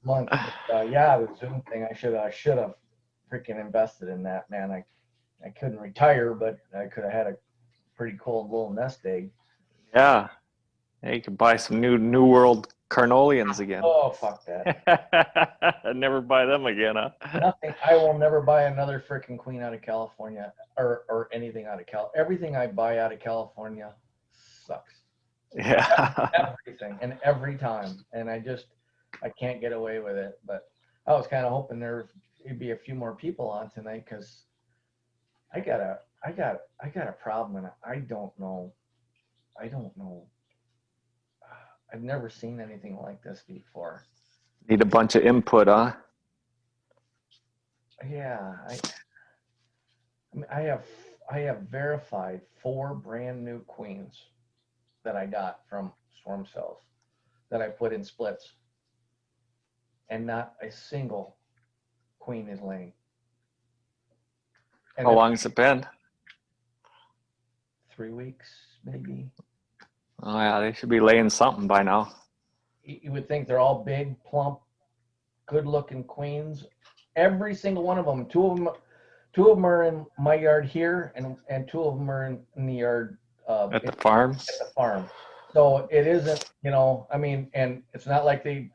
month. But, yeah, the Zoom thing, I should have freaking invested in that, man. I couldn't retire, but I could have had a pretty cool little nest egg. Yeah. Yeah, you could buy some New World Carnolians again. Oh, fuck that. Never buy them again, huh? Nothing. I will never buy another freaking queen out of California or anything out of Cal. Everything I buy out of California sucks. Yeah. Everything and every time, and I can't get away with it. But I was kind of hoping there'd be a few more people on tonight because I got a problem and I don't know. I've never seen anything like this before. Need a bunch of input, huh? Yeah, I mean, I have verified 4 brand new queens that I got from swarm cells that I put in splits, and not a single queen is laying. And How then long has it been? 3 weeks, maybe. Oh yeah, they should be laying something by now. You would think they're all big, plump, good-looking queens. Every single one of them. Two of them are in my yard here, and 2 of them are in the yard At the at farms? the farm. So it isn't, I mean, and it's not like they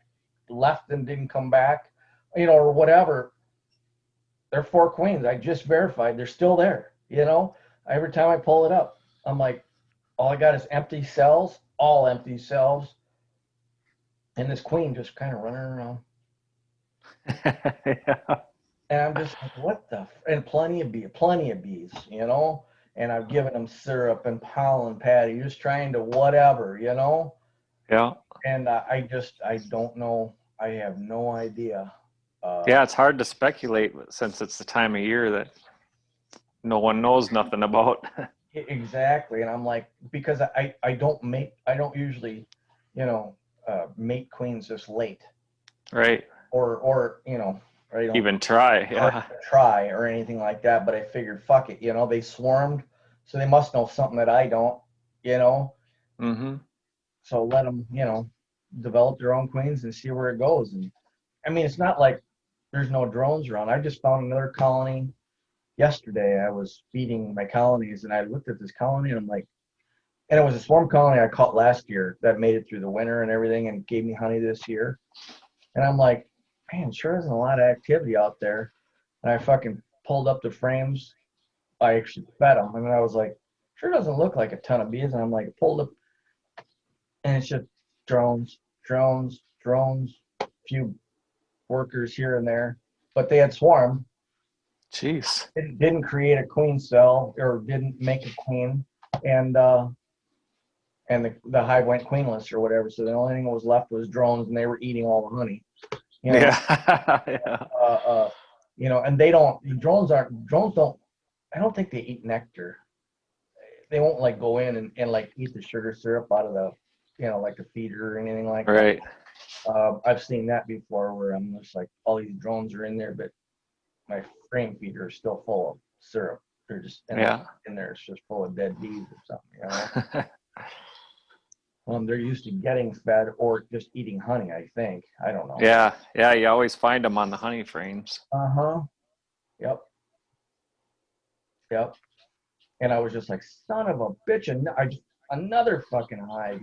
left and didn't come back, or whatever. They're 4 queens. I just verified they're still there. Every time I pull it up, I'm like, all I got is empty cells, all empty cells, and this queen just kind of running around. Yeah. And I'm just like, what the? And plenty of bees, And I've given them syrup and pollen patty, just trying to whatever. Yeah. And I don't know. I have no idea. Yeah, it's hard to speculate since it's the time of year that no one knows nothing about. Exactly. And I'm like, because I don't usually, mate queens this late, Right. or I don't Even try. Yeah. try or anything like that. But I figured, fuck it, they swarmed, so they must know something that I don't, you know. Mm-hmm. So let them, develop their own queens and see where it goes. And I mean, it's not like there's no drones around. I just found another colony yesterday. I was feeding my colonies, and I looked at this colony, and I'm like, and it was a swarm colony I caught last year that made it through the winter and everything and gave me honey this year. And I'm like, man, sure isn't a lot of activity out there. And I fucking pulled up the frames. I actually fed them, and I was like, sure doesn't look like a ton of bees. And I'm like, pulled up, and it's just drones, drones, drones, a few workers here and there, but they had swarmed. Jeez. It didn't create a queen cell or didn't make a queen, and the hive went queenless or whatever. So the only thing that was left was drones, and they were eating all the honey. Yeah. Yeah. Uh, uh, and they don't. Drones don't. I don't think they eat nectar. They won't like go in and like eat the sugar syrup out of the, like the feeder or anything like that. Right. I've seen that before where I'm just like, all these drones are in there, but my frame feeder is still full of syrup. They're just Yeah. in there. It's just full of dead bees or something. They're used to getting fed or just eating honey, I think. I don't know. Yeah. Yeah. You always find them on the honey frames. Uh-huh. Yep. Yep. And I was just like, son of a bitch, and another fucking hive,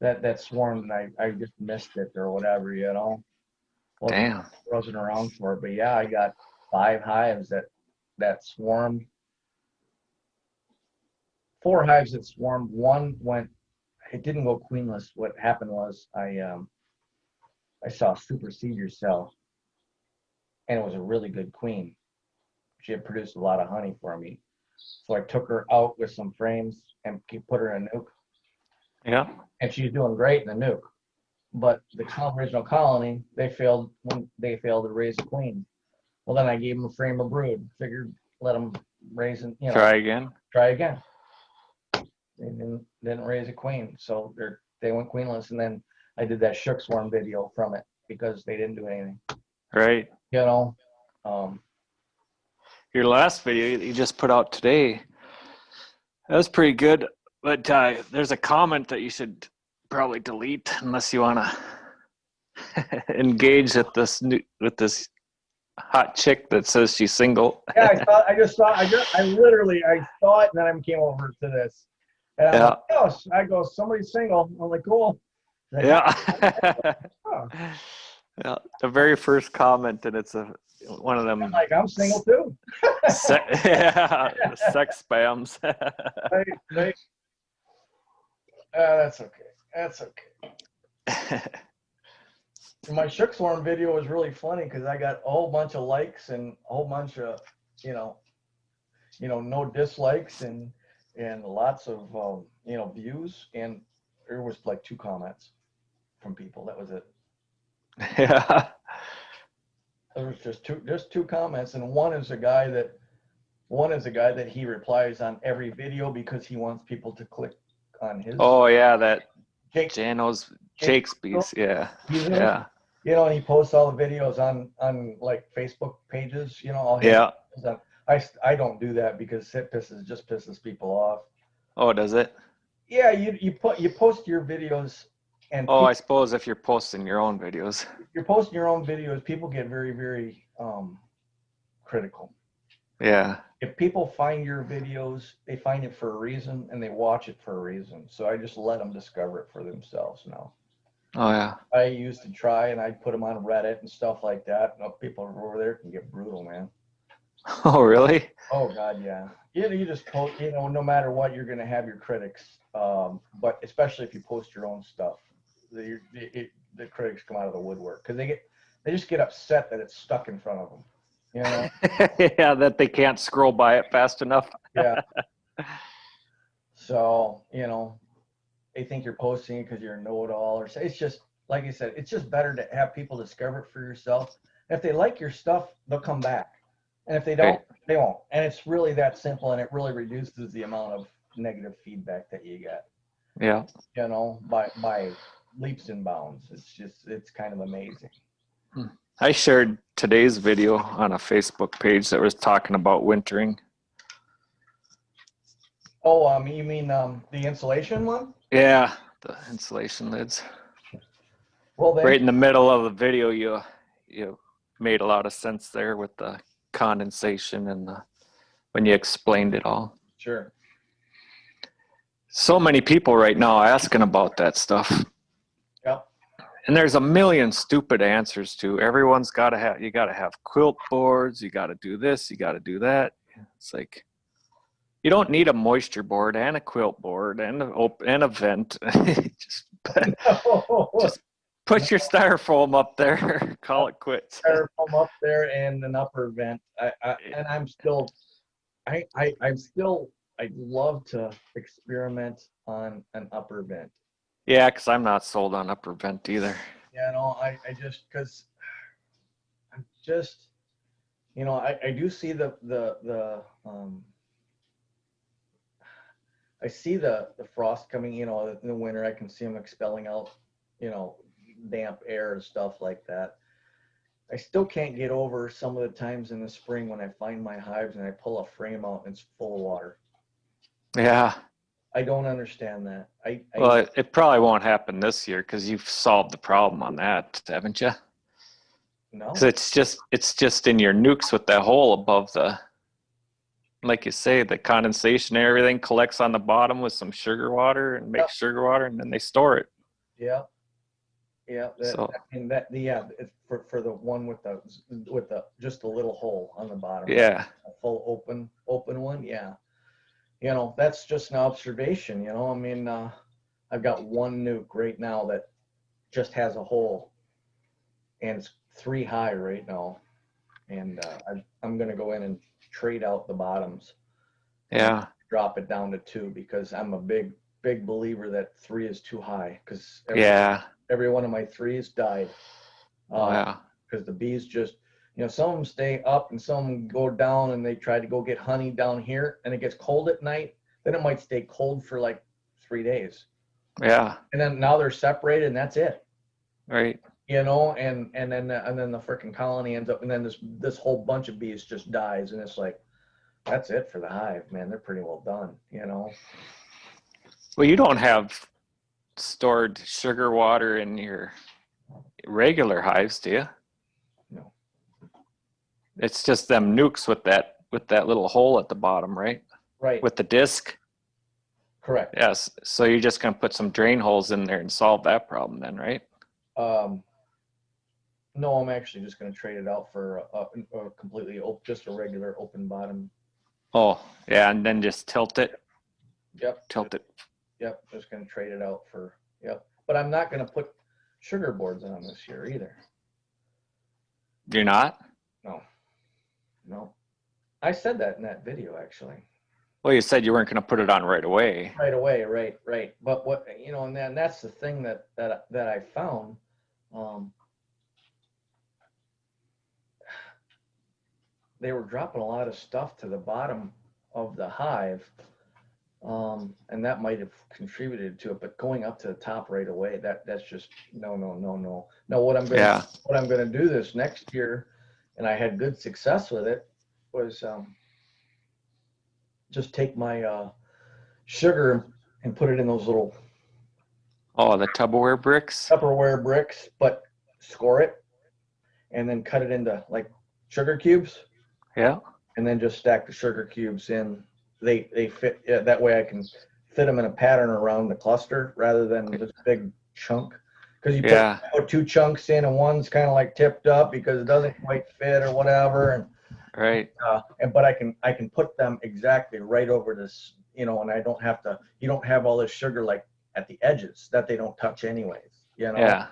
that swarmed, and I just missed it or whatever, Damn. Wasn't around for it. But yeah, I got 5 hives that swarmed. 4 hives that swarmed. It didn't go queenless. What happened was I saw supersede yourself, and it was a really good queen. She had produced a lot of honey for me. So I took her out with some frames and put her in a nuke. Yeah. And she's doing great in the nuke. But the original colony, they failed to raise a queen. Well, then I gave them a frame of brood. Figured let them raise and Try again. Try again. They didn't raise a queen, so they went queenless. And then I did that shook swarm video from it because they didn't do anything. Right. Your last video you just put out today, that was pretty good. But there's a comment that you should probably delete unless you want to engaged with this hot chick that says she's single. Yeah, I literally, I saw it and then I came over to this. And I'm Yeah. like, oh, I go, somebody's single. I'm like, cool. Like, Yeah. oh. Yeah. The very first comment, and it's one of them. Like, I'm single too. Yeah, sex spams. Right, right. That's okay. That's okay. My Shooksworm video was really funny because I got a whole bunch of likes and a whole bunch of, you know, no dislikes and lots of views, and there was like 2 comments from people. That was it. Yeah. There was just two comments, and one is a guy that he replies on every video because he wants people to click on his. Oh yeah, that Jake, Jake's piece. Yeah. Yeah. And he posts all the videos on like Facebook pages. All his. Yeah. I don't do that because it pisses people off. Oh, does it? Yeah, you post your videos, and I suppose if you're posting your own videos. you're posting your own videos, people get very, very critical. Yeah. If people find your videos, they find it for a reason and they watch it for a reason. So I just let them discover it for themselves now. Oh yeah. I used to try and I'd put them on Reddit and stuff like that. People over there can get brutal, man. Oh really? Oh God, yeah. You just post, no matter what, you're gonna have your critics. But especially if you post your own stuff, the critics come out of the woodwork because they just get upset that it's stuck in front of them. Yeah, that they can't scroll by it fast enough. Yeah. So they think you're posting it because you're a know-it-all, or it's just like I said, it's just better to have people discover it for yourself. If they like your stuff, they'll come back, and if they don't, Right. They won't. And it's really that simple, and it really reduces the amount of negative feedback that you get. Yeah. By leaps and bounds. It's kind of amazing. I shared today's video on a Facebook page that was talking about wintering. Oh, you mean the insulation one? Yeah, the insulation lids. Well, then, Right in the middle of the video, you made a lot of sense there with the condensation and when you explained it all. sure. So many people right now asking about that stuff. Yep. And there's a million stupid answers to. Everyone's got to have. You got to have quilt boards. You got to do this. You got to do that. It's like you don't need a moisture board and a quilt board and a vent. just put your styrofoam up there. Call it quits. Styrofoam up there and an upper vent. I'd love to experiment on an upper vent. Yeah, because I'm not sold on upper vent either. Yeah, no, I just because I'm just, I do see I see the frost coming, in the winter. I can see them expelling out, damp air and stuff like that. I still can't get over some of the times in the spring when I find my hives and I pull a frame out and it's full of water. Yeah. I don't understand that. Well, it probably won't happen this year because you've solved the problem on that, haven't you? No. So it's just in your nukes with that hole above like you say, the condensation and everything collects on the bottom with some sugar water and makes sugar water, and then they store it. Yeah. Yeah. It's for the one with the just a little hole on the bottom. Yeah. A full open one. Yeah. That's just an observation. I mean, I've got one nuke right now that just has a hole, and it's 3 high right now, and I'm gonna go in and trade out the bottoms. Yeah. Drop it down to 2 because I'm a big believer that 3 is too high because every one of my 3s died. Because the bees just, some of them stay up and some of them go down and they try to go get honey down here and it gets cold at night. Then it might stay cold for like 3 days. Yeah. And then now they're separated and that's it. Right. And then the freaking colony ends up, and then this whole bunch of bees just dies, and it's like, that's it for the hive, man. They're pretty well done. Well, you don't have stored sugar water in your regular hives, do you? No. It's just them nukes with that little hole at the bottom, right? Right. With the disc. Correct. Yes. So you're just gonna put some drain holes in there and solve that problem then, right? Um, no, I'm actually just going to trade it out for a completely just a regular open bottom. Oh, yeah, and then just tilt it. Yep. Tilt it. Yep. Just going to trade it out for, yep. But I'm not going to put sugar boards on this year either. You're not? No. No. I said that in that video actually. Well, you said you weren't gonna put it on right away. Right away, right. But what, and then that's the thing that I found. Um, they were dropping a lot of stuff to the bottom of the hive, and that might have contributed to it. But going up to the top right away, that's just no. No, Yeah. what I'm gonna do this next year, and I had good success with it, was just take my sugar and put it in those little Oh, the Tupperware bricks. Tupperware bricks, but score it and then cut it into like sugar cubes, Yeah. and then just stack the sugar cubes in. They fit, yeah, that way I can fit them in a pattern around the cluster rather than this big chunk. Because you Yeah. put two chunks in and one's kind of like tipped up because it doesn't quite fit or whatever, Right. but I can put them exactly right over this, and I don't have to. You don't have all this sugar like at the edges that they don't touch anyways. Yeah.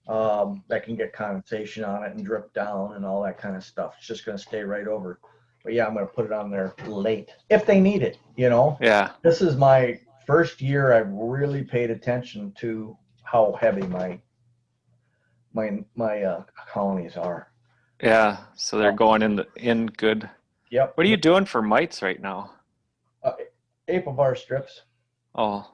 That can get condensation on it and drip down and all that kind of stuff. It's just going to stay right over. But yeah, I'm going to put it on there late if they need it. Yeah. This is my first year I've really paid attention to how heavy my colonies are. Yeah. So they're going in good. Yep. What are you doing for mites right now? Uh, Apivar strips. Oh,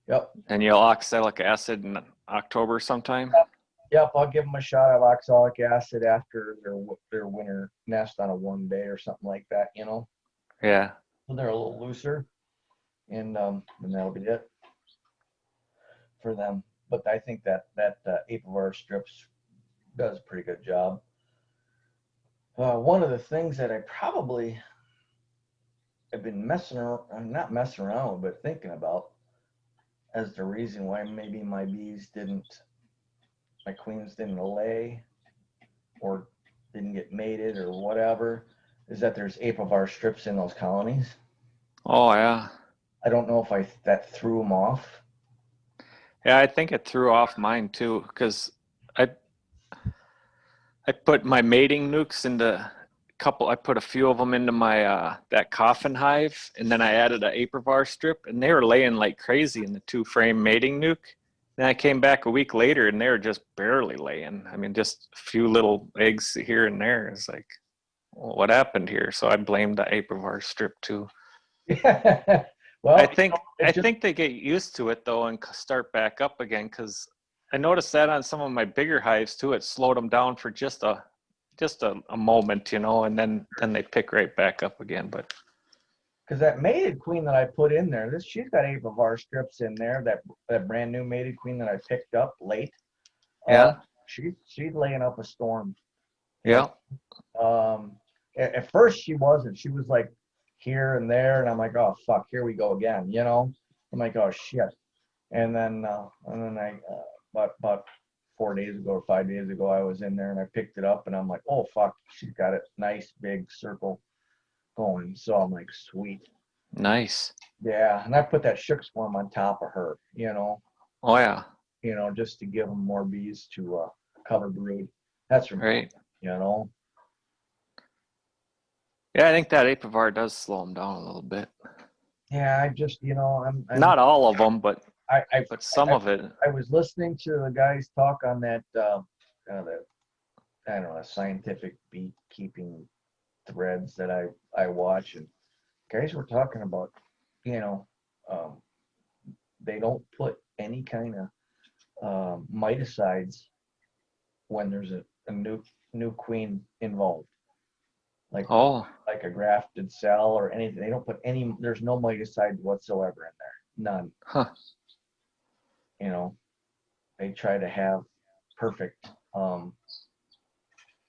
Yep. and you'll oxalic acid in October sometime? Yep. I'll give them a shot of oxalic acid after their winter nest on a 1 day or something like that. Yeah. So they're a little looser, and that'll be it for them. But I think that Apivar strips does a pretty good job. One of the things that I probably have been not messing around with, but thinking about as the reason why maybe my queens didn't lay or didn't get mated or whatever, is that there's Apivar strips in those colonies. Oh, yeah. I don't know if that threw them off. Yeah, I think it threw off mine too, because I I put my mating nukes into I put a few of them into my that coffin hive, and then I added a Apivar strip, and they were laying like crazy in the 2-frame mating nuke. Then I came back a week later, and they were just barely laying. I mean, just a few little eggs here and there. It's like, well, what happened here? So I blamed the Apivar strip too. Well, I think they get used to it though and start back up again, because I noticed that on some of my bigger hives too. It slowed them down for just a moment, and then they pick right back up again. But because that mated queen that I put in there, she's got Apivar strips in there. That brand new mated queen that I picked up late. yeah, She's laying up a storm. yeah, At first she wasn't. She was like here and there, and I'm like, oh fuck, here we go again. I'm like, oh shit. And then I about 4 days ago or 5 days ago, I was in there and I picked it up and I'm like, oh fuck, she's got a nice big circle going. So I'm like, sweet. nice. Yeah, and I put that shook swarm on top of her, Oh yeah, just to give them more bees to cover brood. That's from, right. you know. Yeah, I think that Apivar does slow them down a little bit. Yeah, I just, Not all of them, but I some of it. I was listening to the guys talk on that I don't know, scientific beekeeping threads that I watch, and guys were talking about, you know, um, they don't put any kind of miticides when there's a new queen involved, like Oh, like a grafted cell or anything. They don't put any. There's no miticides whatsoever in there. None. huh. You know. they try to have perfect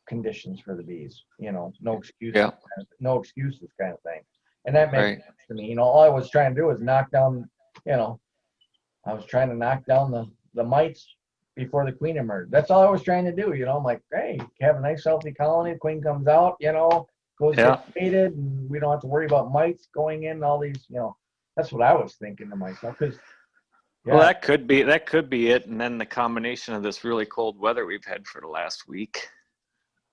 conditions for the bees. No excuses, Yeah. no excuses kind of thing. And that makes Right. sense to me. All I was trying to do was knock down. You know, I was trying to knock down the mites before the queen emerged. That's all I was trying to do. I'm like, hey, have a nice healthy colony. The queen comes out. Goes Yeah. get mated, and we don't have to worry about mites going in. All these. That's what I was thinking to myself. Because Well, yeah, that could be it. And then the combination of this really cold weather we've had for the last week,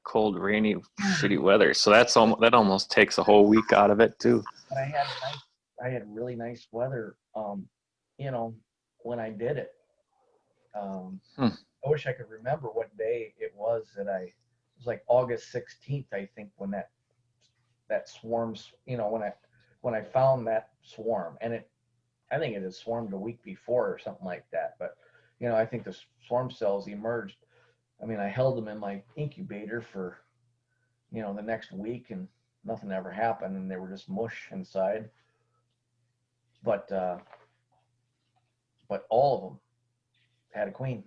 cold, rainy, shitty weather. So that almost takes a whole week out of it too. but I had really nice weather. You know, when I did it. Hmm. I wish I could remember what day it was it was like August 16th, I think, when that swarms, when I found that swarm, and I think it had swarmed a week before or something like that. But, I think the swarm cells emerged. I mean, I held them in my incubator for, the next week, and nothing ever happened, and they were just mush inside. But all of them had a queen,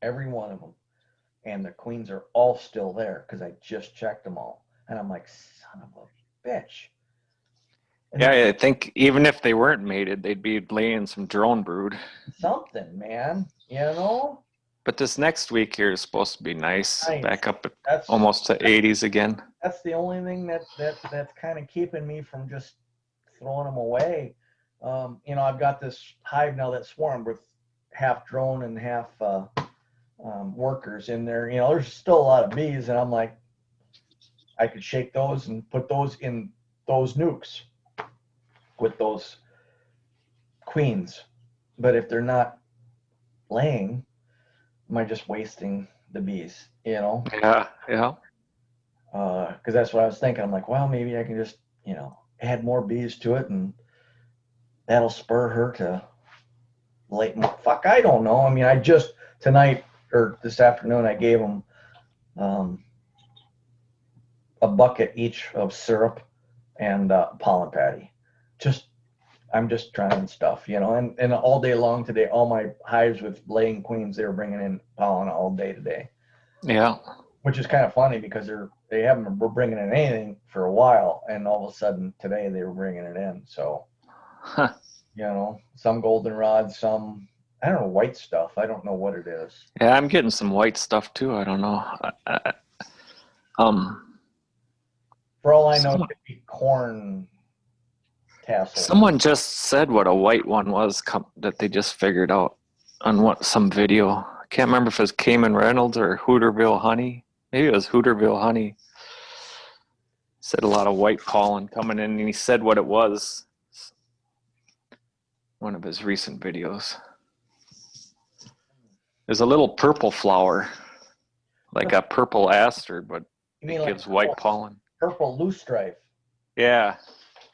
every one of them. And the queens are all still there because I just checked them all. And I'm like, son of a bitch. And Yeah, then I think even if they weren't mated, they'd be laying some drone brood. something, man, But this next week here is supposed to be nice, nice. back up at That's almost to 80s again. that's the only thing that's kind of keeping me from just throwing them away. I've got this hive now that swarmed with half drone and half workers in there. There's still a lot of bees, and I'm like, I could shake those and put those in those nukes with those queens. But if they're not laying, am I just wasting the bees? Yeah, yeah. Because that's what I was thinking. I'm like, well, maybe I can just, add more bees to it, and that'll spur her to lay more. Fuck, I don't know. I mean, I just tonight or this afternoon, I gave them a bucket each of syrup and pollen patty. Just I'm just trying stuff, and all day long today, all my hives with laying queens, they were bringing in pollen all day today, Yeah. which is kind of funny because they haven't been bringing in anything for a while, and all of a sudden today they were bringing it in. So, Huh. some goldenrod, some I don't know, white stuff. I don't know what it is. Yeah, I'm getting some white stuff too. I don't know. Um, For all I know, it someone, could be corn tassels. someone just said what a white one was that they just figured out on some video. I can't remember if it was Cayman Reynolds or Hooterville Honey. Maybe it was Hooterville Honey. Said a lot of white pollen coming in, and he said what it was. One of his recent videos. There's a little purple flower, like a purple aster, but You it mean like gives white pollen. purple loosestrife? Yeah.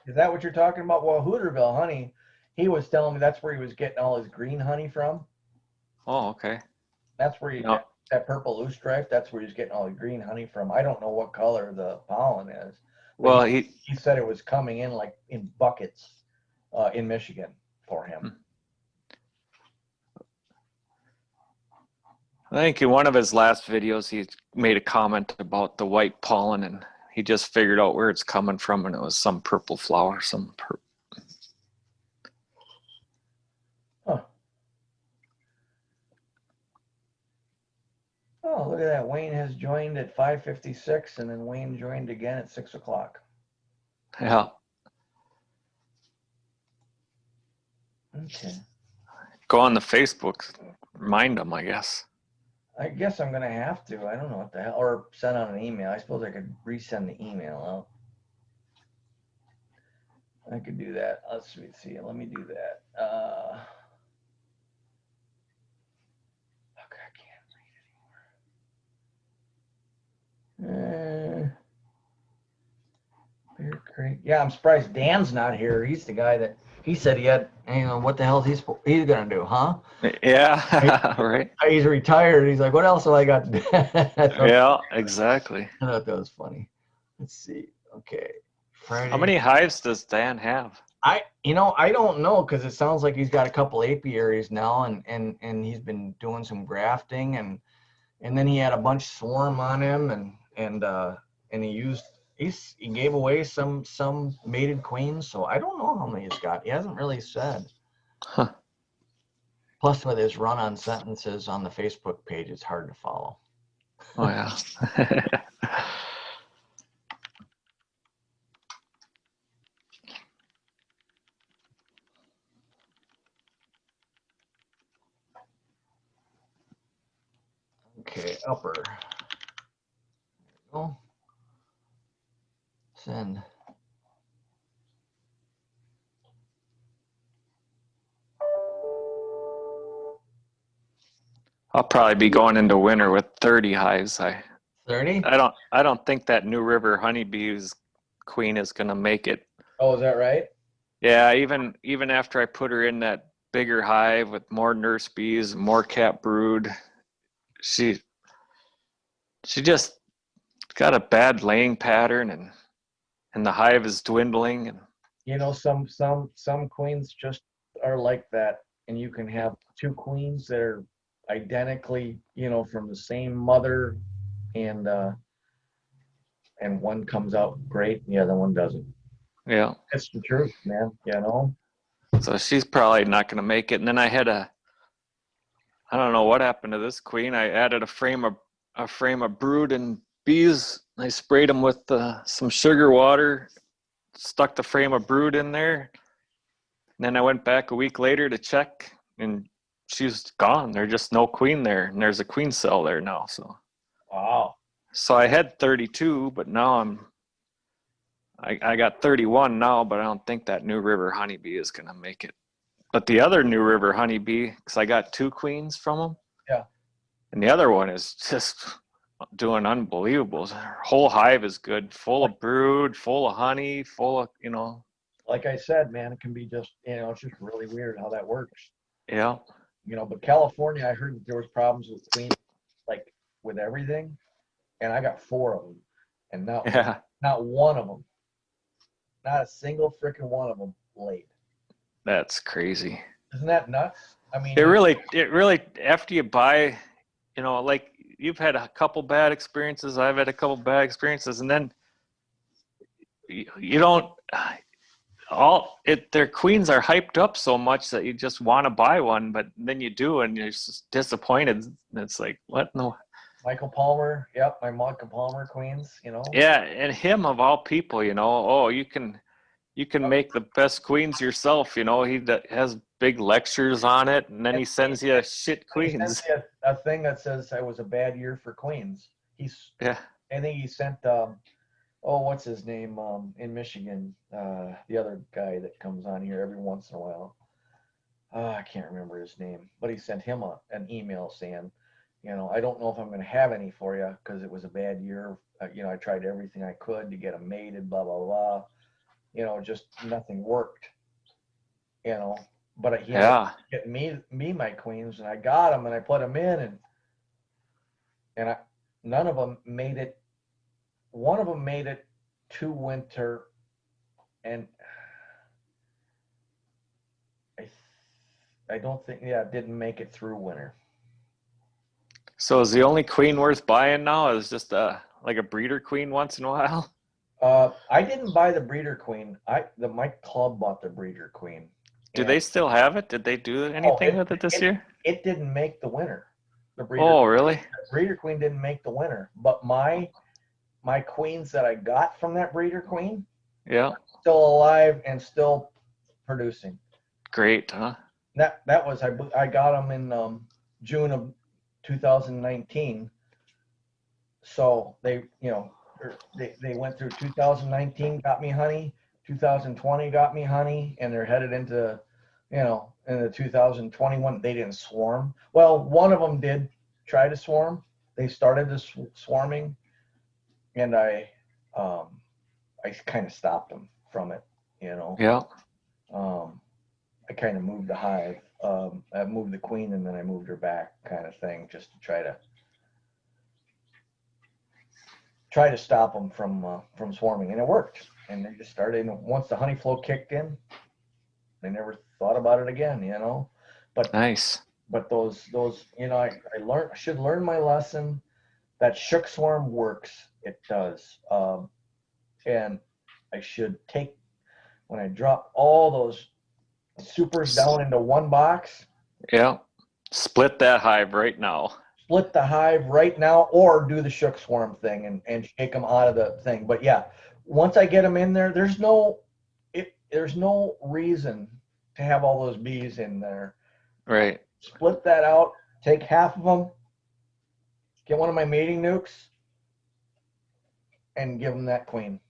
Is that what you're talking about? Well, Hooterville honey, he was telling me that's where he was getting all his green honey from. Oh, okay. That's where No. that purple loosestrife, that's where he's getting all the green honey from. I don't know what color the pollen is, but Well, he said it was coming in like in buckets in Michigan for him. I think in one of his last videos, he made a comment about the white pollen, and he just figured out where it's coming from, and it was some purple flower, Huh. Oh, look at that. Wayne has joined at 5:56, and then Wayne joined again at 6 o'clock. Yeah. Okay. Go on the Facebook, remind them, I guess. I guess I'm gonna have to. I don't know what the hell, or send out an email. I suppose I could resend the email out. I could do that. Let's see. Let me do that. Okay, I can't read anymore. Bear Creek. Yeah, I'm surprised Dan's not here. He's the guy that he said he had. What the hell he's gonna do, huh? Yeah, right. He's retired. He's like, what else have I got to do? Yeah, exactly. I thought that was funny. Let's see. Okay. Friday. How many hives does Dan have? I don't know because it sounds like he's got a couple apiaries now, and he's been doing some grafting, and then he had a bunch swarm on him, and he gave away some mated queens. So I don't know how many he's got. He hasn't really said. Huh. Plus, with his run-on sentences on the Facebook page, it's hard to follow. Oh yeah. Okay, upper. There we go. Send. I'll probably be going into winter with 30 hives. 30? I don't think that New River honeybee's queen is gonna make it. Oh, is that right? Yeah, even after I put her in that bigger hive with more nurse bees, more cap brood, she she just got a bad laying pattern, and the hive is dwindling. And Some queens just are like that, and you can have two queens that are identically, from the same mother, and one comes out great, and the other one doesn't. yeah, That's the truth, man. so she's probably not gonna make it. And then I don't know what happened to this queen. I added a frame of brood and bees. I sprayed them with some sugar water, stuck the frame of brood in there. And then I went back a week later to check, and she's gone. There's just no queen there, and there's a queen cell there now. Wow. So I had 32, but now I got 31 now, but I don't think that New River honeybee is gonna make it. But the other New River honeybee, because I got two queens from them, Yeah. and the other one is just doing unbelievable. Her whole hive is good, full of brood, full of honey, full of Like I said, man, it can be just, it's just really weird how that works. yeah, But California, I heard that there was problems with queens, like with everything, and I got four of them, and yeah. not one of them, not a single freaking one of them laid. That's crazy. Isn't that nuts? I mean, It really, after you buy, like you've had a couple bad experiences, I've had a couple bad experiences, and then you don't their queens are hyped up so much that you just want to buy one, but then you do, and you're just disappointed. And it's like, what? No. Michael Palmer, yep, my Michael Palmer queens. Yeah, and him of all people, oh, you can make the best queens yourself. He has big lectures on it, and then he sends you shit He sent queens. me a thing that says it was a bad year for queens. Yeah, I think he sent, what's his name, in Michigan, the other guy that comes on here every once in a while. I can't remember his name, but he sent him an email saying, I don't know if I'm going to have any for you because it was a bad year. I tried everything I could to get them mated, blah, blah, blah. Just nothing worked, you know, but he had to yeah. get me my queens, and I got them, and I put them in, and none of them made it. One of them made it to winter, and I, I don't think, yeah, it didn't make it through winter. So is the only queen worth buying now is just like a breeder queen once in a while? I didn't buy the breeder queen. My club bought the breeder queen, Do and they still have it? Did they do oh, anything with it this it year? it didn't make the winter. The breeder Oh, really? breeder queen didn't make the winter, but my queens that I got from that breeder queen Yeah. still alive and still producing. Great, huh? That was I got them in June of 2019. So they went through 2019, got me honey. 2020 got me honey, and they're headed into into 2021. They didn't swarm. Well, one of them did try to swarm. They started the swarming, and I kind of stopped them from it. Yeah. I kind of moved the hive. I moved the queen, and then I moved her back, kind of thing, just to try to stop them from swarming, and it worked. And they just started. Once the honey flow kicked in, they never thought about it again, But Nice. those I should learn my lesson. That shook swarm works. It does. And I should take when I drop all those supers down into one box, Yeah. Split that hive right now. split the hive right now, or do the shook swarm thing and shake them out of the thing. But yeah, once I get them in there, there's no reason to have all those bees in there. Right. Split that out, take half of them, get one of my mating nukes, and give them that queen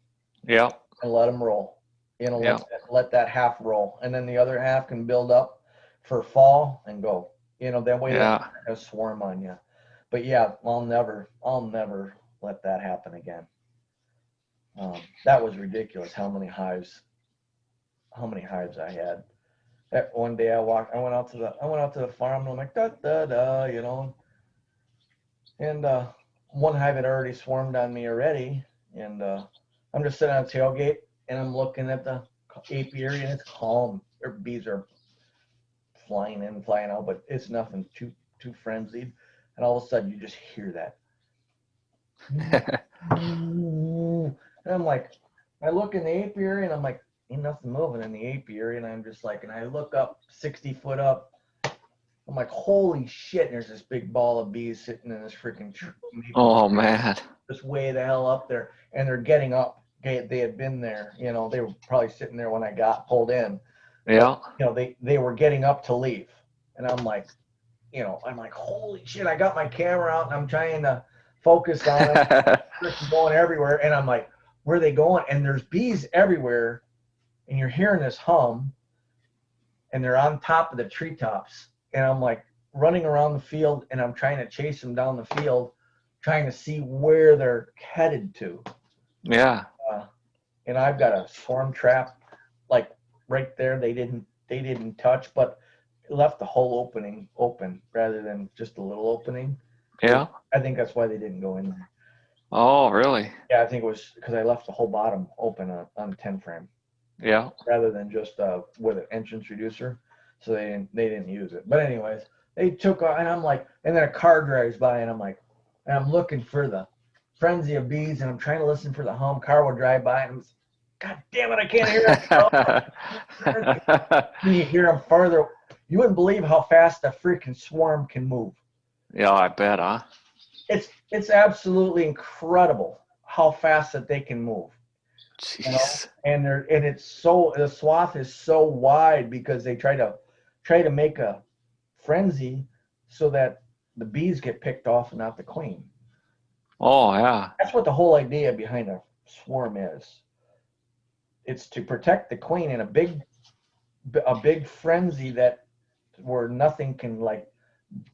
Yeah. and let them roll. Yeah. Let that half roll, and then the other half can build up for fall and go. That way they're not Yeah. gonna swarm on you. But yeah, I'll never let that happen again. That was ridiculous. How many hives I had. That one day I went out to the farm and I'm like da da da, and one hive had already swarmed on me already, and I'm just sitting on the tailgate and I'm looking at the apiary and it's calm. Their bees are flying in, flying out, but it's nothing too frenzied. And all of a sudden you just hear that. And I'm like, I look in the apiary and I'm like, ain't nothing moving in the apiary. And I'm just like, and I look up 60 foot up. I'm like, holy shit. And there's this big ball of bees sitting in this freaking tree. Oh man. Just way the hell up there. And they're getting up. They had been there, they were probably sitting there when I got pulled in. Yeah. But, they were getting up to leave. And I'm like, holy shit, I got my camera out and I'm trying to focus on them. They're going everywhere. And I'm like, where are they going? And there's bees everywhere. And you're hearing this hum. And they're on top of the treetops. And I'm like running around the field and I'm trying to chase them down the field, trying to see where they're headed to. Yeah. And I've got a swarm trap like right there. They didn't touch, but it left the whole opening open rather than just a little opening. Yeah. I think that's why they didn't go in there. Oh, really? Yeah, I think it was because I left the whole bottom open on the 10 frame Yeah. rather than just with an entrance reducer. So they didn't use it. But anyways, they took off, and I'm like, and then a car drives by, and I'm like, and I'm looking for the frenzy of bees, and I'm trying to listen for the hum. Car will drive by, and I'm just, God damn it, I can't hear it. You hear them farther. You wouldn't believe how fast a freaking swarm can move. Yeah, I bet, huh? It's absolutely incredible how fast that they can move. Jeez. And the swath is so wide because they try to make a frenzy so that the bees get picked off and not the queen. Oh, yeah. That's what the whole idea behind a swarm is. It's to protect the queen in a big frenzy where nothing can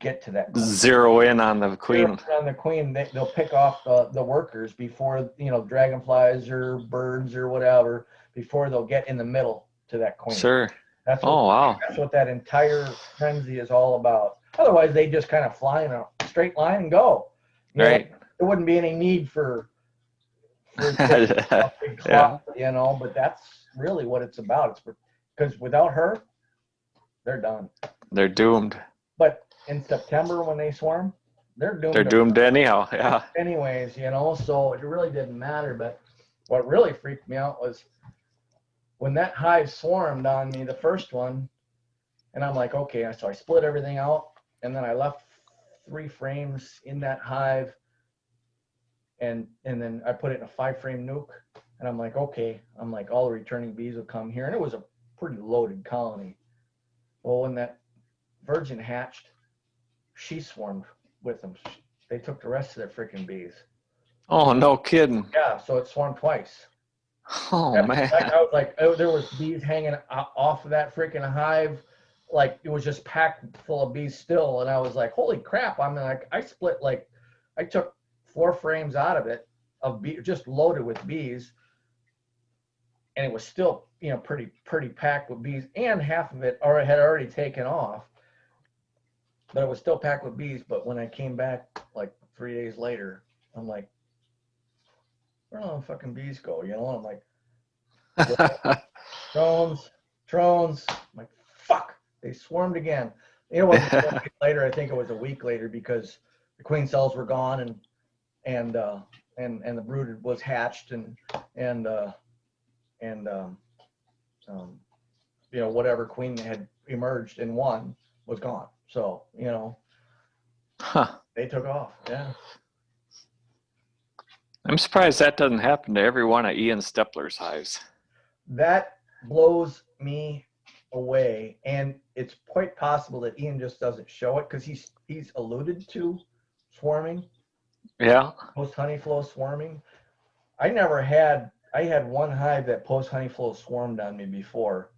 get to that queen. Zero in on the queen. On the queen, they'll pick off the workers before dragonflies or birds or whatever before they'll get in the middle to that queen. Sure. That's what that entire frenzy is all about. Otherwise, they just kind of fly in a straight line and go. Right. There wouldn't be any need for a big clock, but that's really what it's about. It's because without her, they're done. They're doomed. But in September when they swarm, they're doomed. They're doomed anyhow. Yeah. Anyways, so it really didn't matter. But what really freaked me out was when that hive swarmed on me, the first one, and I'm like, okay, so I split everything out, and then I left 3 frames in that hive, and then I put it in a 5-frame nuke, and I'm like, okay, all the returning bees will come here, and it was a pretty loaded colony. Well, when that virgin hatched, she swarmed with them. They took the rest of their freaking bees. Oh, no kidding. Yeah, so it swarmed twice. Oh, Yeah, man. I was like, there was bees hanging off of that freaking hive. Like, it was just packed full of bees still. And I was like, holy crap. I split, I took 4 frames out of it, just loaded with bees. And it was still, pretty packed with bees. And half of it had already taken off. But it was still packed with bees. But when I came back, 3 days later, I'm like, where do all the fucking bees go? And I'm like, drones, drones. I'm like, fuck, they swarmed again. It wasn't a week later. I think it was a week later because the queen cells were gone and the brood was hatched and and whatever queen had emerged in one was gone. So Huh. they took off. Yeah. I'm surprised that doesn't happen to every one of Ian Stepler's hives. That blows me away, and it's quite possible that Ian just doesn't show it because he's alluded to swarming, Yeah. post honey flow swarming. I had one hive that post honey flow swarmed on me before.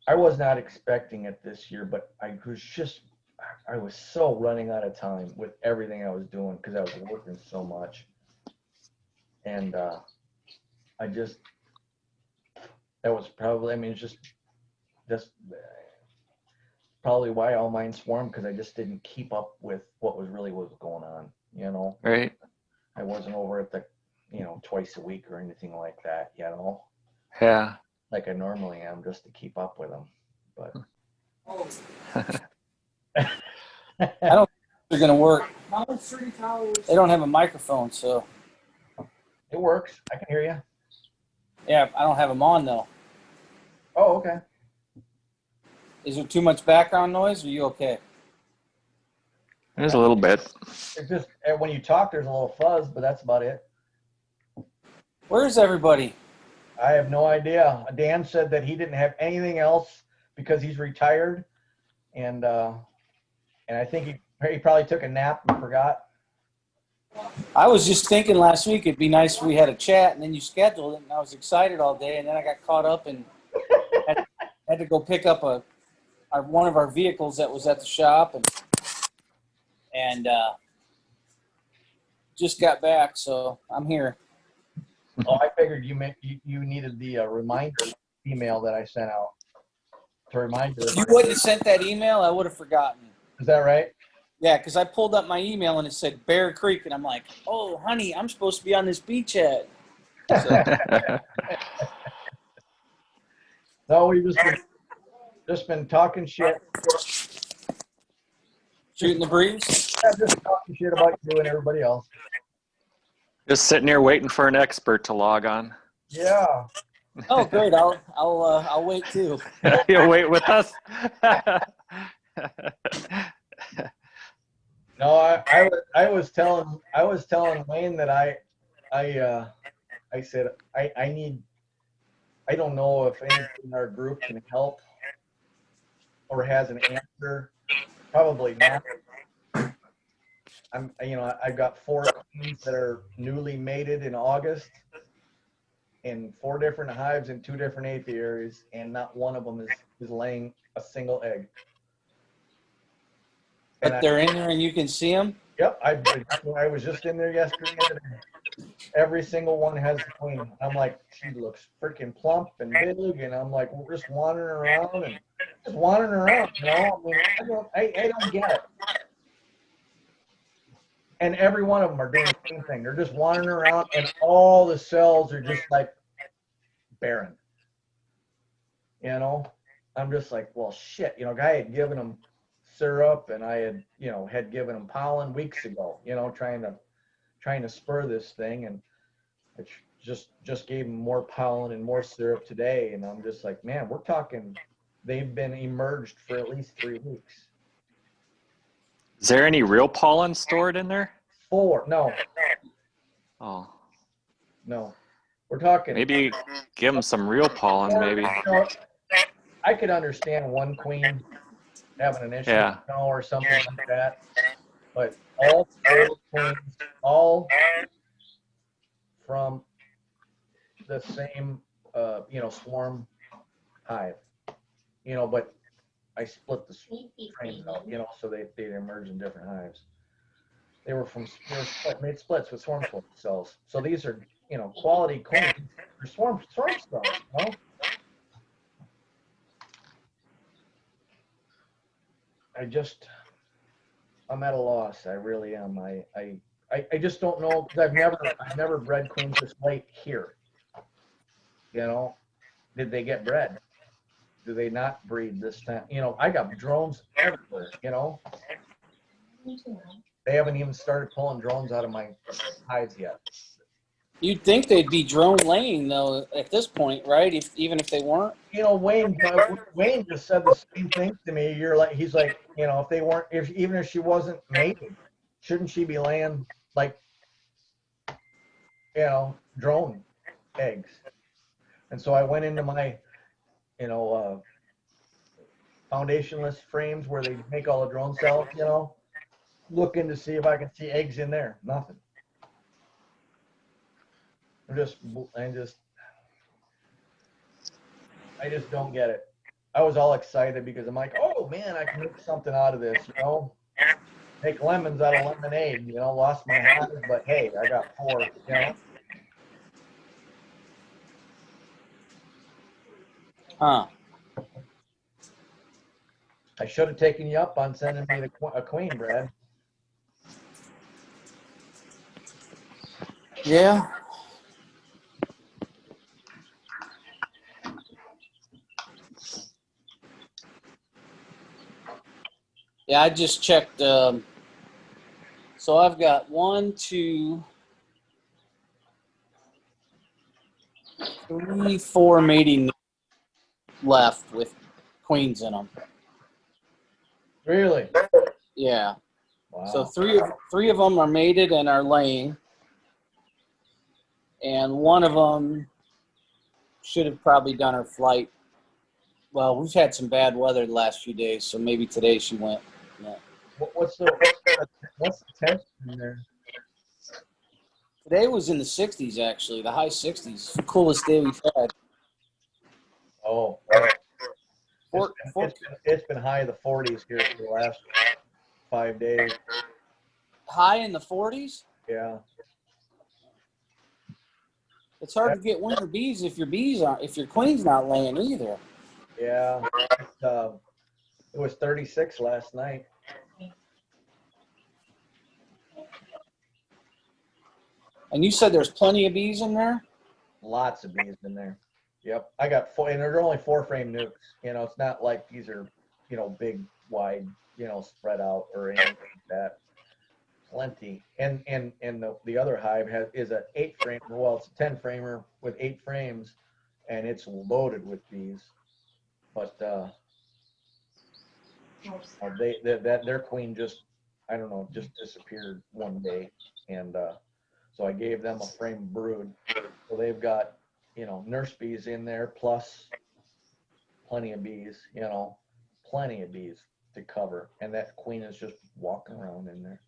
I was not expecting it this year, but I was so running out of time with everything I was doing because I was working so much, and that was probably, I mean, it's just probably why all mine swarmed, because I just didn't keep up with what was going on, Right. I wasn't over at the, twice a week or anything like that, Yeah. like I normally am, just to keep up with them. But I don't think they're going to work. They don't have a microphone, so. it works. I can hear you. Yeah, I don't have them on, though. Oh, okay. Is there too much background noise? Or are you okay? There's a little bit. It's just when you talk, there's a little fuzz, but that's about it. Where is everybody? I have no idea. Dan said that he didn't have anything else because he's retired, and I think he probably took a nap and forgot. I was just thinking last week it'd be nice if we had a chat, and then you scheduled it, and I was excited all day, and then I got caught up and had to go pick up one of our vehicles that was at the shop, and just got back, so I'm here. Oh, I figured you needed the reminder email that I sent out to remind you. If you wouldn't have sent that email, I would have forgotten. Is that right? Yeah, because I pulled up my email and it said Bear Creek, and I'm like, oh, honey, I'm supposed to be on this beach head. So, No, we've just been talking shit. shooting the breeze. Yeah, just talking shit about you and everybody else. Just sitting here waiting for an expert to log on. Yeah. Oh, great! I'll wait too. You'll wait with us. No, I was telling Wayne that I said I don't know if anyone in our group can help or has an answer. Probably not. I've got 4 queens that are newly mated in August in 4 different hives in 2 different apiaries, and not one of them is laying a single egg. But they're in there and you can see them? Yep, I was just in there yesterday. Every single one has a queen. I'm like, she looks freaking plump and big, and I'm like, we're just wandering around. I mean, I don't get it. And every one of them are doing the same thing. They're just wandering around, and all the cells are just like barren. I'm just like, well, shit. Guy had given them syrup, and I had given them pollen weeks ago. Trying to spur this thing, and I just gave them more pollen and more syrup today, and I'm just like, man, we're talking. They've been emerged for at least 3 weeks. Is there any real pollen stored in there? 4, no. Oh. No. We're talking. Maybe give them some real pollen, maybe. I could understand one queen having an issue, Yeah. or something like that. But all 4 queens, all from the same, swarm hive. But I split the frames out, so they'd emerge in different hives. They were made splits with swarm cells. So these are, quality queens. They're swarm cells, I'm at a loss. I really am. I just don't know, because I've never bred queens this late here. did they get bred? Do they not breed this time? You know, I got drones everywhere, you know. They haven't even started pulling drones out of my hives yet. You'd think they'd be drone laying though at this point, right? Even if they weren't. You know, Wayne just said the same thing to me. He's like, you know, if they weren't, even if she wasn't mating, shouldn't she be laying like, you know, drone eggs? And so I went into my, you know, foundationless frames where they make all the drone cells, you know, looking to see if I can see eggs in there. Nothing. I just don't get it. I was all excited because I'm like, oh man, I can make something out of this, you know, make lemons out of lemonade, you know, lost my hive, but hey, I got 4, you know. Huh. I should have taken you up on sending me a queen, Brad. Yeah. Yeah, I just checked. So I've got 1, 2, 3, 4 mating left with queens in them. Really? Yeah. Wow. So three of them are mated and are laying, and one of them should have probably done her flight. Well, we've had some bad weather the last few days, so maybe today she went. Yeah. What's the temp in there? Today was in the 60s, actually, the high 60s. The coolest day we've had. Oh, it's been high in the 40s here for the last 5 days. High in the 40s? Yeah. It's hard to get winter bees if your queen's not laying either. Yeah. It was 36 last night. And you said there's plenty of bees in there? Lots of bees in there. Yep. I got 4, and there's only 4 frame nukes. You know, it's not like these are, you know, big, wide, you know, spread out or anything like that. Plenty. And the other hive is a 8 frame. Well, it's a 10 framer with 8 frames, and it's loaded with bees. But their queen just, I don't know, just disappeared one day, and so I gave them a frame brood. So they've got, you know, nurse bees in there plus plenty of bees, you know, plenty of bees to cover, and that queen is just walking around in there.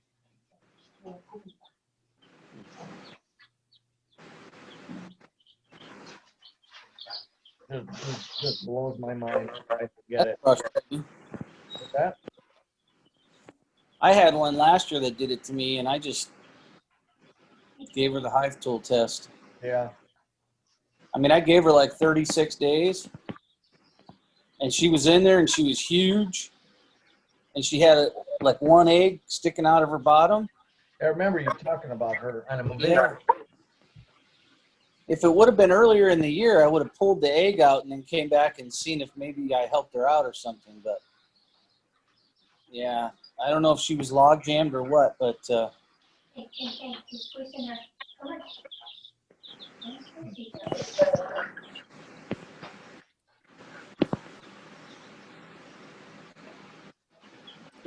Just blows my mind. I get it. What's that? I had one last year that did it to me, and I just gave her the hive tool test. Yeah. I mean, I gave her like 36 days, and she was in there, and she was huge, and she had like 1 egg sticking out of her bottom. I remember you talking about her on a video. Yeah. If it would have been earlier in the year, I would have pulled the egg out and then came back and seen if maybe I helped her out or something. But yeah, I don't know if she was log jammed or what, but So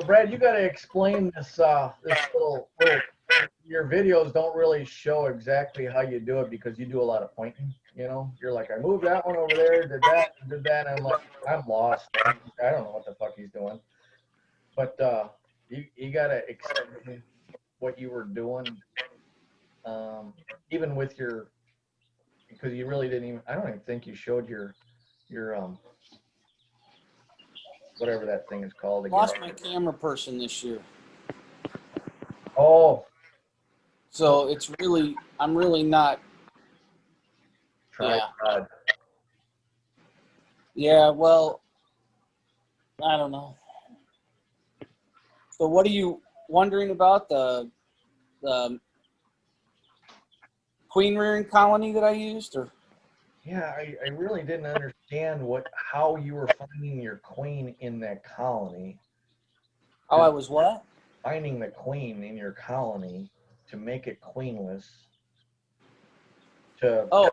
Brad, you got to explain this little. Your videos don't really show exactly how you do it because you do a lot of pointing. You know, you're like, I moved that one over there, did that, and I'm like, I'm lost. I don't know what the fuck he's doing. But you got to explain what you were doing, even with your, because you really didn't even. I don't even think you showed your whatever that thing is called again. lost my camera person this year. Oh. So it's really, I'm really not. Tripod. Yeah, well, I don't know. So what are you wondering about, the queen rearing colony that I used? Or Yeah, I really didn't understand how you were finding your queen in that colony. How I was what? Finding the queen in your colony to make it queenless to Oh,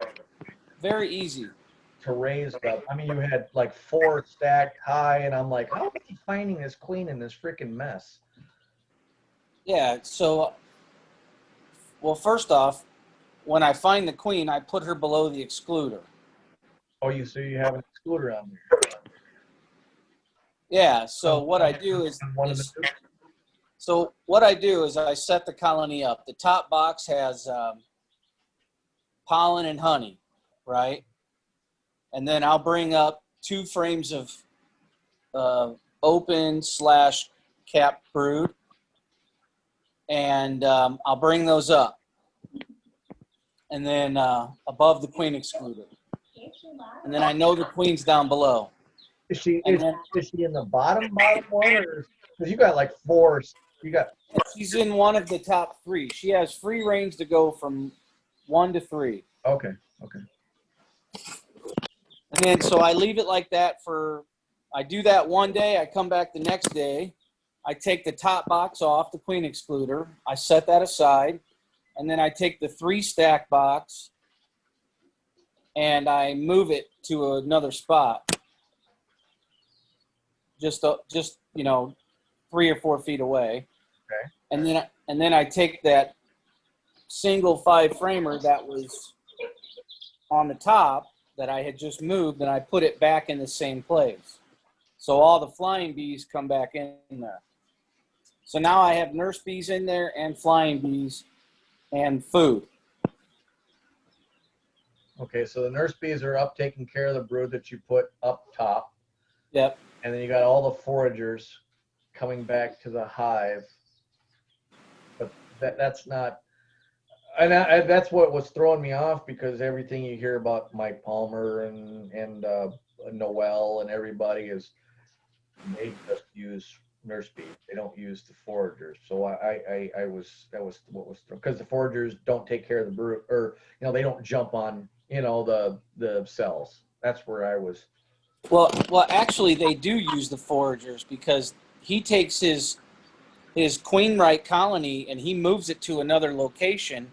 very easy. raise the. I mean, you had like 4 stacked high, and I'm like, how is he finding this queen in this freaking mess? Yeah. So, well, first off, when I find the queen, I put her below the excluder. Oh, you have an excluder on there. Yeah. So what I do One of the so what I do is I set the colony up. The top box has pollen and honey, right? And then I'll bring up 2 frames of open/cap brood, and I'll bring those up, and then above the queen excluder, and then I know the queen's down below. Is she And then is she in the bottom one, or because you got like 4? You got she's in one of the top 3. She has free range to go from 1 to 3. okay. And then so I leave it like that I do that one day, I come back the next day, I take the top box off, the queen excluder, I set that aside, and then I take the 3 stack box and I move it to another spot. Just 3 or 4 feet away. Okay. And then I take that single 5 framer that was on the top that I had just moved, and I put it back in the same place. So all the flying bees come back in there. So now I have nurse bees in there and flying bees and food. Okay, so the nurse bees are up taking care of the brood that you put up top. Yep. And then you got all the foragers coming back to the hive. But that's not, and that's what was throwing me off, because everything you hear about Mike Palmer and Noel and everybody is they just use nurse bees. They don't use the foragers. So that was what was, because the foragers don't take care of the brood, or they don't jump on the cells. That's where I was. Well, actually, they do use the foragers, because he takes his queen right colony and he moves it to another location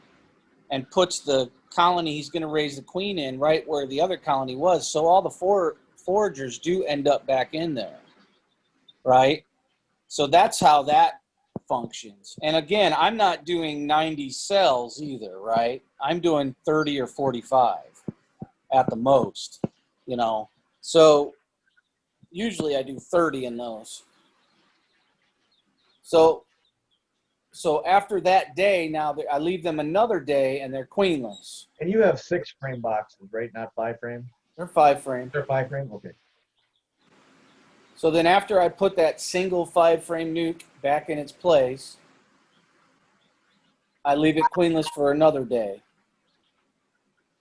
and puts the colony he's going to raise the queen in right where the other colony was. So all the foragers do end up back in there, right? So that's how that functions. And again, I'm not doing 90 cells either, right? I'm doing 30 or 45 at the most, So usually I do 30 in those. So after that day, now I leave them another day and they're queenless. And you have 6 frame boxes, right? Not 5 frame? They're 5 frame. They're 5 frame? Okay. So then after I put that single 5 frame nuke back in its place, I leave it queenless for another day.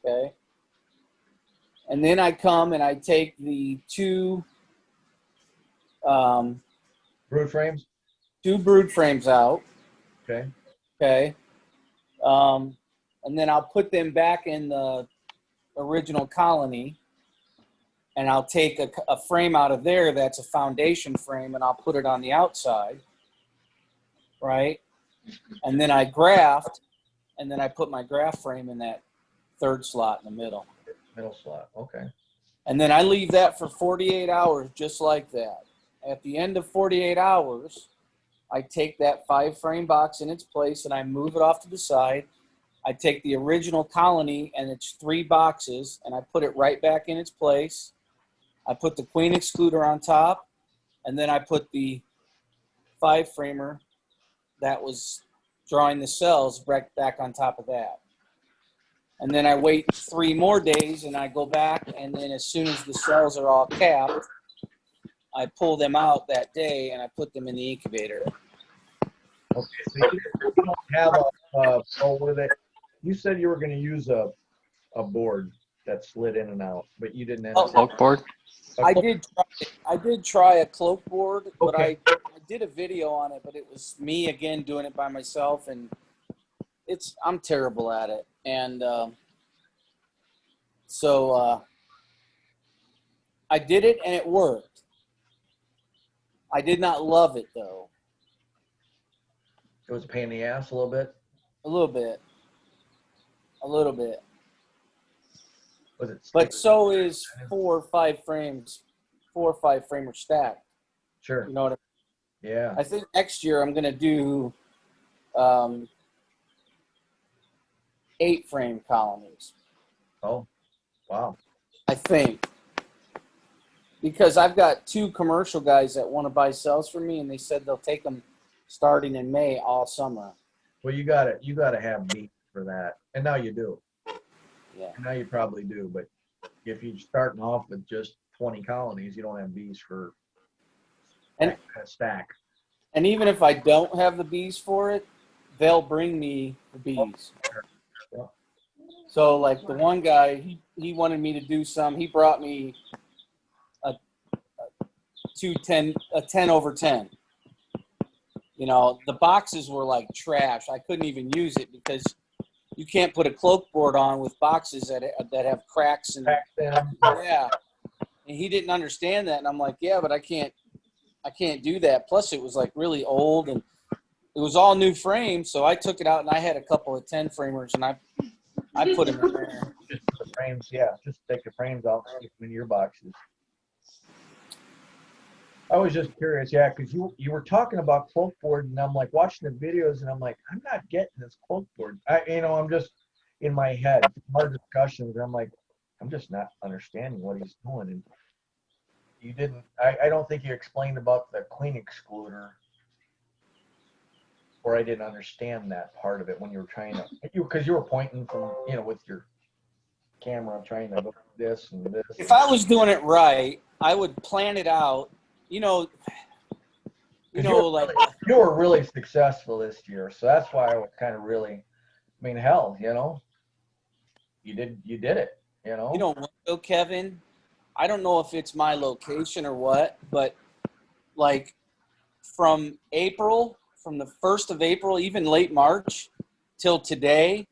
Okay. And then I come and I take the 2 Brood frames? 2 brood frames out. Okay. Okay. And then I'll put them back in the original colony, and I'll take a frame out of there that's a foundation frame, and I'll put it on the outside, right? And then I graft, and then I put my graft frame in that 3rd slot in the middle. Middle slot. Okay. And then I leave that for 48 hours just like that. At the end of 48 hours, I take that 5 frame box in its place and I move it off to the side. I take the original colony and its 3 boxes and I put it right back in its place. I put the queen excluder on top, and then I put the 5 framer that was drawing the cells back on top of that. And then I wait 3 more days and I go back, and then as soon as the cells are all capped, I pull them out that day and I put them in the incubator. Okay, so you don't have you said you were going to use a board that slid in and out, but you didn't end up. Cloak board. I did try a cloak board, but Okay. I did a video on it, but it was me again doing it by myself, and I'm terrible at it. And So I did it and it worked. I did not love it though. It was a pain in the ass a little bit. A little bit. A little bit. Was it? But so is 4 or 5 frames, 4 or 5 framer stacked. Sure. You know what Yeah. I think next year I'm gonna do 8 frame colonies. Oh, wow. I think. Because I've got 2 commercial guys that want to buy cells from me, and they said they'll take them starting in May all summer. Well, you gotta have bees for that, and now you do. Yeah. And now you probably do, but if you're starting off with just 20 colonies, you don't have bees for And a stack. and even if I don't have the bees for it, they'll bring me the bees. Yeah. So like the one guy, he wanted me to do some. He brought me a 10 over 10. You know, the boxes were like trash. I couldn't even use it because you can't put a cloak board on with boxes that have cracks and Back then, yeah. And he didn't understand that, and I'm like, yeah, but I can't do that. Plus, it was like really old, and it was all new frames. So I took it out, and I had a couple of 10 framers, and I put them in there. just the frames, yeah, just take the frames off and keep them in your boxes. I was just curious, yeah, because you were talking about cloak board, and I'm like watching the videos, and I'm like, I'm not getting this cloak board. I'm just in my head, our discussions, and I'm like, I'm just not understanding what he's doing. And you didn't, I don't think you explained about the clean excluder, or I didn't understand that part of it when you were trying to, because you were pointing from, with your camera, trying to go this and this. If I was doing it right, I would plan it out. You know, like you were really successful this year, so that's why I was kind of really, hell, you did it, you know what, though, Kevin. I don't know if it's my location or what, but like from the 1st of April, even late March till today,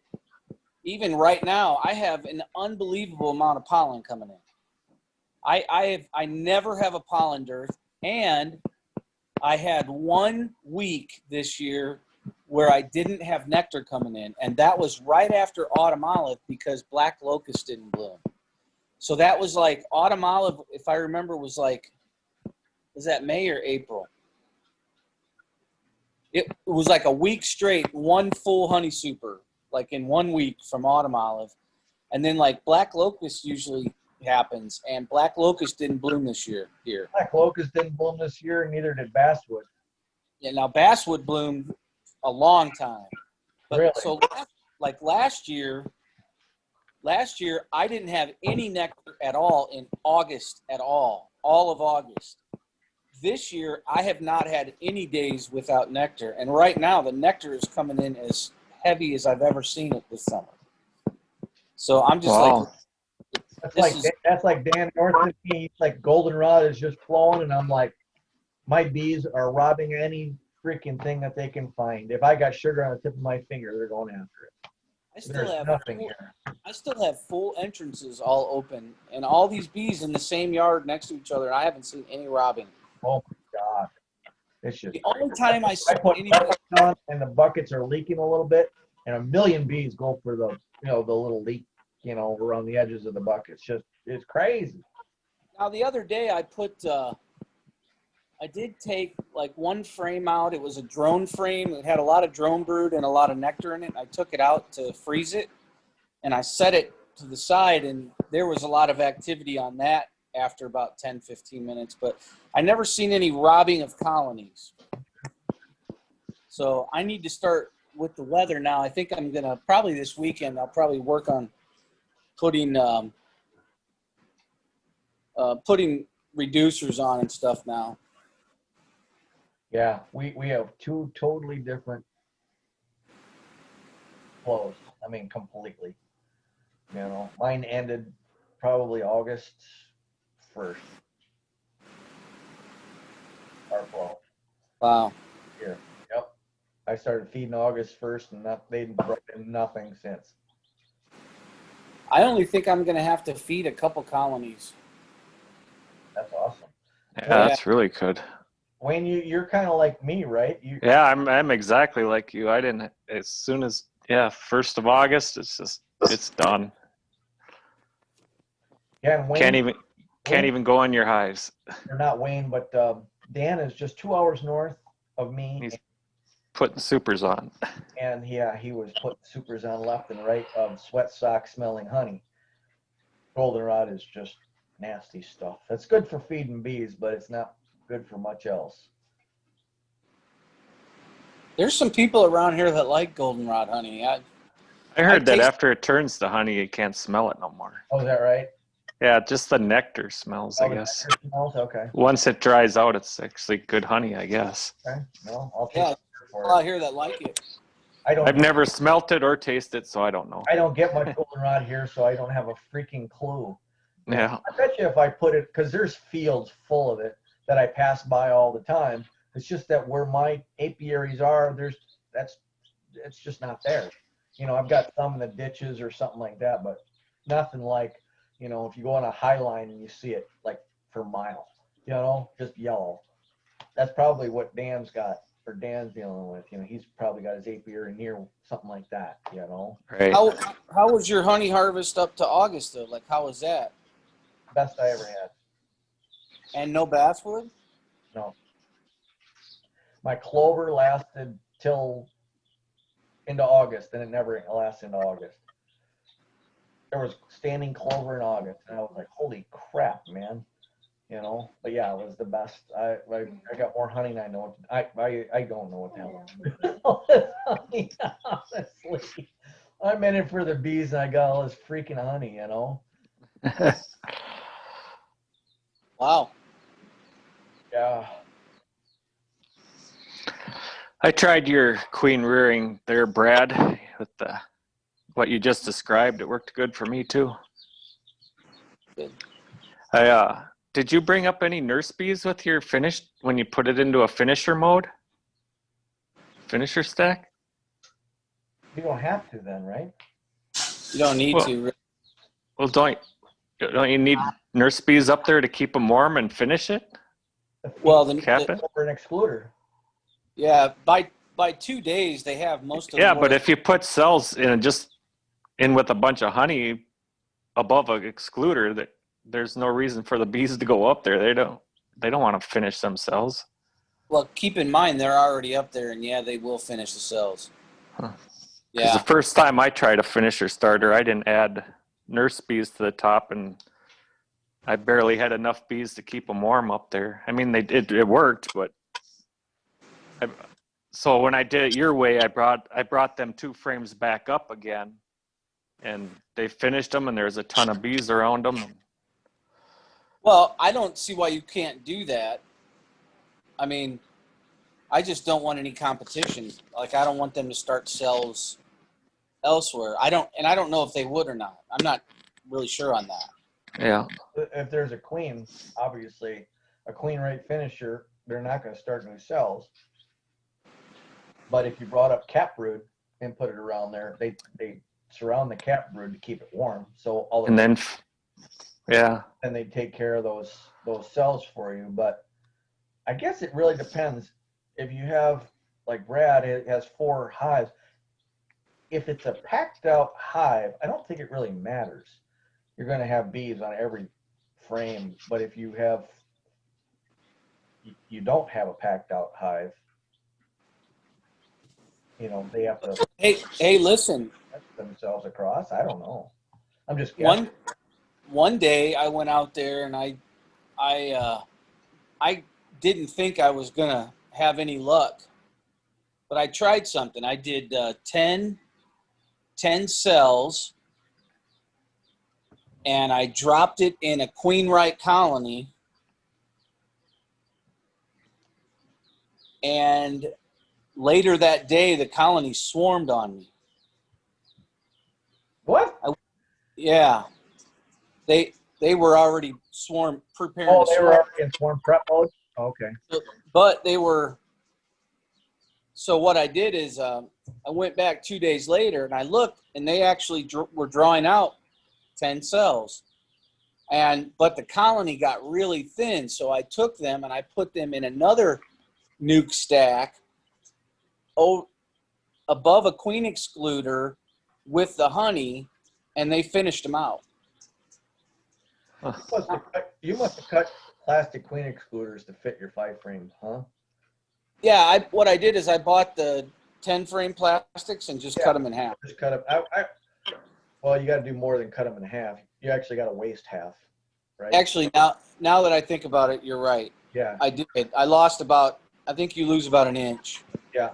even right now, I have an unbelievable amount of pollen coming in. I never have a pollen dearth, and I had 1 week this year where I didn't have nectar coming in, and that was right after autumn olive because black locust didn't bloom. So that was like autumn olive, if I remember, was that May or April? It was like a week straight, 1 full honey super, like in 1 week from autumn olive. And then like black locust usually happens, and black locust didn't bloom this year here. Black locust didn't bloom this year, and neither did basswood. Yeah, now basswood bloomed a long time. But really? So like last year I didn't have any nectar at all in August at all of August. This year I have not had any days without nectar, and right now the nectar is coming in as heavy as I've ever seen it this summer. So I'm just Wow. that's like Dan Norton. He's like goldenrod is just flowing, and I'm like, my bees are robbing any freaking thing that they can find. If I got sugar on the tip of my finger, they're going after it. I still have full entrances all open, and all these bees in the same yard next to each other. I haven't seen any robbing. Oh my God. It's just The only time I see put anybody, buckets on, and the buckets are leaking a little bit, and a million bees go for the little leak, around the edges of the bucket. It's crazy. now the other day I did take like 1 frame out. It was a drone frame. It had a lot of drone brood and a lot of nectar in it. I took it out to freeze it, and I set it to the side, and there was a lot of activity on that after about 10, 15 minutes. But I never seen any robbing of colonies. So I need to start with the weather now. I think I'm going to probably this weekend, I'll probably work on putting reducers on and stuff now. Yeah, we have 2 totally different flows. Completely. Mine ended probably August 1st. Our flow. Wow. Here. Yep. I started feeding August 1st, and they've brought in nothing since. I only think I'm going to have to feed a couple colonies. That's awesome. Yeah, Yeah. that's really good. Wayne, you're kind of like me, right? Yeah, I'm exactly like you. I didn't as soon as 1st of August. It's done. Yeah, and Can't Wayne, even go in your hives. or not Wayne, but Dan is just 2 hours north of me, He's putting supers on. and yeah, he was putting supers on left and right of sweat sock smelling honey. Goldenrod is just nasty stuff. It's good for feeding bees, but it's not good for much else. There's some people around here that like goldenrod honey. I heard that taste- after it turns to honey, you can't smell it no more. Oh, is that right? Yeah, just the nectar smells, I Oh, the guess. nectar smells? Okay. Once it dries out, it's actually good honey, I guess. Okay. Well, I'll take Yeah, it people for out it. here that like it. I've never smelt it or tasted it, so I don't know. I don't get much goldenrod here, so I don't have a freaking clue. Yeah. I bet you if I put it, because there's fields full of it that I pass by all the time. It's just that where my apiaries are, it's just not there. I've got some in the ditches or something like that, but nothing like, if you go on a high line and you see it like for miles, just yellow. That's probably what Dan's got, or Dan's dealing with. He's probably got his apiary near something like that, Right. How was your honey harvest up to August though? Like how was that? Best I ever had. And no basswood? No. My clover lasted till into August, and it never lasted into August. There was standing clover in August, and I was like, holy crap, man. But yeah, it was the best. I got more honey than I know. I don't know what the hell honey, honestly. I'm in it for the bees, and I got all this freaking honey, Wow. Yeah. I tried your queen rearing there, Brad, with what you just described. It worked good for me too. Good. Did you bring up any nurse bees with your finished when you put it into a finisher mode? Finisher stack? You don't have to then, right? You don't need to. Well, don't you need nurse bees up there to keep them warm and finish it? Well, Cap it? Over an excluder. Yeah, by 2 days they have most of. Yeah, but if you put cells in with a bunch of honey above an excluder, that there's no reason for the bees to go up there. They don't want to finish themselves. Well, keep in mind they're already up there, and yeah, they will finish the cells. Huh. Yeah. The first time I tried a finisher starter, I didn't add nurse bees to the top, and I barely had enough bees to keep them warm up there. I mean, it worked, but so when I did it your way, I brought them 2 frames back up again, and they finished them, and there's a ton of bees around them. Well, I don't see why you can't do that. I mean, I just don't want any competition. Like, I don't want them to start cells elsewhere. I don't know if they would or not. I'm not really sure on that. Yeah. If there's a queen, obviously, a queen rate finisher, they're not going to start new cells. But if you brought up cap brood and put it around there, they surround the cap brood to keep it warm. So then they take care of those cells for you. But I guess it really depends. If you have, like Brad, it has 4 hives. If it's a packed out hive, I don't think it really matters. You're going to have bees on every frame. But if you don't have a packed out hive, they have to Hey, listen. themselves across. I don't know. I'm just guessing. One day I went out there and I didn't think I was gonna have any luck, but I tried something. I did 10 cells, and I dropped it in a queen right colony, and later that day the colony swarmed on me. What? Yeah, they were already preparing. Oh, to they swarm. were already in swarm prep mode? Okay. But they were. So what I did is I went back 2 days later and I looked, and they actually were drawing out 10 cells. But the colony got really thin, so I took them and I put them in another nuke stack above a queen excluder with the honey, and they finished them out. You must have cut plastic queen excluders to fit your 5 frames, huh? Yeah, what I did is I bought the 10 frame plastics and just cut them in half. Just cut them. Well, you got to do more than cut them in half. You actually got to waste half, right? Actually, now that I think about it, you're right. Yeah. I did. I lost I think you lose about an inch. Yeah.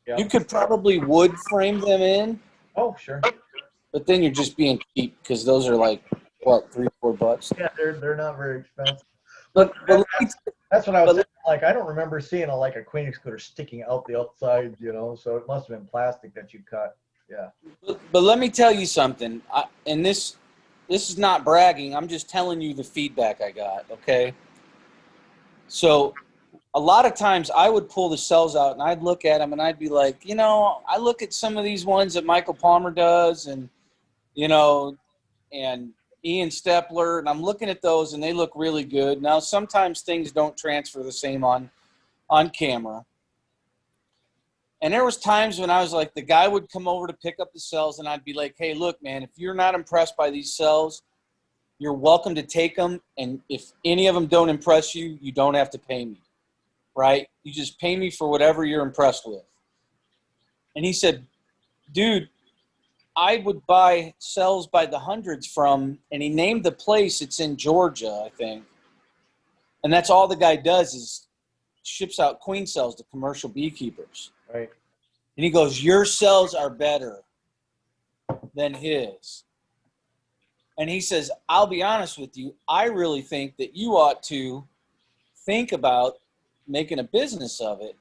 Yeah. You could probably wood frame them in. Oh, sure. But then you're just being cheap because those are like, what, $3-4? Yeah, they're not very expensive. But That's what I was saying. Like, I don't remember seeing a queen excluder sticking out the outside, so it must have been plastic that you cut. Yeah. But let me tell you something. And this is not bragging. I'm just telling you the feedback I got, okay? So a lot of times I would pull the cells out and I'd look at them and I'd be like, I look at some of these ones that Michael Palmer does and, and Ian Stepler, and I'm looking at those and they look really good. Now, sometimes things don't transfer the same on camera. And there was times when I was like, the guy would come over to pick up the cells and I'd be like, hey, look, man, if you're not impressed by these cells, you're welcome to take them. And if any of them don't impress you, you don't have to pay me, right? You just pay me for whatever you're impressed with. And he said, dude, I would buy cells by the hundreds from, and he named the place. It's in Georgia, I think. And that's all the guy does is ships out queen cells to commercial beekeepers. Right. And he goes, your cells are better than his. And he says, I'll be honest with you, I really think that you ought to think about making a business of it,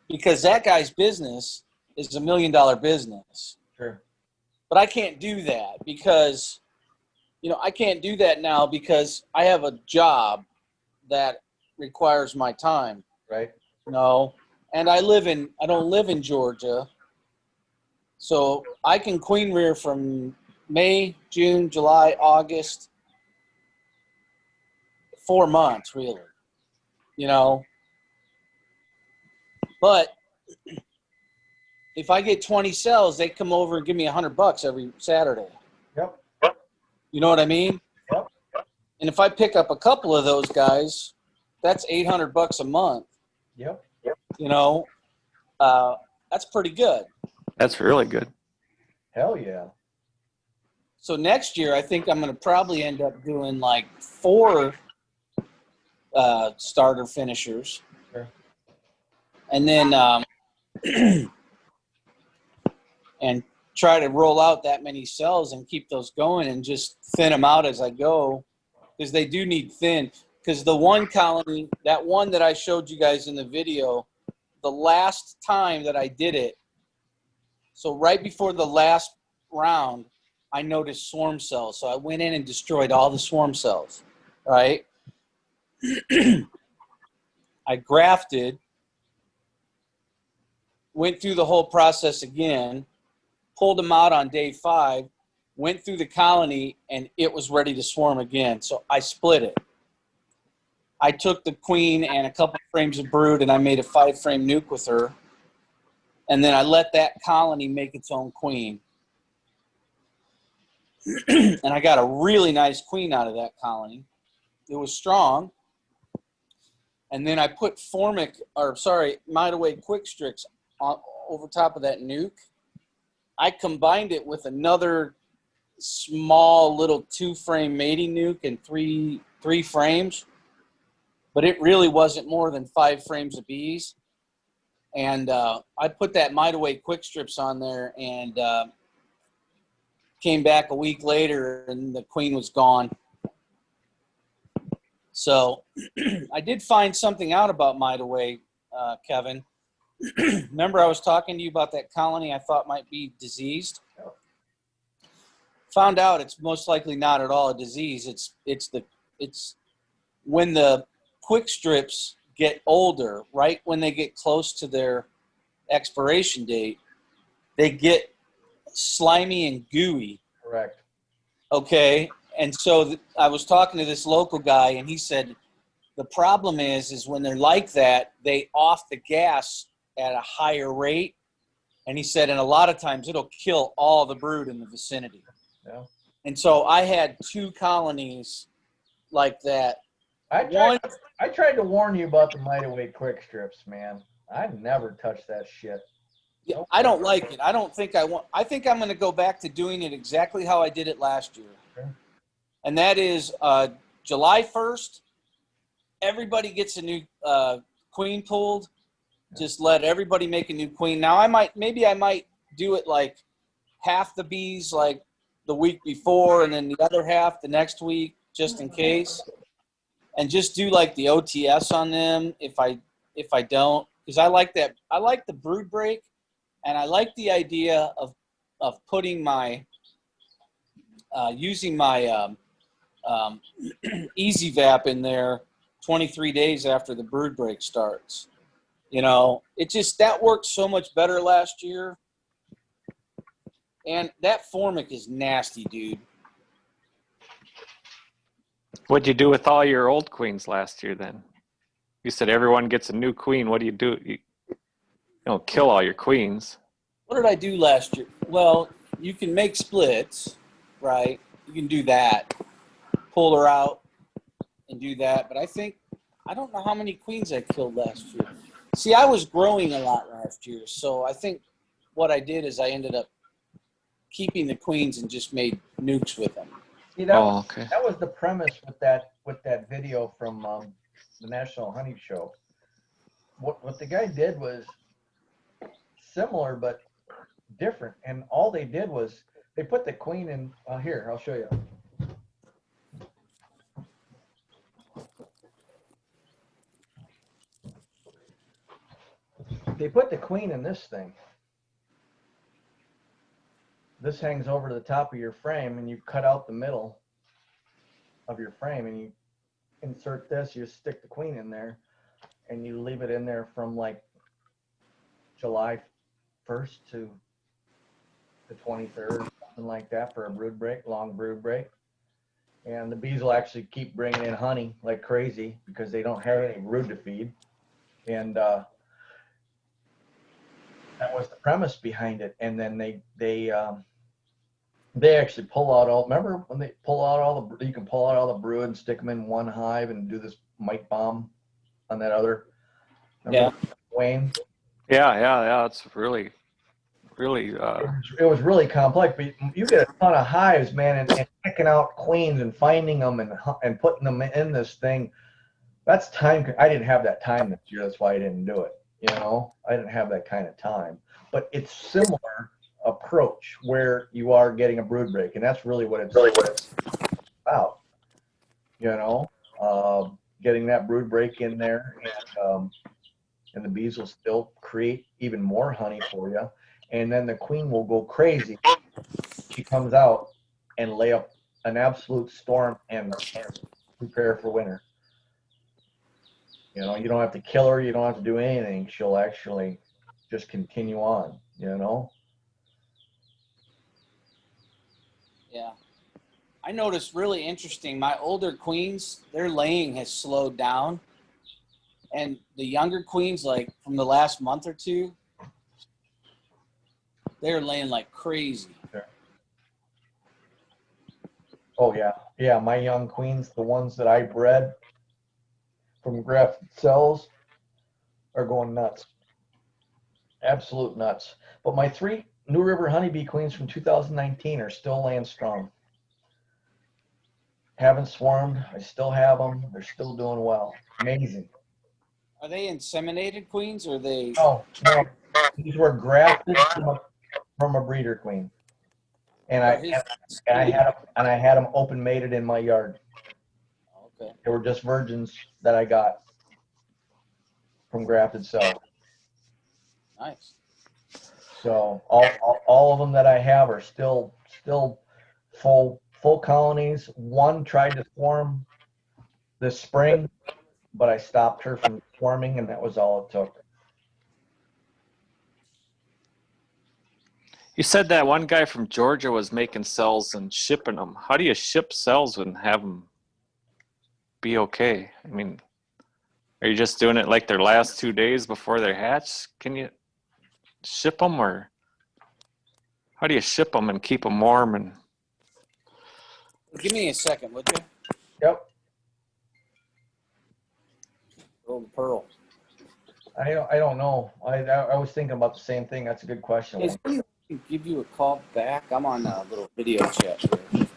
because that guy's business is $1 million business. Sure. But I can't do that because, I can't do that now because I have a job that requires my time. Right. And I don't live in Georgia. So I can queen rear from May, June, July, August, 4 months really, But if I get 20 cells, they come over and give me $100 every Saturday. Yep. You know what I mean? Yep. And if I pick up a couple of those guys, that's $800 a month. Yep. That's pretty good. That's really good. Hell yeah. So next year, I think I'm going to probably end up doing like 4 starter finishers. Sure. And then and try to roll out that many cells and keep those going and just thin them out as I go, because they do need thin. Because the one colony, that one that I showed you guys in the video, the last time that I did it, so right before the last round, I noticed swarm cells. So I went in and destroyed all the swarm cells, right? I grafted, went through the whole process again, pulled them out on day 5, went through the colony, and it was ready to swarm again. So I split it. I took the queen and a couple frames of brood, and I made a 5-frame nuke with her. And then I let that colony make its own queen. And I got a really nice queen out of that colony. It was strong. And then I put Mite Away Quick Strix over top of that nuke. I combined it with another small little 2-frame mating nuke and three frames. But it really wasn't more than 5 frames of bees. And I put that Mite Away Quick Strips on there and came back a week later and the queen was gone. So I did find something out about Mite Away, Kevin. Remember I was talking to you about that colony I thought might be diseased? Found out it's most likely not at all a disease. It's when the quick strips get older, right when they get close to their expiration date, they get slimy and gooey. Correct. Okay. And so I was talking to this local guy, and he said the problem is when they're like that, they off the gas at a higher rate. And he said, and a lot of times it'll kill all the brood in the vicinity. Yeah. And so I had 2 colonies like that. I tried to warn you about the Mighty Way quick strips, man. I never touched that shit. Yeah, Nope. I don't like it. I don't think I want. I think I'm going to go back to doing it exactly how I did it last year. Okay. And that is July 1st, everybody gets a new queen pulled. Just let everybody make a new queen. Now I might do it like half the bees like the week before and then the other half the next week just in case. And just do like the OTS on them if I don't, because I like that. I like the brood break, and I like the idea of putting my using my Easy Vap in there 23 days after the brood break starts. You know, it just, that worked so much better last year. And that formic is nasty, dude. What'd you do with all your old queens last year then? You said everyone gets a new queen. What do? You don't kill all your queens. What did I do last year? Well, you can make splits, right? You can do that. Pull her out and do that. But I don't know how many queens I killed last year. See, I was growing a lot last year. So I think what I did is I ended up keeping the queens and just made nukes with them. See, that Okay. that was the premise with that video from the National Honey Show. What the guy did was similar but different, and all they did was they put the queen in. Here, I'll show you. They put the queen in this thing. This hangs over to the top of your frame, and you cut out the middle of your frame, and you insert this. You stick the queen in there, and you leave it in there from like July 1st to the 23rd, something like that, for a brood break, long brood break. And the bees will actually keep bringing in honey like crazy because they don't have any brood to feed. And that was the premise behind it. And then they actually pull out all. Remember when they pull out all the? You can pull out all the brood and stick them in one hive and do this mite bomb on that other. Remember Wayne? Yeah. It's really. It was really complex, but you get a ton of hives, man, and picking out queens and finding them and putting them in this thing. That's time. I didn't have that time this year. That's why I didn't do it. You know, I didn't have that kind of time. But it's similar approach where you are getting a brood break, and that's really what it's about. You know, getting that brood break in there, and the bees will still create even more honey for you. And then the queen will go crazy. She comes out and lay up an absolute storm and prepare for winter. You know, you don't have to kill her. You don't have to do anything. She'll actually just continue on, you know? Yeah. I noticed really interesting. My older queens, their laying has slowed down. And the younger queens, like from the last month or two, they're laying like crazy. Sure. Oh, yeah. Yeah, my young queens, the ones that I bred from grafted cells, are going nuts. Absolute nuts. But my 3 New River honeybee queens from 2019 are still laying strong. Haven't swarmed. I still have them. They're still doing well. Amazing. Are they inseminated queens or are they? No, these were grafted from a breeder queen, and I had them open mated in my yard. Okay. They were just virgins that I got from grafted cells. Nice. So all of them that I have are still full colonies. One tried to swarm this spring, but I stopped her from swarming, and that was all it took. You said that one guy from Georgia was making cells and shipping them. How do you ship cells and have them be okay? I mean, are you just doing it like their last 2 days before they hatch? Can you ship them, or how do you ship them and keep them warm? And Give me a second, would you? Yep. Roll the pearl. I don't know. I was thinking about the same thing. That's a good question. Is there any way I can give you a call back? I'm on a little video chat here.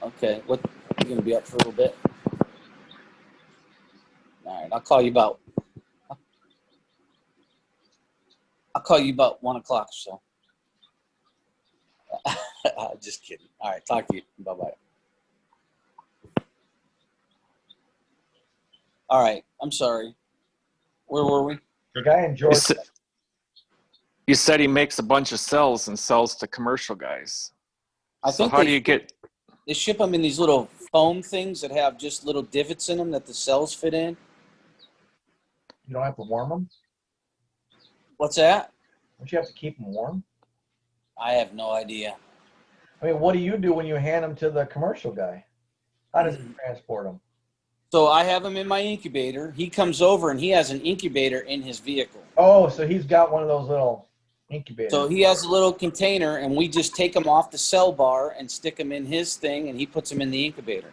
Okay, what? You gonna be up for a little bit? All right, I'll call you about 1 o'clock or so. Just kidding. All right, talk to you. Bye bye. All right, I'm sorry. Where were we? The guy in you Georgia. said, you said he makes a bunch of cells and sells to commercial guys. I So think how do you get? they ship them in these little foam things that have just little divots in them that the cells fit in. You don't have to warm them. What's that? Don't you have to keep them warm? I have no idea. I mean, what do you do when you hand them to the commercial guy? How does he transport them? So I have him in my incubator. He comes over and he has an incubator in his vehicle. Oh, so he's got one of those little incubators. So he has a little container, and we just take them off the cell bar and stick them in his thing, and he puts them in the incubator.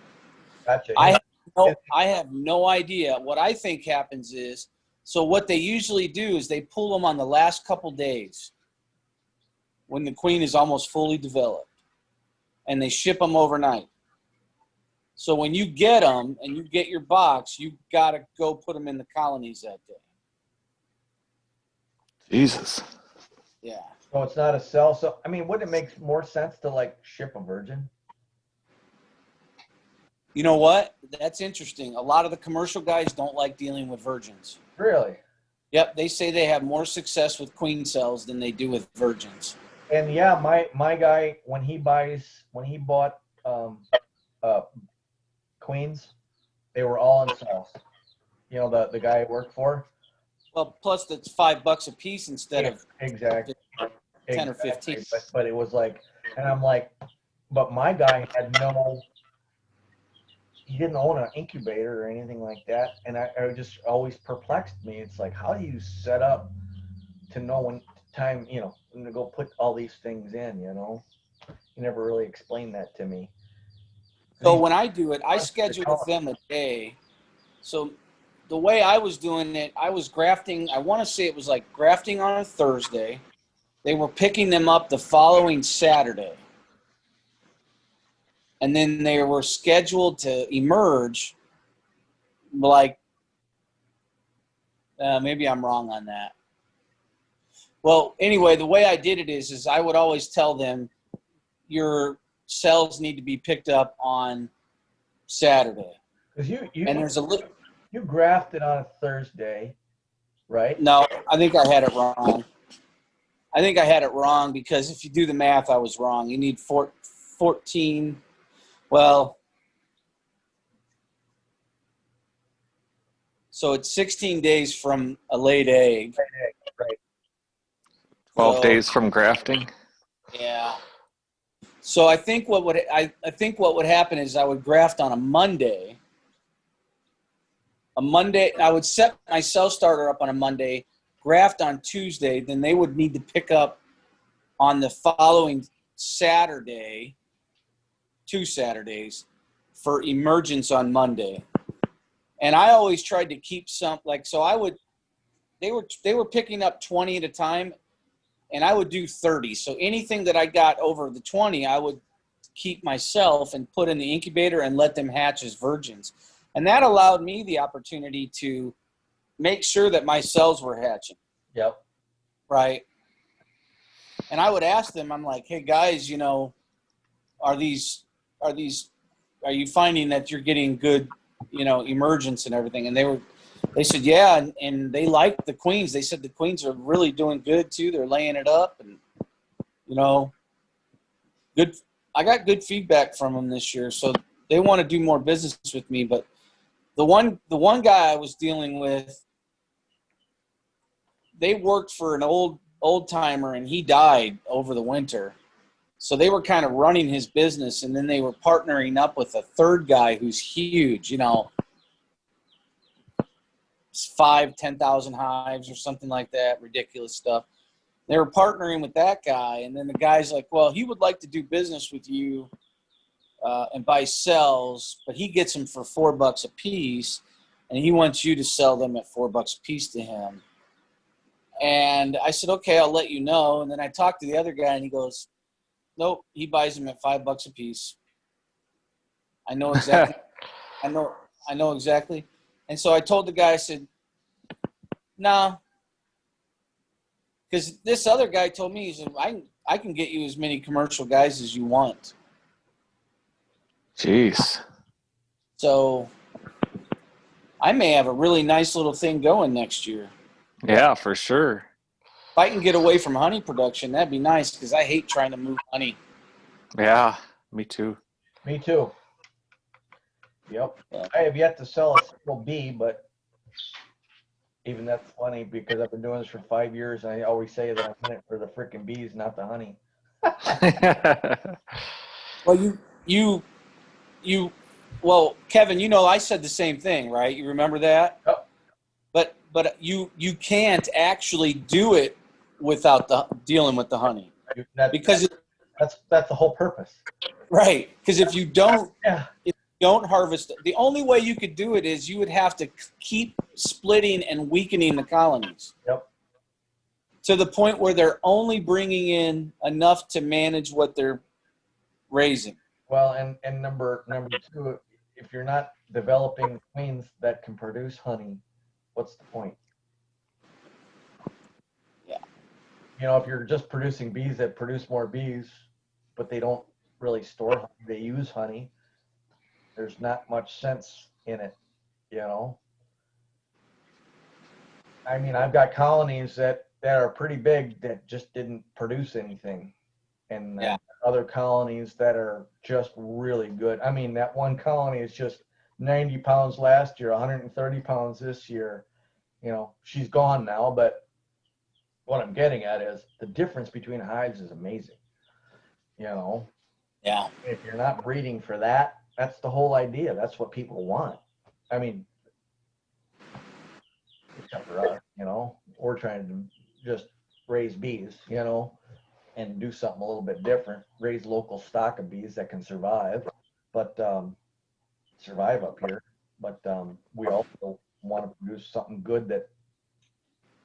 Gotcha. I have no idea. What I think happens is, so what they usually do is they pull them on the last couple days when the queen is almost fully developed, and they ship them overnight. So when you get them and you get your box, you got to go put them in the colonies that day. Jesus. Yeah. So it's not a cell. So I mean, wouldn't it make more sense to like ship a virgin? You know what? That's interesting. A lot of the commercial guys don't like dealing with virgins. Really? Yep, they say they have more success with queen cells than they do with virgins. And yeah, my guy when he bought queens, they were all in cells. You know, the guy I worked for. Well, plus that's $5 a piece instead of Exactly 10 or 15. But it was like, and I'm like, but my guy had he didn't own an incubator or anything like that, and I just always perplexed me. It's like, how do you set up to know when time, when to go put all these things in? You never really explained that to me. So when I do it, I schedule with them a day. So the way I was doing it, I was grafting. I want to say it was like grafting on a Thursday. They were picking them up the following Saturday. And then they were scheduled to emerge like, maybe I'm wrong on that. Well, anyway, the way I did it is I would always tell them your cells need to be picked up on Saturday. Because And there's a little. you grafted on a Thursday, right? No, I think I had it wrong. I think I had it wrong because if you do the math, I was wrong. You need 14. Well, so it's 16 days from a laid egg. Right. 12 days from grafting. Yeah. So I think what would happen is I would graft on a Monday. I would set my cell starter up on a Monday, graft on Tuesday, then they would need to pick up on the following Saturday, 2 Saturdays, for emergence on Monday. And I always tried to keep they were picking up 20 at a time, and I would do 30. So anything that I got over the 20, I would keep myself and put in the incubator and let them hatch as virgins. And that allowed me the opportunity to make sure that my cells were hatching. Yep. Right. And I would ask them, I'm like, hey guys, are you finding that you're getting good, emergence and everything? And they said, yeah. And they liked the queens. They said the queens are really doing good too. They're laying it up and, good. I got good feedback from them this year. So they want to do more business with me. But the one guy I was dealing with, they worked for an old old timer, and he died over the winter. So they were kind of running his business, and then they were partnering up with a third guy who's huge, you know, 10,000 hives or something like that, ridiculous stuff. They were partnering with that guy, and then the guy's like, well, he would like to do business with you and buy cells, but he gets them for $4 a piece, and he wants you to sell them at $4 a piece to him. And I said, okay, I'll let you know. And then I talked to the other guy, and he goes, nope, he buys them at $5 a piece. I know exactly. I know exactly. And so I told the guy, I said, nah, because this other guy told me, he said, I can get you as many commercial guys as you want. Jeez. So I may have a really nice little thing going next year. Yeah, for sure. If I can get away from honey production, that'd be nice, because I hate trying to move honey. Yeah, me too. Me too. Yep. Yeah. I have yet to sell a single bee, but even that's funny because I've been doing this for 5 years. And I always say that I'm in it for the freaking bees, not the honey. Well, well, Kevin, you know, I said the same thing, right? You remember that? Yep. But you can't actually do it without dealing with the honey, because that's the whole purpose. right? Because if you don't Yeah. harvest, the only way you could do it is you would have to keep splitting and weakening the colonies. Yep. To the point where they're only bringing in enough to manage what they're raising. Well, and number two, if you're not developing queens that can produce honey, what's the point? Yeah. You know, if you're just producing bees that produce more bees, but they don't really store honey, they use honey, there's not much sense in it, you know? I mean, I've got colonies that are pretty big that just didn't produce anything. And Yeah. other colonies that are just really good. I mean, that one colony is just 90 pounds last year, 130 pounds this year. You know, she's gone now, but what I'm getting at is the difference between hives is amazing. You know, Yeah. if you're not breeding for that, that's the whole idea. That's what people want. I mean, except for us, you know, we're trying to just raise bees, you know, and do something a little bit different, raise local stock of bees that can survive, but survive up here. But we also want to produce something good that,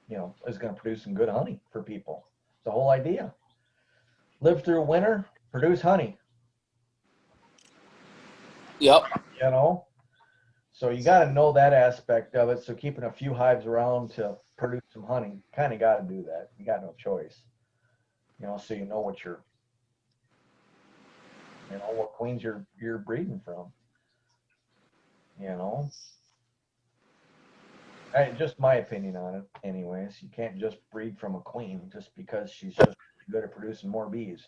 you know, is going to produce some good honey for people. It's the whole idea. Live through winter, produce honey, Yep. you know. So you got to know that aspect of it. So keeping a few hives around to produce some honey, kind of got to do that. You got no choice, you know. So you know what you're, you know, what queens you're breeding from, you know. Just my opinion on it, anyways. You can't just breed from a queen just because she's just good at producing more bees.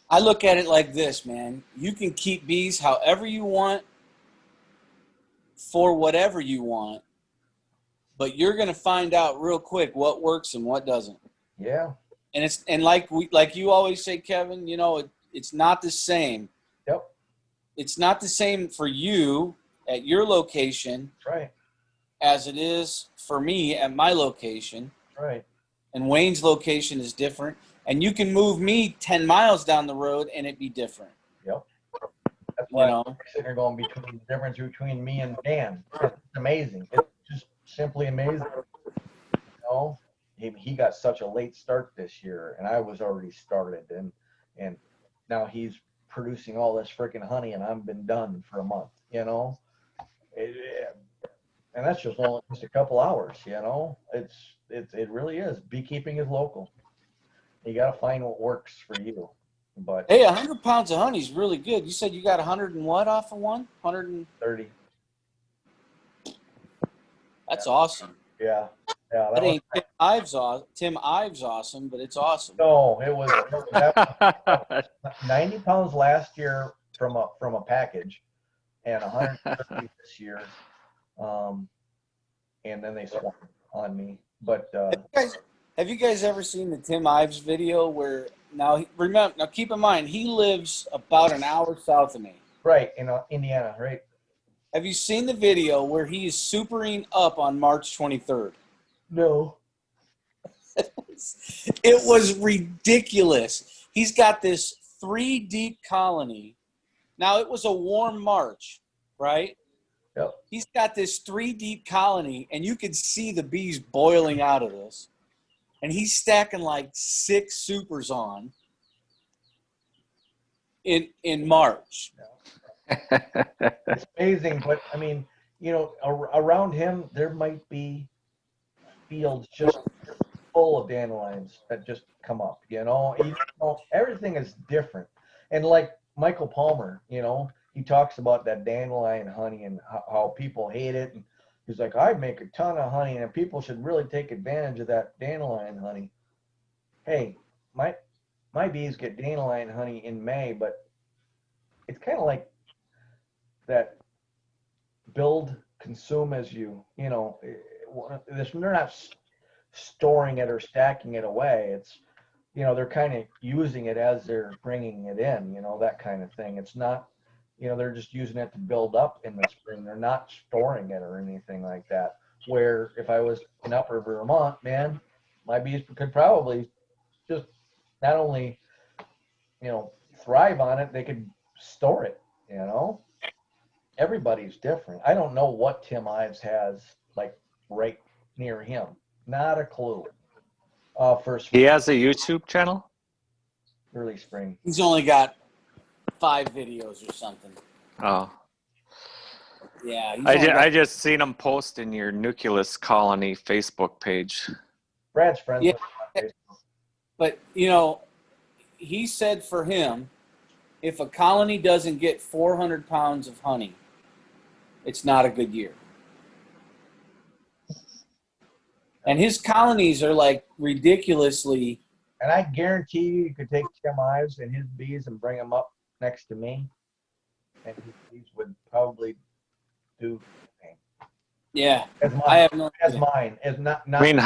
I look at it like this, man. You can keep bees however you want, for whatever you want, but you're going to find out real quick what works and what doesn't. Yeah. And like you always say, Kevin, you know, it's not the same. Yep. It's not the same for you at your location. That's right. As it is for me at my location. That's right. And Wayne's location is different. And you can move me 10 miles down the road and it be different. Yep. That's why You know? I'm sitting here going between the difference between me and Dan. It's amazing. It's just simply amazing. You know, he got such a late start this year, and I was already started, and now he's producing all this freaking honey, and I've been done for a month. You know, and that's just only just a couple hours. You know, it really is. Beekeeping is local. You got to find what works for you. But Hey, 100 pounds of honey is really good. You said you got 100 and what off of one? 30. That's awesome. Yeah. Yeah. That ain't Tim Ives awesome, but it's awesome. No, it was 90 pounds last year from a package, and 130 this year. And then they swapped on me. But Have you guys ever seen the Tim Ives video where now keep in mind he lives about an hour south of me. Right, in Indiana, right? Have you seen the video where he is supering up on March 23rd? No. It was ridiculous. He's got this 3 deep colony. Now it was a warm March, right? Yep. He's got this 3 deep colony, and you could see the bees boiling out of this. And he's stacking like 6 supers on in March. It's amazing, but I mean, you know, around him there might be fields just full of dandelions that just come up. You know, everything is different. And like Michael Palmer, you know, he talks about that dandelion honey and how people hate it. And he's like, I make a ton of honey, and people should really take advantage of that dandelion honey. Hey, my bees get dandelion honey in May, but it's kind of like that build, consume as you know, they're not storing it or stacking it away. It's, you know, they're kind of using it as they're bringing it in, you know, that kind of thing. It's not, you know, they're just using it to build up in the spring. They're not storing it or anything like that. Where if I was in Upper Vermont, man, my bees could probably just not only, you know, thrive on it, they could store it, you know. Everybody's different. I don't know what Tim Ives has like right near him. Not a clue. First He has a YouTube channel? early spring. He's only got 5 videos or something. Oh. Yeah. I just seen him post in your nucleus colony Facebook page. Brad's friends Yeah. with him on Facebook. But, you know, he said for him, if a colony doesn't get 400 pounds of honey, it's not a good year. And his colonies are like ridiculously. And I guarantee you could take Tim Ives and his bees and bring them up next to me, and his bees would probably do the same. Yeah. As mine, I have no as idea. mine, as not I mean,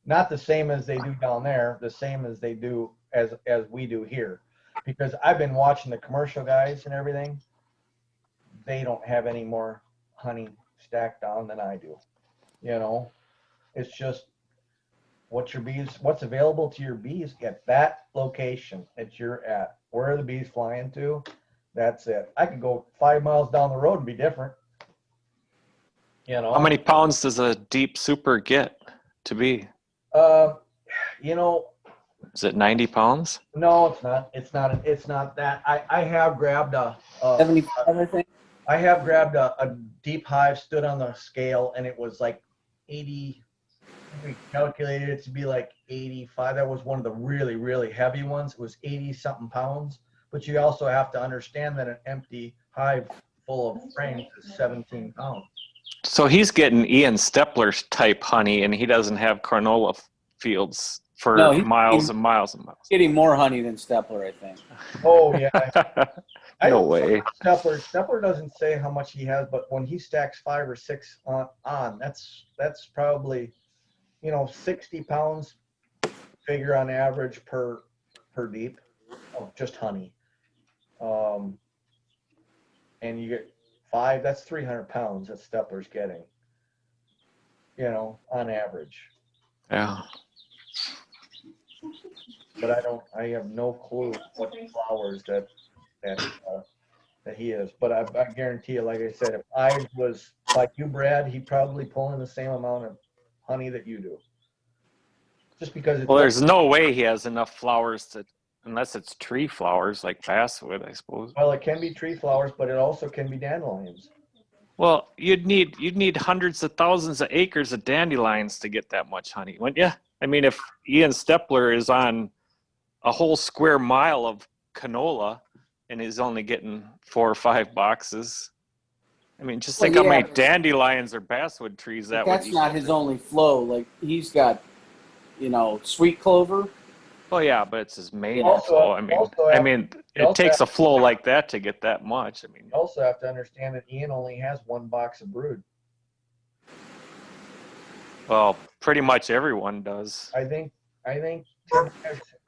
not the same as they do down there, the same as they do as we do here. Because I've been watching the commercial guys and everything. They don't have any more honey stacked on than I do. You know, it's just what's available to your bees at that location that you're at. Where are the bees flying to? That's it. I could go 5 miles down the road and be different. You know. how many pounds does a deep super get to be? You know, Is it 90 pounds? no, it's not. It's not that. I have grabbed a 75, I think. I have grabbed a deep hive, stood on the scale, and it was like 80. We calculated it to be like 85. That was one of the really, really heavy ones. It was 80 something pounds. But you also have to understand that an empty hive full of frames is 17 pounds. So he's getting Ian Stepler type honey, and he doesn't have canola fields for miles and miles and miles. Getting more honey than Stepler, I think. Oh yeah. No way. Stepler doesn't say how much he has, but when he stacks 5 or 6 on, that's probably, you know, 60 pounds figure on average per deep of just honey. And you get 5, that's 300 pounds that Stepler's getting, you know, on average. Yeah. But I have no clue what flowers that he is. But I guarantee you, like I said, if I was like you, Brad, he'd probably pull in the same amount of honey that you do. Just because it's, Well, there's no way he has enough flowers to, unless it's tree flowers like basswood, I suppose. well, it can be tree flowers, but it also can be dandelions. Well, you'd need hundreds of thousands of acres of dandelions to get that much honey, wouldn't you? I mean, if Ian Stepler is on a whole square mile of canola and is only getting 4 or 5 boxes, I mean, just think how many dandelions or basswood trees that would That's not his only flow. Like he's got, you know, sweet clover. Oh yeah, but it's his main Also- flow. also I have- mean, you it also takes a have- flow like that to get that much. I mean, You also have to understand that Ian only has 1 box of brood. well, pretty much everyone does. I think I think Tim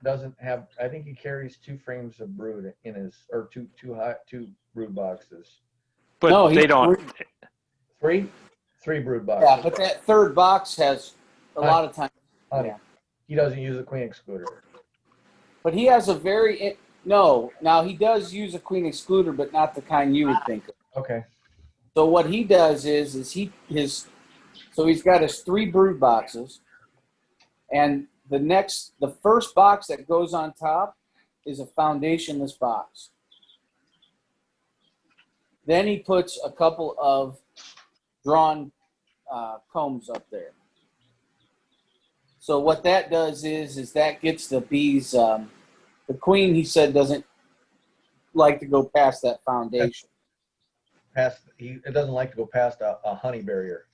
doesn't have. I think he carries 2 frames of brood in his, or two brood boxes. But No, they don't. Three brood boxes. Yeah, but that third box has a lot of times. Honey. Yeah. He doesn't use a queen excluder. But he has a very no. Now he does use a queen excluder, but not the kind you would think of. Okay. So what he does is so he's got his 3 brood boxes, and the first box that goes on top is a foundationless box. Then he puts a couple of drawn combs up there. So what that does is that gets the bees. The queen, he said, doesn't like to go past that foundation. It doesn't like to go past a honey barrier.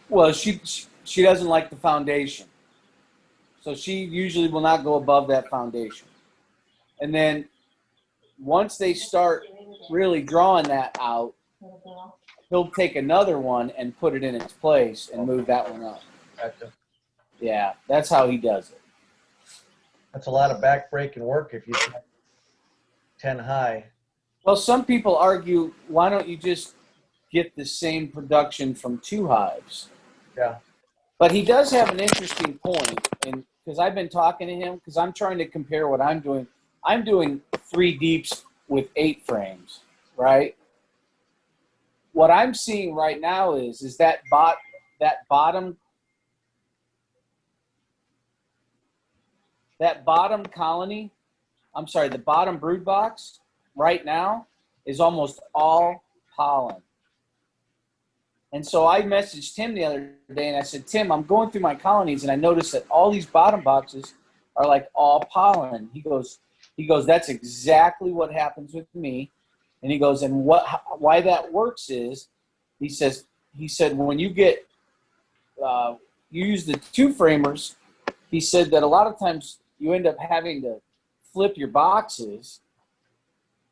Well, she doesn't like the foundation, so she usually will not go above that foundation. And then once they start really drawing that out, he'll take another one and put it in its place and move that one up. Gotcha. Yeah, that's how he does it. That's a lot of back-breaking work if you 10 high. Well, some people argue, why don't you just get the same production from 2 hives? Yeah. But he does have an interesting point, and because I've been talking to him, because I'm trying to compare what I'm doing. I'm doing 3 deeps with 8 frames, right? What I'm seeing right now is that bottom colony, I'm sorry, the bottom brood box right now is almost all pollen. And so I messaged Tim the other day and I said, Tim, I'm going through my colonies and I noticed that all these bottom boxes are like all pollen. He goes, that's exactly what happens with me. And he goes, and why that works is, he said, when you get, you use the 2 framers, he said that a lot of times you end up having to flip your boxes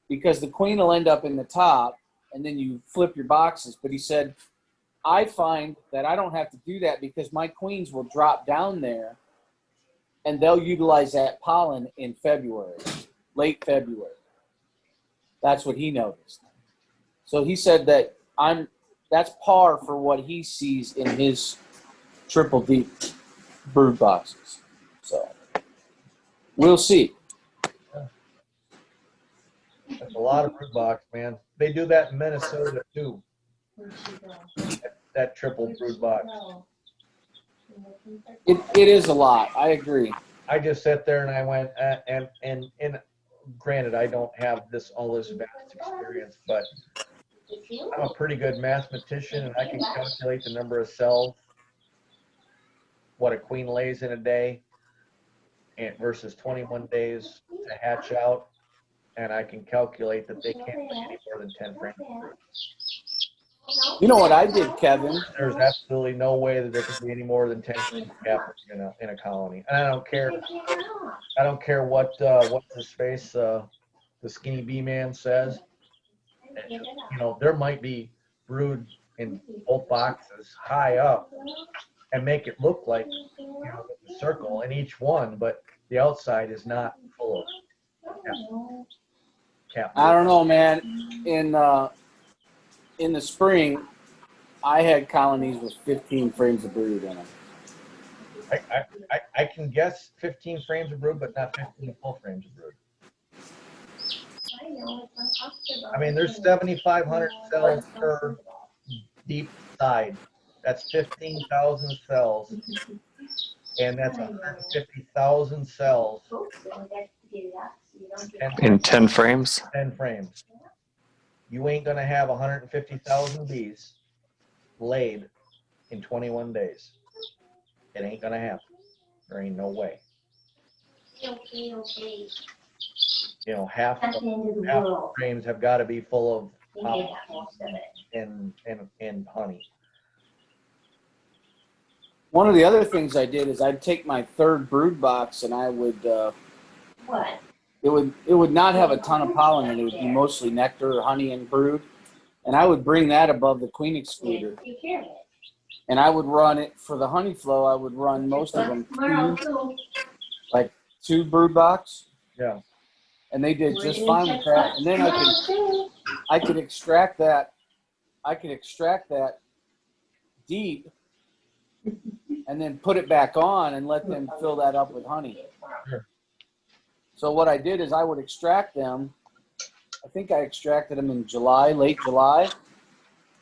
because the queen will end up in the top and then you flip your boxes. But he said, I find that I don't have to do that because my queens will drop down there and they'll utilize that pollen in February, late February. That's what he noticed. So he said that that's par for what he sees in his triple deep brood boxes. So we'll see. That's a lot of brood box, man. They do that in Minnesota too. That triple brood box. It is a lot. I agree. I just sat there and I went, and granted, I don't have all this vast experience, but I'm a pretty good mathematician and I can calculate the number of cells, what a queen lays in a day, and versus 21 days to hatch out, and I can calculate that they can't lay any more than 10 frames. You know what I did, Kevin? There's absolutely no way that there could be any more than 10 frames in a colony, and I don't care. I don't care what's his face, the skinny bee man says. You know, there might be brood in both boxes high up and make it look like, you know, a circle in each one, but the outside is not full of cap. I don't know, man. In the spring, I had colonies with 15 frames of brood in them. I can guess 15 frames of brood, but not 15 full frames of brood. I mean, there's 7,500 cells per deep side. That's 15,000 cells, and that's 150,000 cells In 10 frames? 10 frames. You ain't gonna have 150,000 bees laid in 21 days. It ain't gonna happen. There ain't no way. You know, half the frames have got to be full of pollen and honey. One of the other things I did is I'd take my 3rd brood box and I would it would not have a ton of pollen and it would be mostly nectar or honey and brood, and I would bring that above the queen excluder And I would run it for the honey flow. I would run most of them two brood box, Yeah. and they did just fine with that. And then I could extract that. I could extract that deep, and then put it back on and let them fill that up with honey. Sure. So what I did is I would extract them. I think I extracted them in July, late July.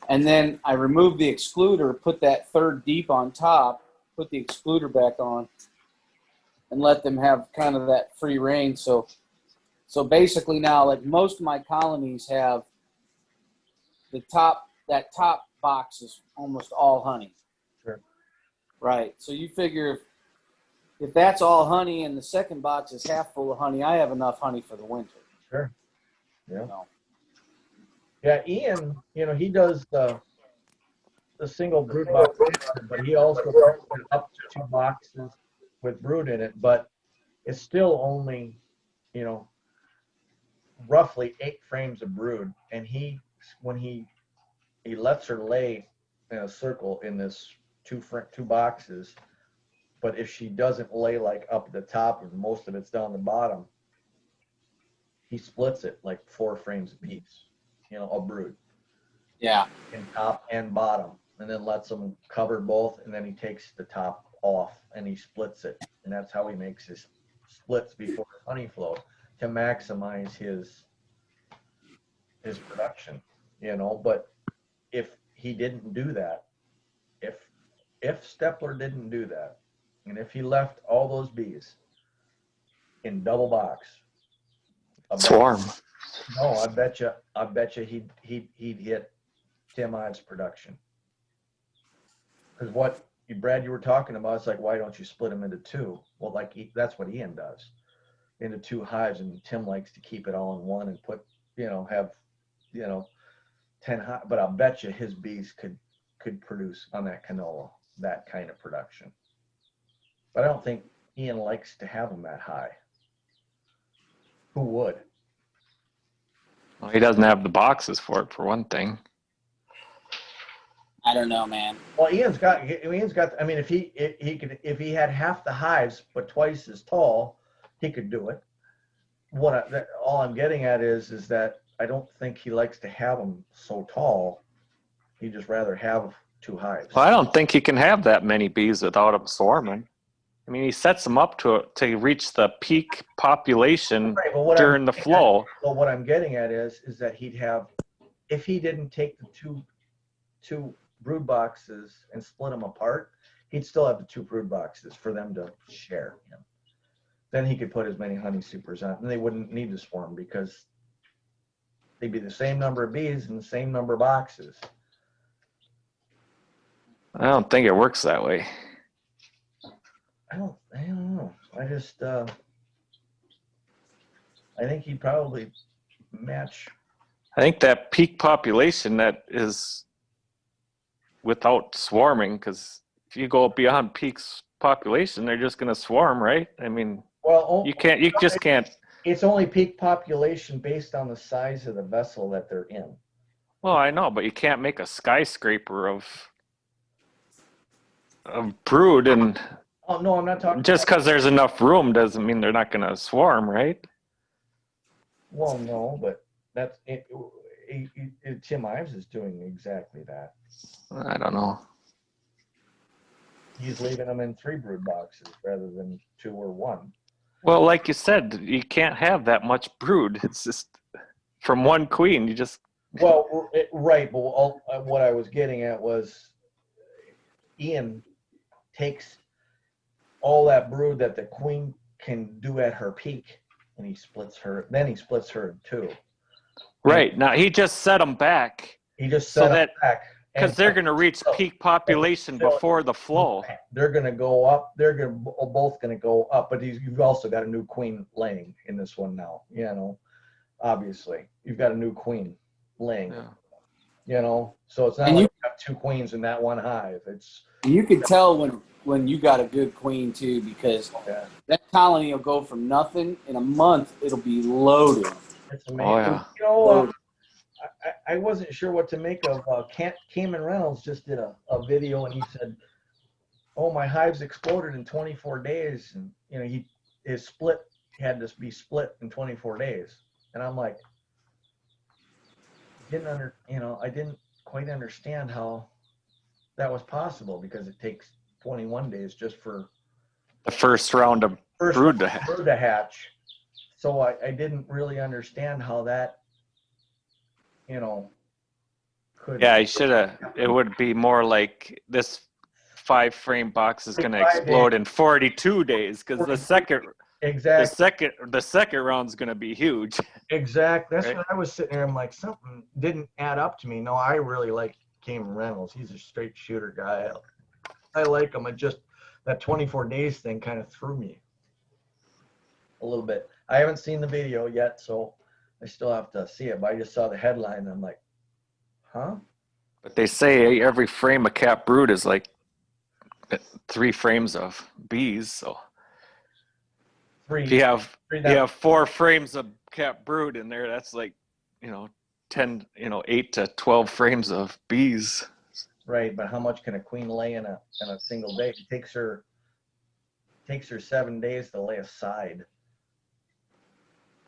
And then I removed the excluder, put that third deep on top, put the excluder back on, and let them have kind of that free reign. So basically now, like most of my colonies have that top box is almost all honey. Sure. Right. So you figure if that's all honey and the second box is half full of honey, I have enough honey for the winter. Sure. Yeah. You know? Yeah, Ian, he does the single brood box, but he also puts it up to 2 boxes with brood in it, but it's still only, roughly 8 frames of brood. And when he lets her lay in a circle in this two boxes, but if she doesn't lay like up at the top and most of it's down the bottom, he splits it like 4 frames apiece, a brood. Yeah. In top and bottom, and then lets them cover both, and then he takes the top off and he splits it, and that's how he makes his splits before honey flow to maximize his production. But if he didn't do that, if Stepler didn't do that, and if he left all those bees in double box, Swarm. No, I bet you he'd hit Tim Ives' production. Because what Brad, you were talking about, it's like, why don't you split them into 2? Well, that's what Ian does, into 2 hives, and Tim likes to keep it all in one and put, have 10 hives. But I'll bet you his bees could produce on that canola that kind of production. But I don't think Ian likes to have them that high. Who would? Well, he doesn't have the boxes for it, for one thing. I don't know, man. Well, Ian's got. I mean, if he had half the hives but twice as tall, he could do it. All I'm getting at is that I don't think he likes to have them so tall. He'd just rather have 2 hives. Well, I don't think he can have that many bees without them swarming. I mean, he sets them up to reach the peak population during the flow. Well, what I'm getting at is that he'd have, if he didn't take the two brood boxes and split them apart, he'd still have the 2 brood boxes for them to share. Then he could put as many honey supers on, and they wouldn't need to swarm because they'd be the same number of bees and the same number of boxes. I don't think it works that way. I don't know. I think he'd probably match. I think that peak population that is without swarming, because if you go beyond peak population, they're just going to swarm, right? I mean, Well, you just can't. It's only peak population based on the size of the vessel that they're in. Well, I know, but you can't make a skyscraper of brood, and Oh no, I'm not talking. just because there's enough room doesn't mean they're not going to swarm, right? Well, no, but that's it. Tim Ives is doing exactly that. I don't know. He's leaving them in 3 brood boxes rather than 2 or 1. Well, like you said, you can't have that much brood. It's just from one queen. You just Well, right. But what I was getting at was Ian takes all that brood that the queen can do at her peak, and he splits her. Then he splits her in 2. right now he just set them back. He just So set that- them back Because they're going to reach peak population before the flow. They're going to go up. They're both going to go up. But you've also got a new queen laying in this one now. Obviously you've got a new queen laying. Yeah. So it's not And like you've got 2 queens in that one hive. You can tell when you got a good queen too, because that colony will go from nothing in a month. It'll be loaded. It's amazing. Oh, yeah. I wasn't sure what to make of Cameron Reynolds just did a video and he said, oh, my hives exploded in 24 days. And, you know, his split had to be split in 24 days. And I'm like, you know, I didn't quite understand how that was possible because it takes 21 days just for The first round of brood to hatch. bird to hatch. So I didn't really understand how that, you know, could. Yeah, I should have. It would be more like this 5-frame box is going to 5 explode in 42 days because the second round's going to be huge. Exactly. That's Right. what I was sitting there. I'm like, something didn't add up to me. No, I really like Cameron Reynolds. He's a straight shooter guy. I like him. It just that 24 days thing kind of threw me a little bit. I haven't seen the video yet, so I still have to see it. But I just saw the headline and I'm like, huh? But they say every frame of capped brood is like 3 frames of bees. So if you have 4 frames of capped brood in there, that's like, 10, 8 to 12 frames of bees. Right, but how much can a queen lay in a single day? It takes her 7 days to lay a side.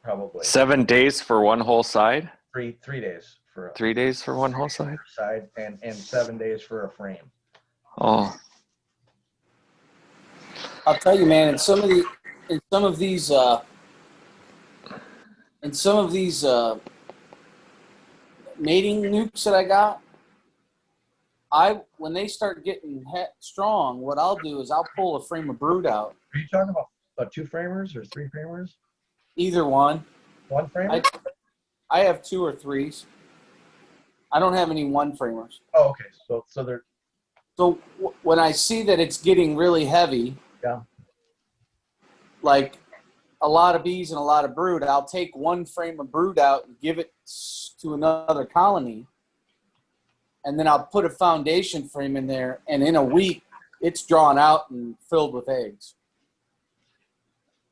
Probably 7 days for one whole side. 3 days for 3 days for one whole side. and 7 days for a frame. Oh, I'll tell you, man. In some of these mating nukes that I got, when they start getting strong, what I'll do is I'll pull a frame of brood out. Are you talking about 2 framers or 3 framers? Either one. 1 framer? I have 2 or 3s. I don't have any 1 framers. Oh, okay. So they're So when I see that it's getting really heavy, yeah. like a lot of bees and a lot of brood, I'll take 1 frame of brood out and give it to another colony. And then I'll put a foundation frame in there, and in a week, it's drawn out and filled with eggs.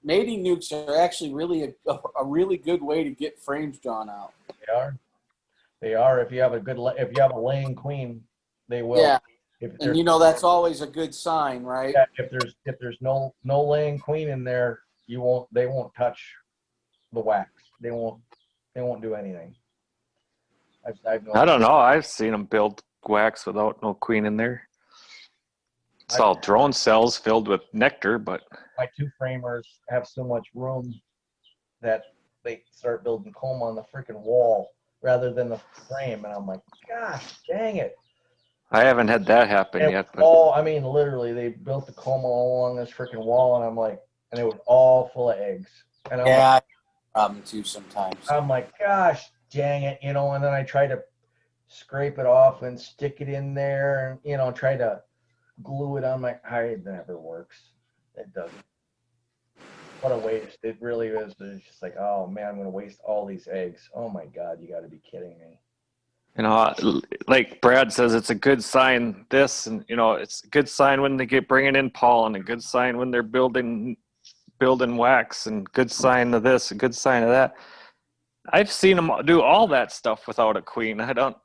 Mating nukes are actually really a really good way to get frames drawn out. They are. They are. If you have a laying queen, they will. Yeah. If And that's always a good sign, right? yeah, if there's no laying queen in there, they won't touch the wax. They won't do anything. I don't know. I've seen them build wax without no queen in there. It's all drone cells filled with nectar, but my 2 framers have so much room that they start building comb on the freaking wall rather than the frame, and I'm like, gosh, dang it! I haven't had that happen yet. But I mean, literally, they built the comb all along this freaking wall, and I'm like, and it was all full of eggs. And I'm yeah, I have a problem too sometimes. I'm like, gosh, dang it, and then I try to scrape it off and stick it in there, and try to glue it on my. It never works. It doesn't. What a waste! It really is. It's just like, oh man, I'm gonna waste all these eggs. Oh my God, you got to be kidding me. like Brad says, it's a good sign. It's a good sign when they get bringing in pollen, a good sign when they're building wax, and good sign of this, a good sign of that. I've seen them do all that stuff without a queen. I don't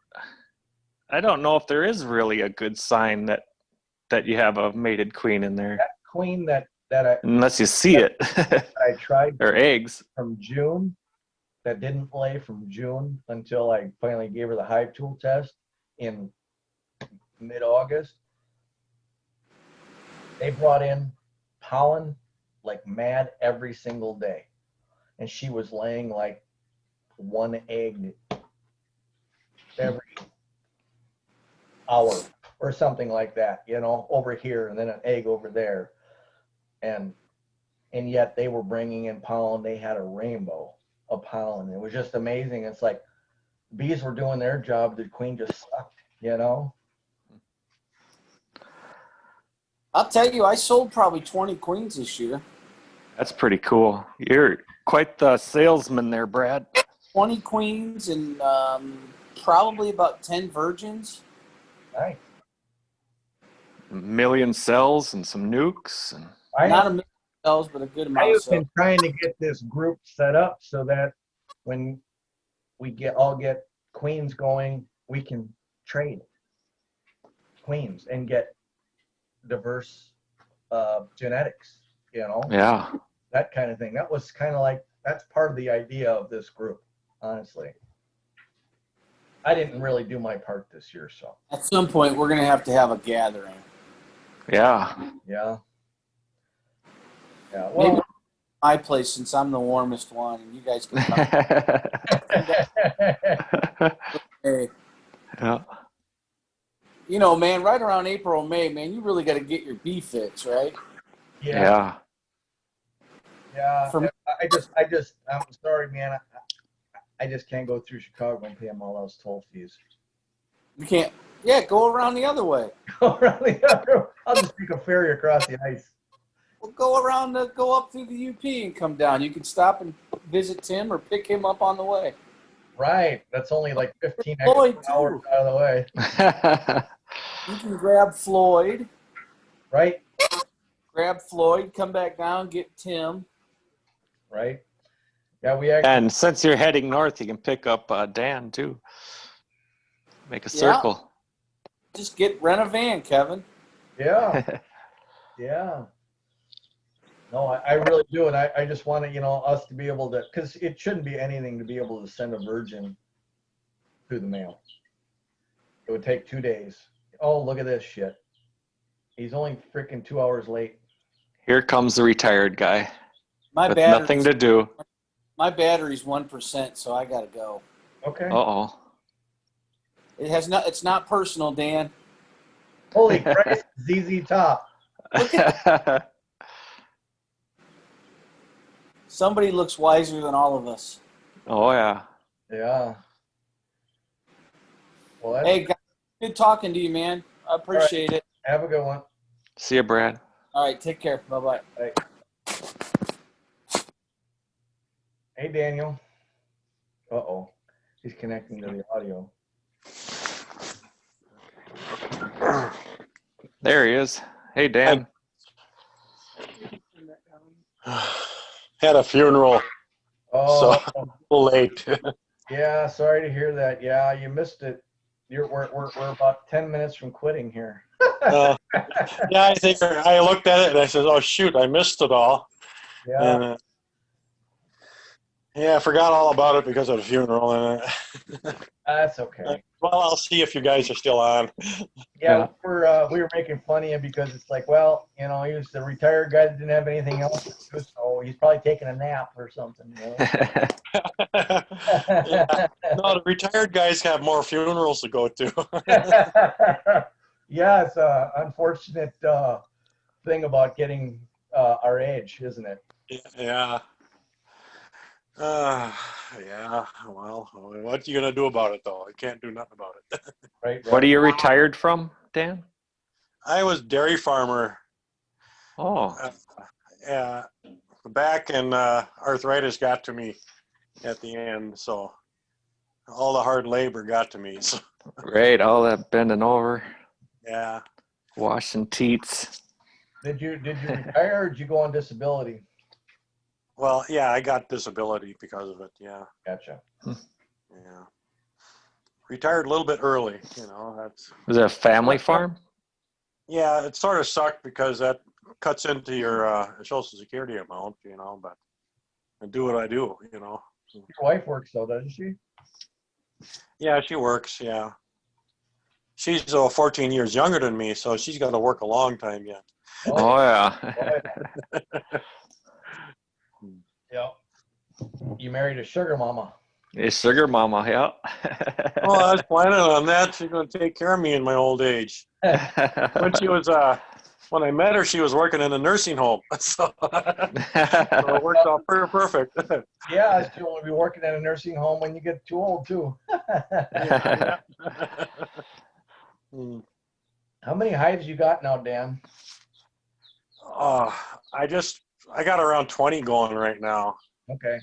know if there is really a good sign that you have a mated queen in there. That queen Unless you see it. I tried or eggs. from June, that didn't lay from June until I finally gave her the hive tool test in mid-August. They brought in pollen like mad every single day, and she was laying like 1 egg every hour or something like that, over here, and then an egg over there, and yet they were bringing in pollen. They had a rainbow of pollen. It was just amazing. It's like bees were doing their job, the queen just sucked. I'll tell you, I sold probably 20 queens this year. That's pretty cool. You're quite the salesman there, Brad. 20 queens and probably about 10 virgins. Nice. A million cells and some nukes. And Not a million cells, but a good amount of cells. I've been trying to get this group set up so that when we all get queens going, we can trade queens and get diverse genetics, Yeah. that kind of thing. That was kind of like, that's part of the idea of this group, honestly. I didn't really do my part this year, so. At some point, we're going to have a gathering. Yeah. Yeah. Yeah. Maybe Well, my place, since I'm the warmest one, and you guys can come. Hey, Yeah. you know, man, right around April, May, man, you really got to get your bee fix, right? yeah. Yeah. For me, I'm sorry, man. I just can't go through Chicago and pay them all those toll fees. you can't. Yeah, go around the other way. I'll just take a ferry across the ice. We'll go up through the UP and come down. You can stop and visit Tim or pick him up on the way. Right. That's only like 15 Floyd, extra hours too. out of the way. You can grab Floyd, Right. come back down, get Tim. Right. Yeah, we actually. And since you're heading north, you can pick up Dan too. Make a circle. Just rent a van, Kevin. Yeah. Yeah. No, I really do. And I just want to, us to be able to, because it shouldn't be anything to be able to send a virgin through the mail. It would take 2 days. Oh, look at this shit. He's only freaking 2 hours late. Here comes the retired guy My with battery's, nothing to do. My battery's 1%, so I gotta go. Okay. Uh-oh. It's not personal, Dan. Holy Christ, ZZ Top. Somebody looks wiser than all of us. Oh, yeah. Yeah. Well, Hey, guys, good talking to you, man. I appreciate it. have a good one. See you, Brad. All right, take care. Bye-bye. Bye. Hey, Daniel. Uh-oh. He's connecting to the audio. There he is. Hey, Dan. Had a funeral, Oh, so a little late. yeah. Sorry to hear that. Yeah, you missed it. We're about 10 minutes from quitting here. Yeah, I looked at it and I said, "Oh shoot, I missed it all." Yeah. And yeah, I forgot all about it because of the funeral. And That's okay. well, I'll see if you guys are still on. Yeah, we were making fun of him because it's like, well, he was the retired guy that didn't have anything else to do, so he's probably taking a nap or something. Yeah. No, the retired guys have more funerals to go to. Yeah, it's an unfortunate thing about getting our age, isn't it? Yeah. Yeah. Well, what are you gonna do about it, though? I can't do nothing about it. Right. What are you retired from, Dan? I was dairy farmer. Oh. Yeah. Back and arthritis got to me at the end, so all the hard labor got to me. So, Right, all that bending over, yeah. washing teats. Did you retire or did you go on disability? Well, yeah, I got disability because of it. Yeah. Gotcha. Yeah. Retired a little bit early, that's. Was it a family farm? Yeah, it sort of sucked because that cuts into your Social Security amount, but I do what I do, Your wife works though, doesn't she? Yeah, she works, yeah. She's 14 years younger than me, so she's got to work a long time yet. Oh, yeah. Yeah. You married a sugar mama. A sugar mama, yeah. Oh, I was planning on that. She's going to take care of me in my old age. When I met her, she was working in a nursing home, so it worked out pretty perfect. Yeah, she'll only be working at a nursing home when you get too old too. Yeah. How many hives you got now, Dan? I got around 20 going right now. Okay.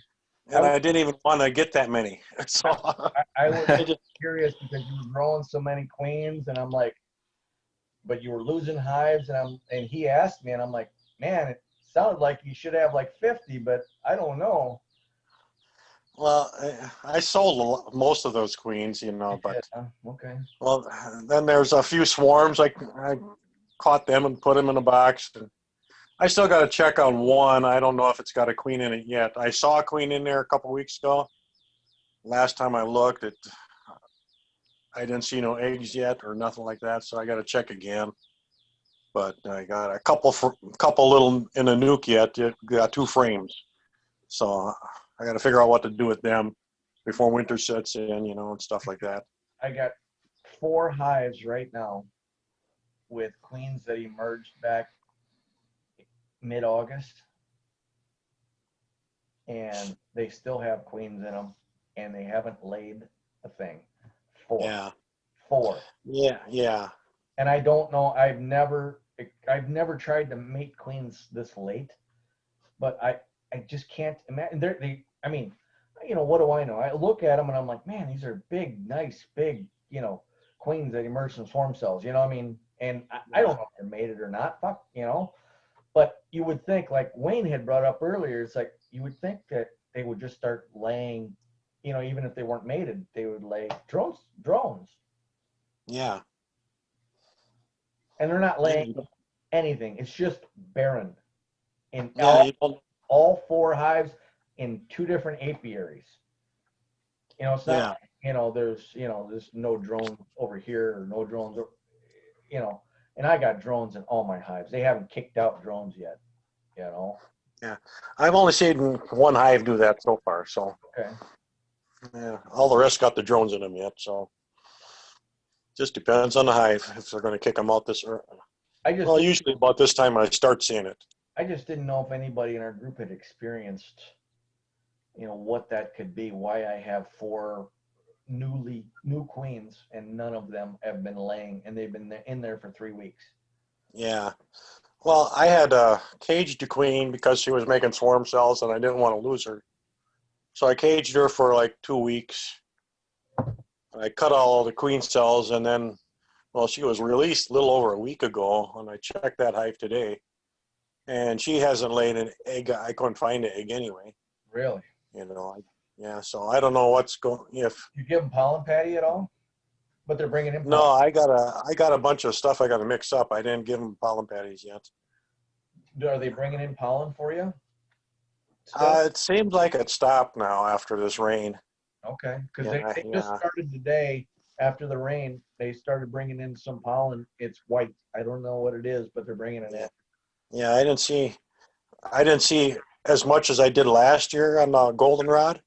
And I didn't even want to get that many. So I was just curious because you were growing so many queens, and I'm like, but you were losing hives, and he asked me, and I'm like, man, it sounded like you should have like 50, but I don't know. Well, I sold most of those queens, you know, but Okay. well, then there's a few swarms. I caught them and put them in a box. And I still got to check on one. I don't know if it's got a queen in it yet. I saw a queen in there a couple weeks ago. Last time I looked, I didn't see no eggs yet or nothing like that. So I got to check again. But I got a couple little in a nuke yet. Got 2 frames. So I got to figure out what to do with them before winter sets in, you know, and stuff like that. I got 4 hives right now with queens that emerged back mid-August, and they still have queens in them, and they haven't laid a thing. 4. Yeah. 4. Yeah. Yeah. And I don't know. I've never tried to mate queens this late, but I just can't imagine. I mean, you know, what do I know? I look at them and I'm like, man, these are big, nice, big, you know, queens that emerge from swarm cells. You know what I mean? And I don't know if they're mated or not. Fuck, you know. But you would think, like Wayne had brought up earlier, it's like you would think that they would just start laying, you know, even if they weren't mated, they would lay drones. Yeah. And they're not laying anything. It's just barren. In Yeah. You don't, all 4 hives in 2 different apiaries. You know, it's not, yeah. you know, there's no drones over here or no drones, you know, and I got drones in all my hives. They haven't kicked out drones yet, you know. Yeah. I've only seen one hive do that so far. So Okay. yeah, all the rest got the drones in them yet. So just depends on the hive if they're going to kick them out this early. Well, usually about this time I start seeing it. I just didn't know if anybody in our group had experienced, you know, what that could be. Why I have 4 new queens and none of them have been laying, and they've been in there for 3 weeks. Yeah. Well, I had caged a queen because she was making swarm cells and I didn't want to lose her. So I caged her for like 2 weeks. I cut all the queen cells and then, well, she was released a little over a week ago, and I checked that hive today. And she hasn't laid an egg. I couldn't find an egg anyway. Really? You know, yeah. So I don't know what's going. If you give them pollen patty at all? But they're bringing in pollen. No, I got a bunch of stuff I got to mix up. I didn't give them pollen patties yet. Are they bringing in pollen for you? It seems like it stopped now after this rain. Okay, because they just started today after the rain. They started bringing in some pollen. It's white. I don't know what it is, but they're bringing it in. Yeah, I didn't see as much as I did last year on the goldenrod,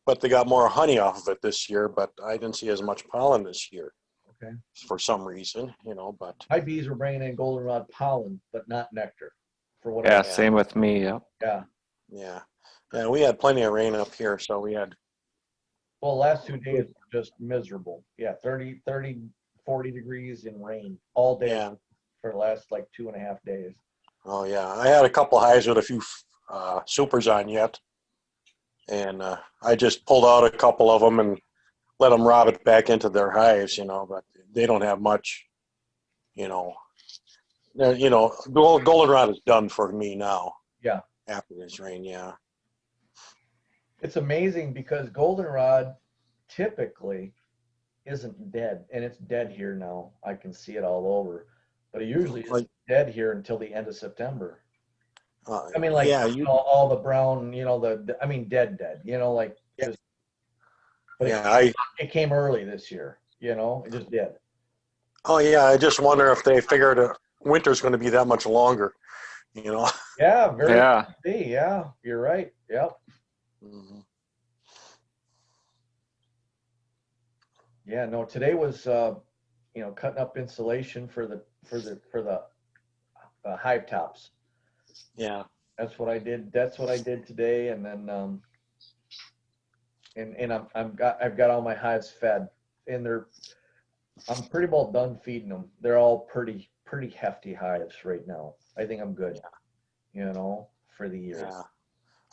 but they got more honey off of it this year. But I didn't see as much pollen this year. Okay. For some reason, you know, but my bees were bringing in goldenrod pollen, but not nectar. For what? Yeah, same with me. Yep. Yeah. Yeah. We had plenty of rain up here, so we had. Well, last 2 days were just miserable. Yeah, 30, 40 degrees in rain all day. Yeah. For the last like 2.5 days. Oh yeah, I had a couple hives with a few supers on yet, and I just pulled out a couple of them and let them rob it back into their hives, you know. But they don't have much, you know. You know, goldenrod is done for me now. Yeah. After this rain, yeah. It's amazing because goldenrod typically isn't dead, and it's dead here now. I can see it all over, but it usually isn't dead here until the end of September. I mean, like, yeah, all the brown, you know, I mean, dead, you know, like, yeah. just, but yeah, it came early this year, you know, it just did. Oh yeah, I just wonder if they figured winter's going to be that much longer, you know. Yeah, very. Yeah. Yeah, you're right. Yep. Mm-hmm. Yeah, no, today was, you know, cutting up insulation for the hive tops. Yeah. That's what I did. That's what I did today, and then and I've got all my hives fed, and I'm pretty well done feeding them. They're all pretty hefty hives right now. I think I'm good. You know, for the year. Yeah.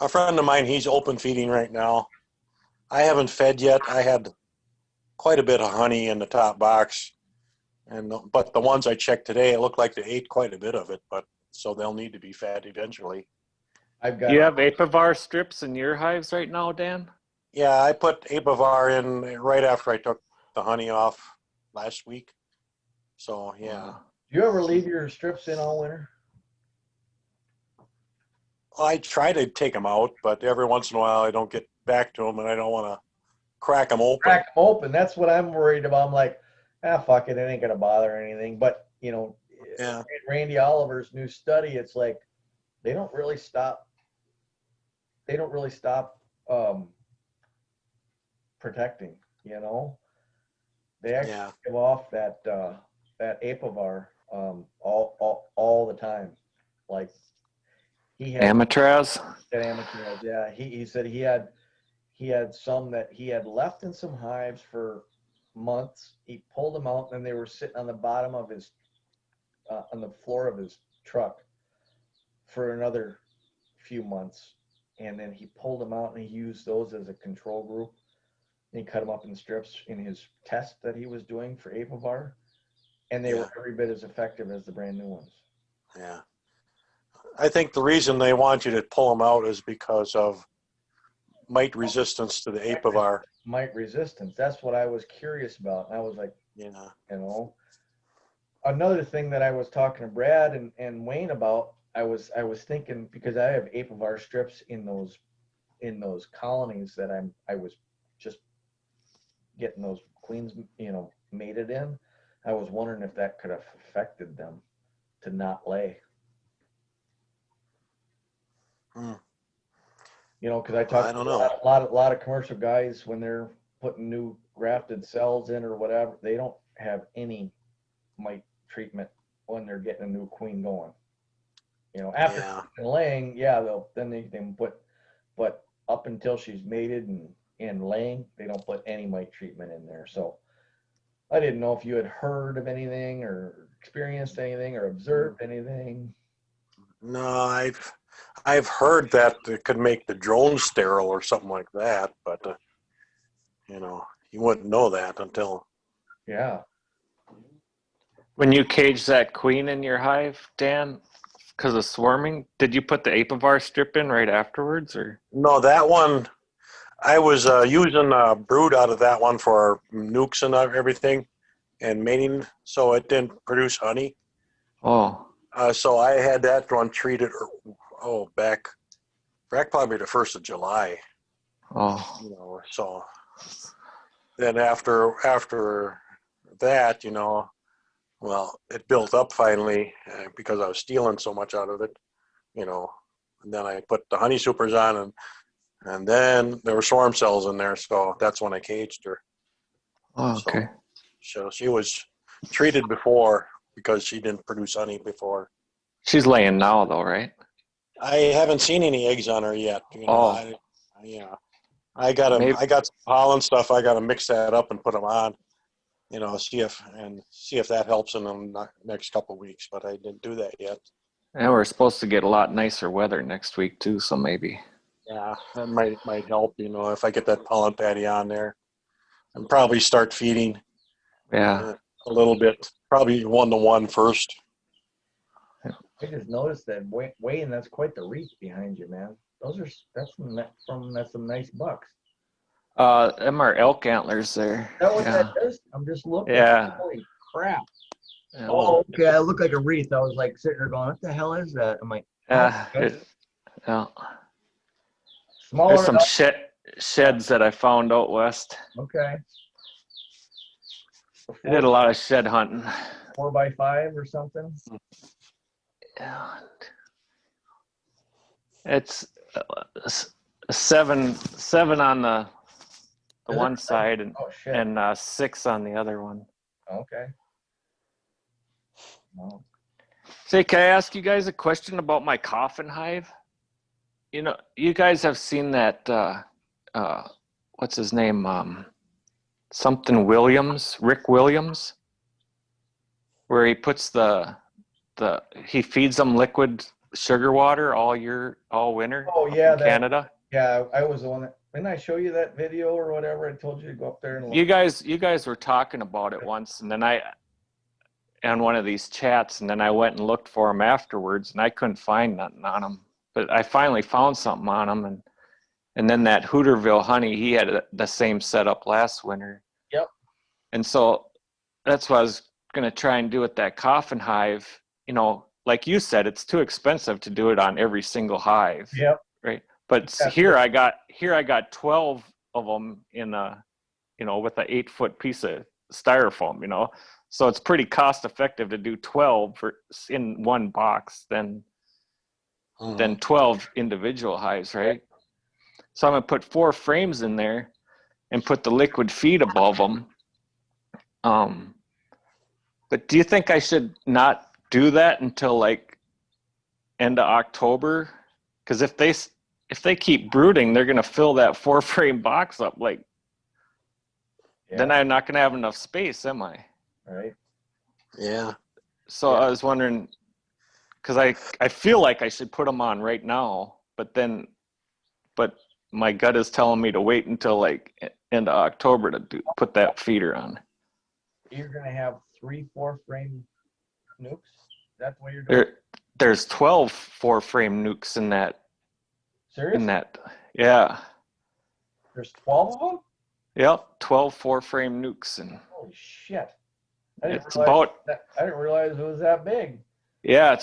A friend of mine, he's open feeding right now. I haven't fed yet. I had quite a bit of honey in the top box, but the ones I checked today, it looked like they ate quite a bit of it. But so they'll need to be fed eventually. I've got. You have Apivar strips in your hives right now, Dan? Yeah, I put Apivar in right after I took the honey off last week. So yeah, Do you ever leave your strips in all winter? I try to take them out, but every once in a while I don't get back to them, and I don't want to crack them open. Crack them open. That's what I'm worried about. I'm like, fuck it, it ain't gonna bother anything. But Yeah, in Randy Oliver's new study, it's like they don't really stop. They don't really stop protecting. They actually yeah, give off that Apivar all the time. Like he had Amatraz? that amateur. Yeah, he said he had some that he had left in some hives for months. He pulled them out, and they were sitting on the bottom of his on the floor of his truck for another few months, and then he pulled them out and he used those as a control group. And he cut them up in strips in his test that he was doing for Apivar, and they were every bit as effective as the brand new ones. yeah. I think the reason they want you to pull them out is because of mite resistance to the Apivar. Mite resistance. That's what I was curious about. And I was like, Yeah, Another thing that I was talking to Brad and Wayne about, I was thinking, because I have Apivar strips in those colonies that I was just getting those queens, mated in. I was wondering if that could have affected them to not lay. Because I talked I don't to know. a lot of commercial guys when they're putting new grafted cells in or whatever, they don't have any mite treatment when they're getting a new queen going. After laying, they can put, but up until she's mated and laying, they don't put any mite treatment in there. So I didn't know if you had heard of anything or experienced anything or observed anything. No, I've heard that it could make the drone sterile or something like that, but you wouldn't know that until. Yeah. When you cage that queen in your hive, Dan, because of swarming, did you put the Apivar strip in right afterwards, or? No, that one, I was using brood out of that one for nukes and everything and mating, so it didn't produce honey. Oh, So I had that one treated, back probably the 1st of July. oh, So then after that, well, it built up finally because I was stealing so much out of it, and then I put the honey supers on, and then there were swarm cells in there, so that's when I caged her. oh, okay. So she was treated before because she didn't produce honey before. She's laying now, though, right? I haven't seen any eggs on her yet. I got Maybe. some pollen stuff. I got to mix that up and put them on. See if that helps in the next couple of weeks. But I didn't do that yet. And we're supposed to get a lot nicer weather next week too, so maybe. Yeah, that might help. If I get that pollen patty on there, and probably start feeding. Yeah. A little bit, probably 1-to-1 first. I just noticed that Wayne, that's quite the wreath behind you, man. That's some nice bucks. Them are elk antlers there. Is that what that is? I'm just looking. Yeah. Holy crap. Yeah. Oh, okay. I look like a wreath. I was like sitting there going, what the hell is that? I'm like, Yeah. smaller. There's some sheds that I found out west. Okay. I did a lot of shed hunting. 4x5 or something. Yeah. It's seven on the one side and 6 on the other one. Okay. Wow. Say, can I ask you guys a question about my coffin hive? You guys have seen that, what's his name? Something Williams, Rick Williams, where he puts he feeds them liquid sugar water all winter. Oh yeah, in Canada. Yeah, I was the one that, didn't I show you that video or whatever? I told you to go up there and look. You guys were talking about it once, and then on one of these chats, and then I went and looked for him afterwards, and I couldn't find nothing on him. but I finally found something on them, and then that Hooterville honey, he had the same setup last winter. Yep. And so that's what I was going to try and do with that coffin hive. You know, like you said, it's too expensive to do it on every single hive. Yep. Right. But That's here it. I got 12 of them in a, you know, with an 8-foot piece of styrofoam, you know, so it's pretty cost effective to do 12 in one box than 12 individual hives. Right. So I'm going to put 4 frames in there and put the liquid feed above them. But do you think I should not do that until like end of October? Because if they keep brooding, they're gonna fill that 4-frame box up. Like, then Yeah. I'm not gonna have enough space, am I? Right. Yeah. So Yeah. I was wondering, because I feel like I should put them on right now, but my gut is telling me to wait until like end of October to put that feeder on. You're gonna have 3 4-frame nukes. That's what you're doing. There's 12 4-frame nukes in that. Seriously? Yeah. There's 12 of them? Yep, 12 4-frame nukes, and Holy shit! it's about, I didn't realize it was that big. yeah,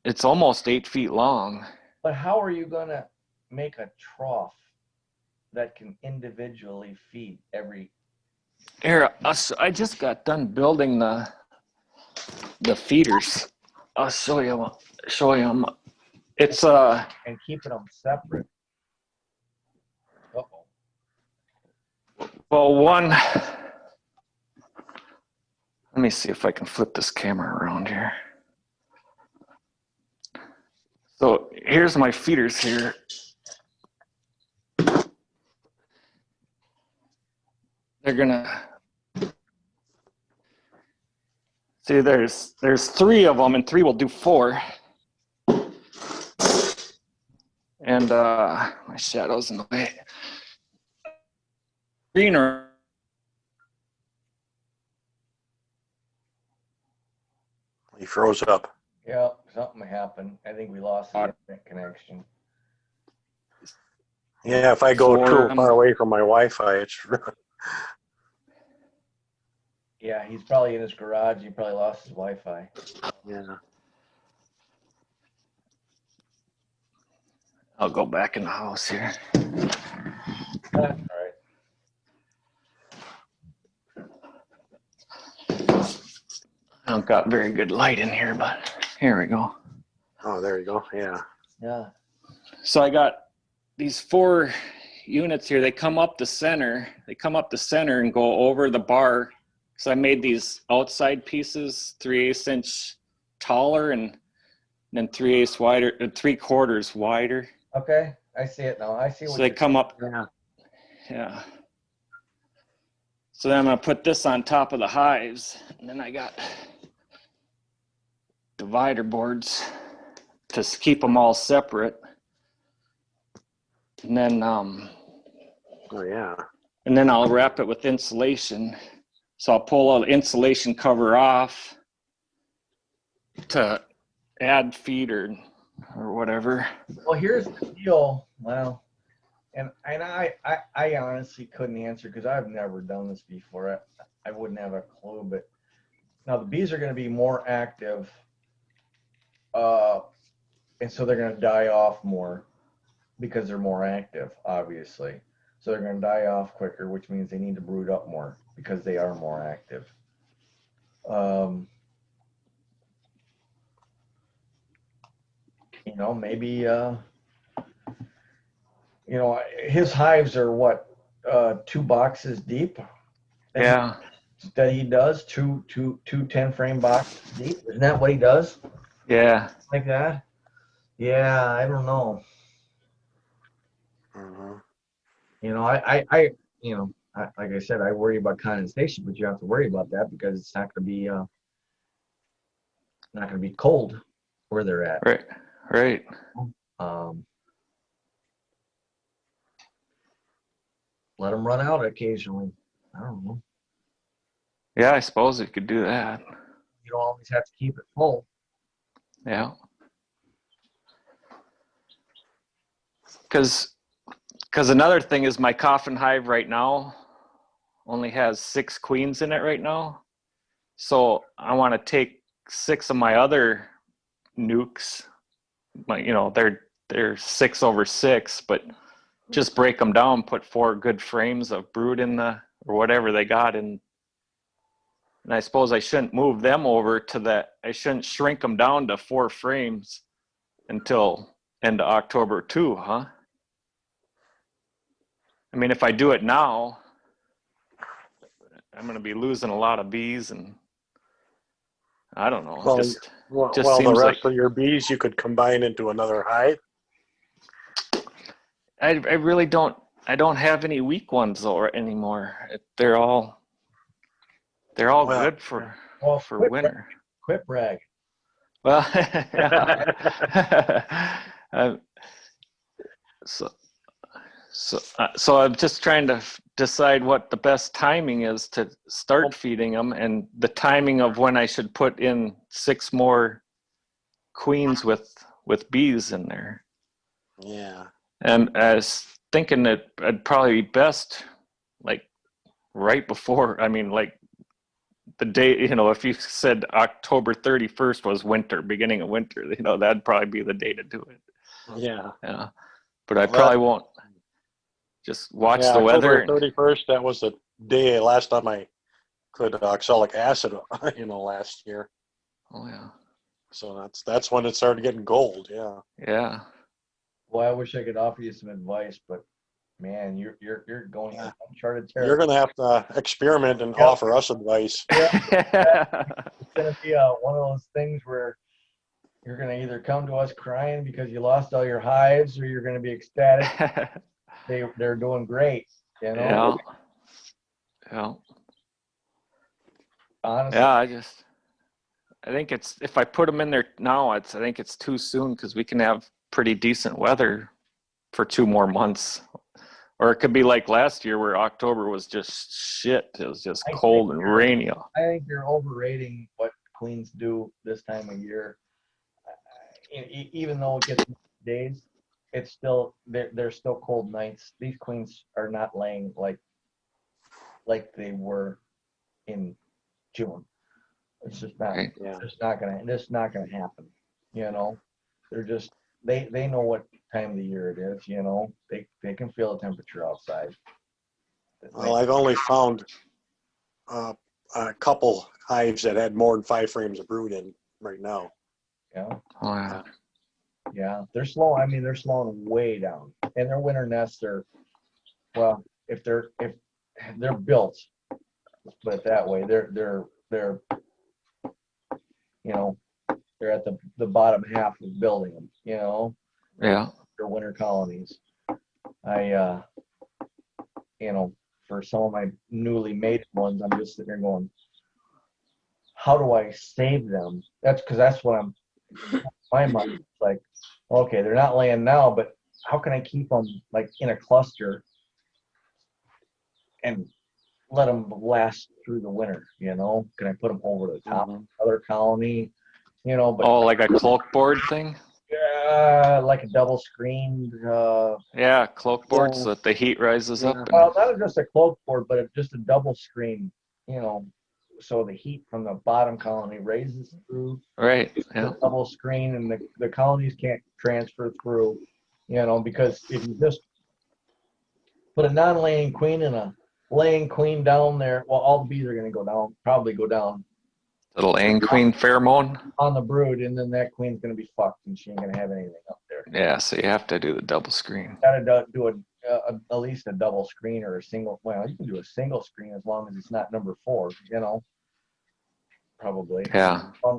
it's almost 8 feet long. But how are you gonna make a trough that can individually feed every? Here, I just got done building the feeders. I'll show you. Them. It's And keeping them separate. Uh-oh. well, one. Let me see if I can flip this camera around here. So here's my feeders here. They're gonna see. There's 3 of them, and 3 will do 4. And my shadow's in the way. Greener. He froze up. Yeah, something happened. I think we lost the internet connection. Yeah, if I go too far away from my Wi-Fi, it's. Yeah, he's probably in his garage. He probably lost his Wi-Fi. Yeah. I'll go back in the house here. That's all right. I don't got very good light in here, but here we go. Oh, there you go. Yeah. Yeah. So I got these 4 units here. They come up the center. They come up the center and go over the bar. So I made these outside pieces 3/8 inch taller and then 3/8 wider, 3/4 wider. Okay, I see it now. I see what. So they come up. Yeah. Yeah. So then I'm gonna put this on top of the hives, and then I got divider boards to keep them all separate. And then Oh, yeah. and then I'll wrap it with insulation. So I'll pull the insulation cover off to add feed or whatever. Well, here's the deal. Well, and I honestly couldn't answer because I've never done this before. I wouldn't have a clue. But now the bees are going to be more active, and so they're going to die off more because they're more active, obviously. So they're going to die off quicker, which means they need to brood up more because they are more active. You know, maybe, you know, his hives are what, 2 boxes deep? Yeah. That he does, two 10-frame boxes deep. Isn't that what he does? Yeah. Like that? Yeah, I don't know. Mm-hmm. You know, you know, like I said, I worry about condensation, but you have to worry about that because it's not going to be cold where they're at. Right. Right. Let them run out occasionally. I don't know. Yeah, I suppose it could do that. You don't always have to keep it full. Yeah. Because another thing is my coffin hive right now only has 6 queens in it right now. So I want to take 6 of my other nukes. They're 6 over 6, but just break them down, put 4 good frames of brood in or whatever they got in. And I suppose I shouldn't move them over to that. I shouldn't shrink them down to 4 frames until end of October too, huh? I mean, if I do it now, I'm going to be losing a lot of bees, and I don't know. Well, Just the seems rest like of your bees you could combine into another hive. I really don't. I don't have any weak ones anymore. They're all Well, good for Well, winter. quit brag. Well, yeah. So I'm just trying to decide what the best timing is to start feeding them, and the timing of when I should put in 6 more queens with bees in there. Yeah. And I was thinking that it'd probably be best, like right before. I mean, like the day. If you said October 31st was winter, beginning of winter, that'd probably be the day to do it. Yeah. Yeah, but I probably won't. Just watch the October weather. 31st, that was the day last time I put oxalic acid, last year. Oh yeah. So that's when it started getting gold. Yeah. Yeah. Boy, I wish I could offer you some advice, but man, you're going in uncharted You're territory. going to have to experiment and Yep. offer us advice. Yeah, it's gonna be one of those things where you're gonna either come to us crying because you lost all your hives, or you're gonna be ecstatic. They're doing great, Yeah. Yeah. Honestly. Yeah. I think if I put them in there now, I think it's too soon, because we can have pretty decent weather for 2 more months. Or it could be like last year where October was just shit. It was just cold and rainy. I think you're overrating what queens do this time of year. Even though it gets days, it's still they're still cold nights. These queens are not laying like they were in June. It's just not. Right. Yeah. It's not gonna happen. They're just they know what time of the year it is. They can feel the temperature outside. Well, I've only found a couple hives that had more than 5 frames of brood in right now. Yeah. Oh yeah. Yeah, they're slow. I mean, they're slowing way down, and their winter nests are, well, if they're built, let's put it that way. They're they're at the bottom half of building them. Yeah. They're winter colonies. I for some of my newly mated ones, I'm just sitting there going, how do I save them? That's what I'm. My mind is like, okay, they're not laying now, but how can I keep them like in a cluster and let them last through the winter? Can I put them over the top of another colony? But like a cloak board thing. like a double screened. Yeah, cloak board, so that the heat rises up. Well, not just a cloak board, but just a double screen. So the heat from the bottom colony raises through. Right. Yeah. The double screen, and the colonies can't transfer through. Because if you just put a non-laying queen and a laying queen down there, well, all the bees are going to probably go down Little laying queen pheromone. on the brood, and then that queen's going to be fucked, and she ain't going to have anything up there. Yeah, so you have to do the double screen. Got to do at least a double screen or a single. Well, you can do a single screen as long as it's not number 4. Probably. Yeah. I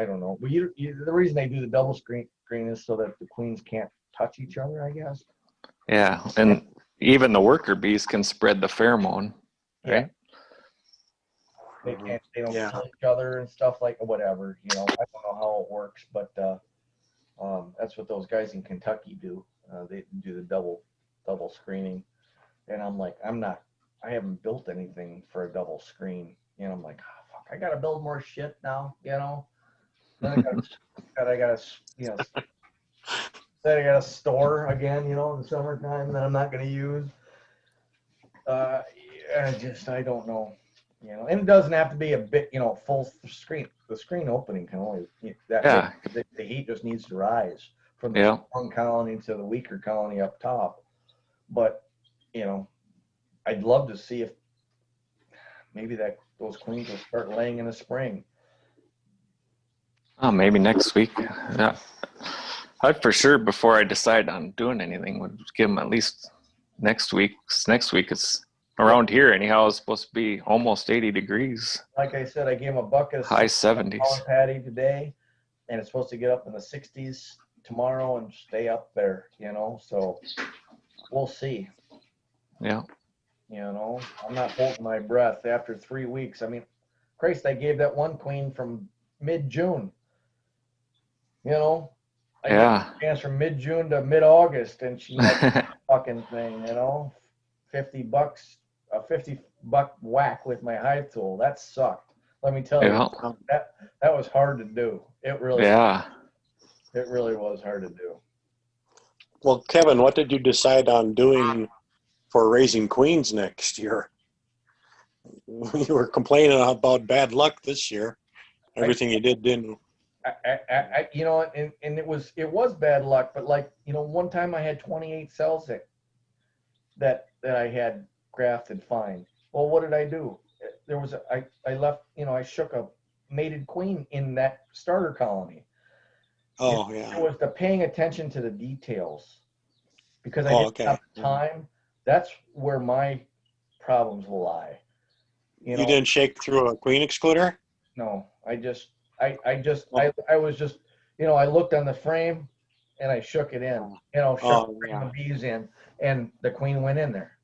don't know. But the reason they do the double screen is so that the queens can't touch each other, I guess. Yeah, and even the worker bees can spread the pheromone, right? They can't. They don't kill each other and stuff like whatever. I don't know how it works, but that's what those guys in Kentucky do. They do the double screening, and I'm like, I haven't built anything for a double screen. I'm like, oh, fuck, I gotta build more shit now. Then I gotta that I got to store again, you know, in the summertime that I'm not going to use. I don't know, you know, and it doesn't have to be a bit, you know, full screen. The screen opening can only, Yeah. the heat just needs to rise from the Yeah. strong colony to the weaker colony up top. But, you know, I'd love to see if maybe those queens will start laying in the spring. Oh, maybe next week. Yeah. I'd for sure, before I decide on doing anything, would give them at least next week. 'Cause next week it's around here anyhow. It's supposed to be almost 80 degrees, Like I said, I gave them a bucket of high pollen 70s. patty today, and it's supposed to get up in the 60s tomorrow and stay up there, you know, so we'll see. Yeah. You know, I'm not holding my breath after 3 weeks. I mean, Christ, I gave that one queen from mid-June. You know, I gave Yeah. her a chance from mid-June to mid-August, and she had fucking thing, you know, $50, a $50 whack with my hive tool. That sucked. Let me tell you, Yeah. that was hard to do. It really was hard to do. Well, Kevin, what did you decide on doing for raising queens next year? You were complaining about bad luck this year. Everything you did didn't. You know, and it was bad luck, but like, you know, one time I had 28 cells that I had grafted fine. Well, what did I do? There was I left, you know, I shook a mated queen in that starter colony. Oh, It yeah. was the paying attention to the details because I Oh, didn't okay. have the time. That's where my problems will lie. You You know, didn't shake through a queen excluder? no, I was just, you know, I looked on the frame and I shook it in, you know, shook Oh, the frame yeah. of bees in, and the queen went in there.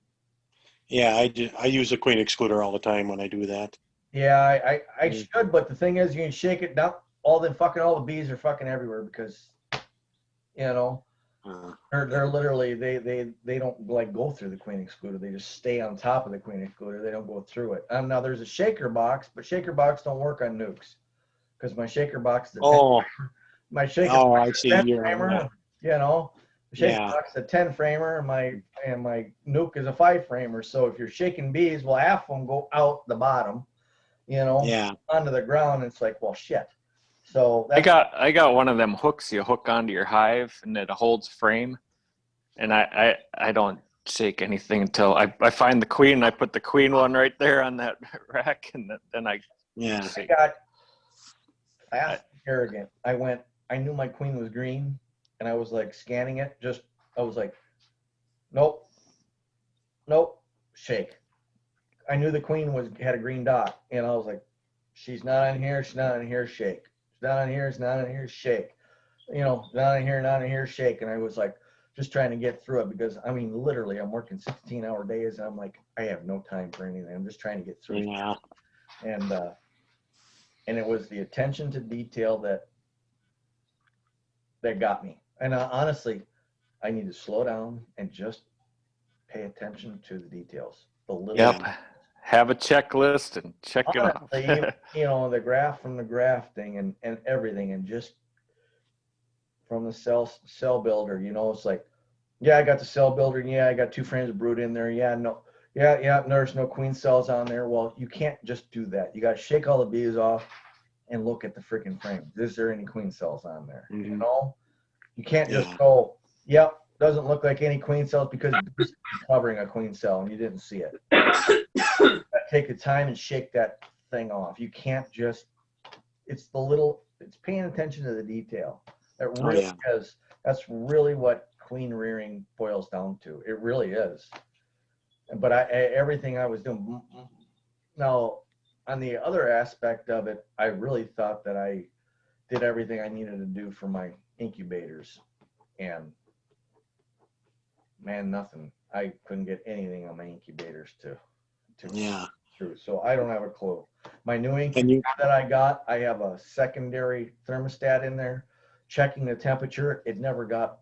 Yeah, I use a queen excluder all the time when I do that. Yeah, I should, but the thing is, you can shake it down. All the bees are fucking everywhere because, you know, Uh, they're literally they don't like go through the queen excluder. They just stay on top of the queen excluder. They don't go through it. Now there's a shaker box, but shaker box don't work on nukes because my shaker box is a 10, oh, my shaker oh, box I is see. a 10 You're on framer. that. You know, the shaker Yeah. box is a 10 framer, and my nuke is a 5 framer. So if you're shaking bees, well, half of them go out the bottom, you know, Yeah. onto the ground. And it's like, well, shit. So I that's got one of them hooks you hook onto your hive and it holds frame. And I don't shake anything until I find the queen and I put the queen one right there on that rack, and then I Yeah. I got fast and arrogant. I knew my queen was green, and I was like scanning it. I was like, nope, nope, shake. I knew the queen had a green dot, and I was like, she's not on here, she's not on here, shake. She's not on here, it's not on here, shake. You know, not on here, not on here, shake. And I was like, just trying to get through it because I mean, literally, I'm working 16-hour days, and I'm like, I have no time for anything. I'm just trying to get through. Yeah. And it was the attention to detail that got me. And honestly, I need to slow down and just pay attention to the details. The little. Yep. Have a checklist and check it off. Honestly, you know, the graph from the grafting and everything, and just from the cell builder, you know, it's like, yeah, I got the cell builder, and yeah, I got 2 frames of brood in there. Yeah, no, yeah, there's no queen cells on there. Well, you can't just do that. You got to shake all the bees off and look at the freaking frame. Is there any queen cells on there? Mhm. You know, you can't just Yeah. go, yep, doesn't look like any queen cells because it's covering a queen cell and you didn't see it. Take the time and shake that thing off. You can't just, it's paying attention to the detail. It Oh, really yeah. is. That's really what queen rearing boils down to. It really is. But everything I was doing. Now, on the other aspect of it, I really thought that I did everything I needed to do for my incubators. And man, nothing. I couldn't get anything on my incubators to Yeah. through. So I don't have a clue. My new And incubator you, that I got, I have a secondary thermostat in there, checking the temperature. It never got,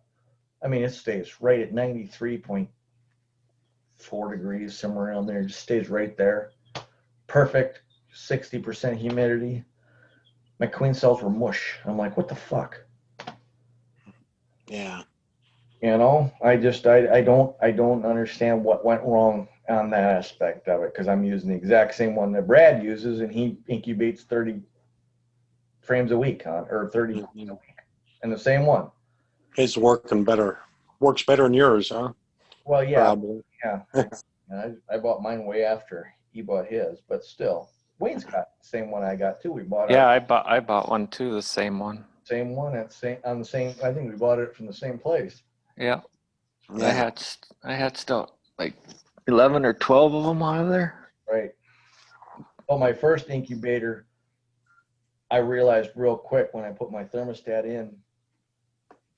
I mean, it stays right at 93.4 degrees, somewhere around there. It just stays right there. Perfect, 60% humidity. My queen cells were mush. I'm like, what the fuck? yeah. You know, I don't understand what went wrong on that aspect of it because I'm using the exact same one that Brad uses, and he incubates 30 frames a week or 30 a Mhm. week, and the same one. His works better than yours, huh? Well, yeah, Probably. yeah. And I bought mine way after he bought his, but still, Wayne's got the same one I got too. We bought Yeah, our I bought one too, the same one. same one at same on the same. I think we bought it from the same place. Yeah, Yeah. I hatched out like 11 or 12 of them out of there. Right. Oh, my first incubator, I realized real quick when I put my thermostat in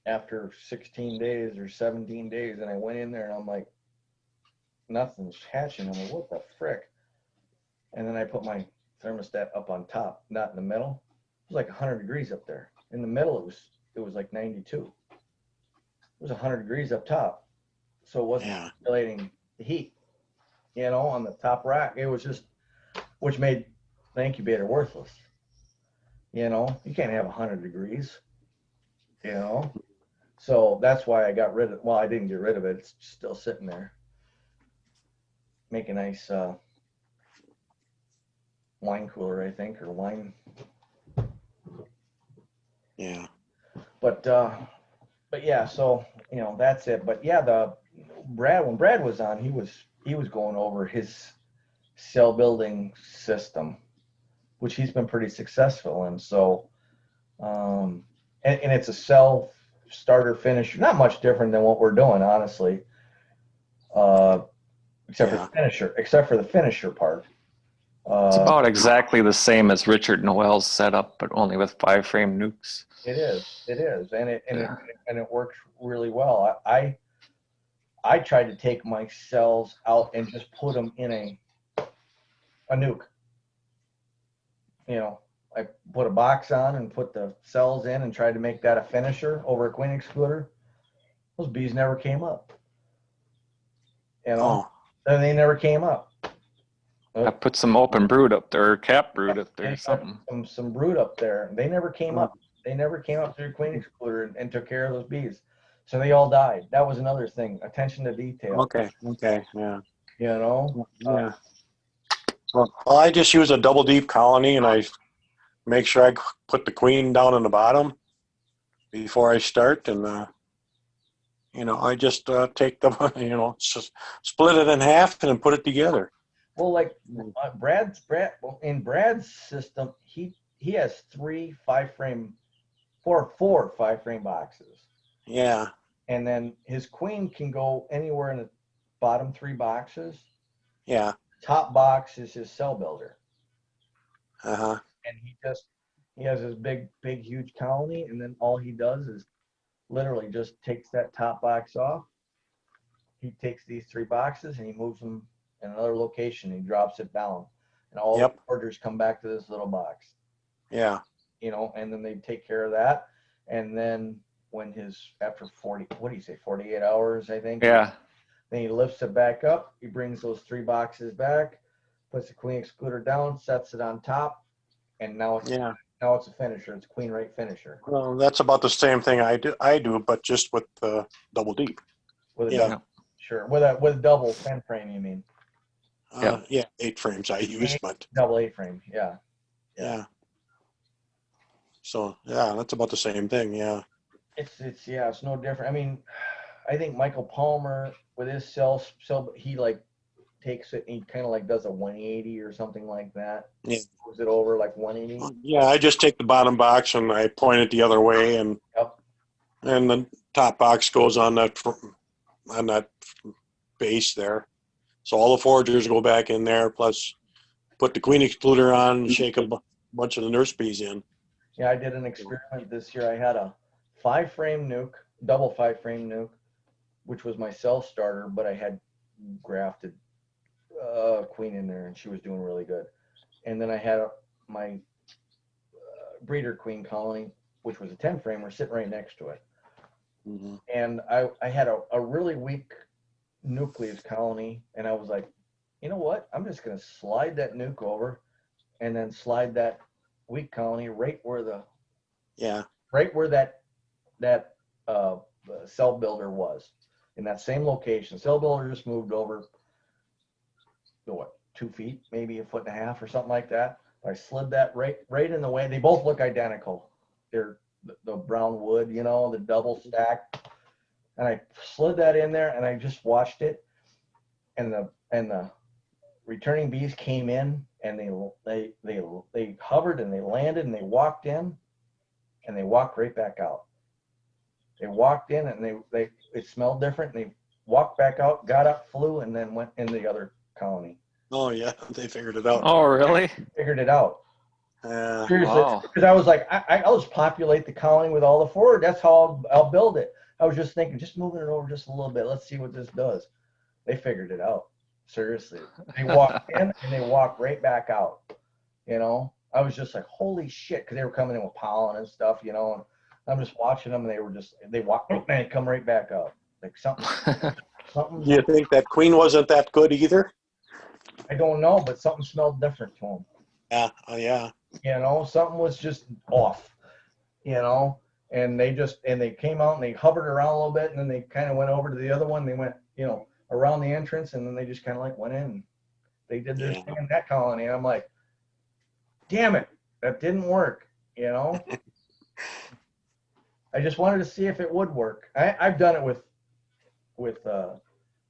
after 16 days or 17 days, and I went in there and I'm like, nothing's hatching. I'm like, what the frick? And then I put my thermostat up on top, not in the middle. It was like 100 degrees up there. In the middle, it was like 92. It was 100 degrees up top, so it wasn't Yeah. regulating the heat. You know, on the top rack, it was just, which made the incubator worthless. You know, you can't have 100 degrees. You know, so that's why I got rid of. Well, I didn't get rid of it. It's still sitting there. Make a nice wine cooler, I think, or wine. Yeah. But yeah, so that's it. But yeah, when Brad was on, he was going over his cell building system, which he's been pretty successful in. So and it's a cell starter finisher, not much different than what we're doing, honestly. Uh, Yeah. except for the finisher part. It's Uh, about exactly the same as Richard Noel's setup, but only with 5-frame nukes. it is, and it and it Yeah. and it works really well. I tried to take my cells out and just put them in a nuke. You know, I put a box on and put the cells in and tried to make that a finisher over a queen excluder. Those bees never came up. You know, Oh. and they never came up. I put some open brood up there, or cap brood up there, They or got something. some brood up there. They never came Oh. up. They never came up through queen excluder and took care of those bees. So they all died. That was another thing. Attention to detail. Okay. Okay. Yeah. You know, Yeah. Well, I just use a double deep colony, and I make sure I put the queen down on the bottom before I start, and I just take them, split it in half and then put it together. well, like well, in Brad's system, he has four 5-frame boxes, Yeah. and then his queen can go anywhere in the bottom 3 boxes. Yeah. Top box is his cell builder, Uh-huh. and he has his big huge colony, and then all he does is literally just takes that top box off. He takes these 3 boxes and he moves them in another location. He drops it down, and all Yep. the orders come back to this little box. Yeah. And then they take care of that. And then when after 40, what do you say, 48 hours, I think. Yeah. Then he lifts it back up. He brings those 3 boxes back, puts the queen excluder down, sets it on top, and now it's Yeah. a finisher. It's a queen rate finisher Well, that's about the same thing I do, but just with double deep. with a Yeah. double, sure, with a double 10-frame. You mean Yeah. 8 frames I use, but double 8-frame? Yeah. yeah. So yeah, that's about the same thing. Yeah. It's no different. I mean, I think Michael Palmer with his cell, he like takes it and he kind of like does a 180 or something like that. Yeah. Moves it over like 180. Yeah. I just take the bottom box and I point it the other way, and Yep. the top box goes on that base there. So all the foragers go back in there, plus put the queen excluder on and shake a bunch of the nurse bees in. Yeah, I did an experiment this year. I had a 5-frame nuke, double 5-frame nuke, which was my cell starter, but I had grafted queen in there, and she was doing really good. And then I had my breeder queen colony, which was a 10-framer, sitting right next to it. Mm-hmm. And I had a really weak nucleus colony, and I was like, you know what? I'm just going to slide that nuke over and then slide that weak colony right where that the cell builder was, in that same location. Cell builder just moved over, what, 2 feet, maybe 1.5 feet or something like that. I slid that right in the way. They both look identical. They're the brown wood, you know, the double stack. And I slid that in there, and I just watched it. And the returning bees came in, and they hovered, and they landed, and they walked in, and they walked right back out. They walked in, and it smelled different. And they walked back out, got up, flew, and then went in the other colony. Oh yeah, they figured it out. Oh, really? Figured it out. Yeah. Seriously, Wow. because I was like, I'll just populate the colony with all the forward. That's how I'll build it. I was just thinking, just moving it over just a little bit. Let's see what this does. They figured it out. Seriously, they walked in and they walked right back out. You know, I was just like, holy shit, because they were coming in with pollen and stuff. You know, and I'm just watching them, and they walked and they come right back out. Like something. Do you think that queen wasn't that good either? I don't know, but something smelled different to them. Yeah. Oh yeah. You know, something was just off. You know, and they came out and they hovered around a little bit, and then they kind of went over to the other one. They went, you know, around the entrance, and then they just kind of like went in. They did their thing in that colony, and I'm like, damn it, that didn't work. You know, I just wanted to see if it would work. I've done it with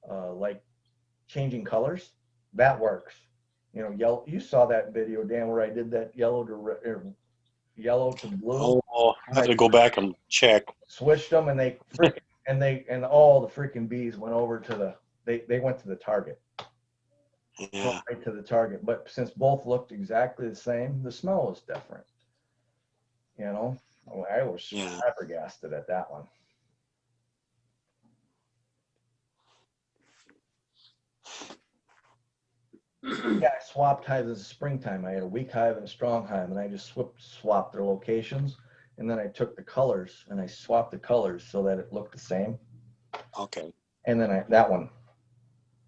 like changing colors. That works. You know, yellow. You saw that video, Dan, where I did that yellow to blue. Oh, I have to go back and check. Switched them, and and all the freaking bees went over to they went to the target. Yeah. Right to the target. But since both looked exactly the same, the smell was different. You know, I was flabbergasted at that one. Yeah, I swapped hives in the springtime. I had a weak hive and a strong hive, and I just swapped their locations. And then I took the colors and I swapped the colors so that it looked the same. Okay. And then that one,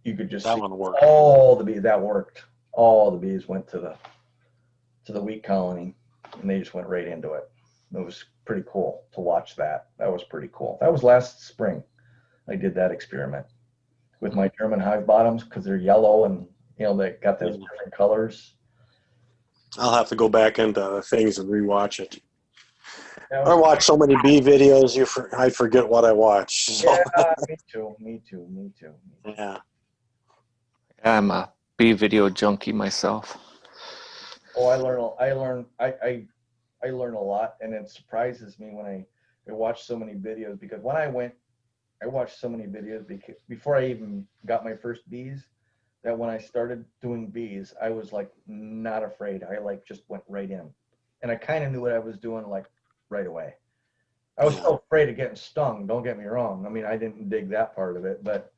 you could just That see one worked. all the bees. That worked. All the bees went to the wheat colony, and they just went right into it. It was pretty cool to watch that. That was pretty cool. That was last spring. I did that experiment with my German hive bottoms because they're yellow, and you know they got those different colors. I'll have to go back into things and rewatch it. Yeah, I watch so many bee videos, I forget what I watch. So, yeah, me too. yeah. I'm a bee video junkie myself. Oh, I learn a lot, and it surprises me when I watch so many videos, because when I watched so many videos before I even got my first bees, that when I started doing bees, I was like not afraid. I like just went right in, and I kind of knew what I was doing like right away. I was still afraid of getting stung. Don't get me wrong. I mean, I didn't dig that part of it, but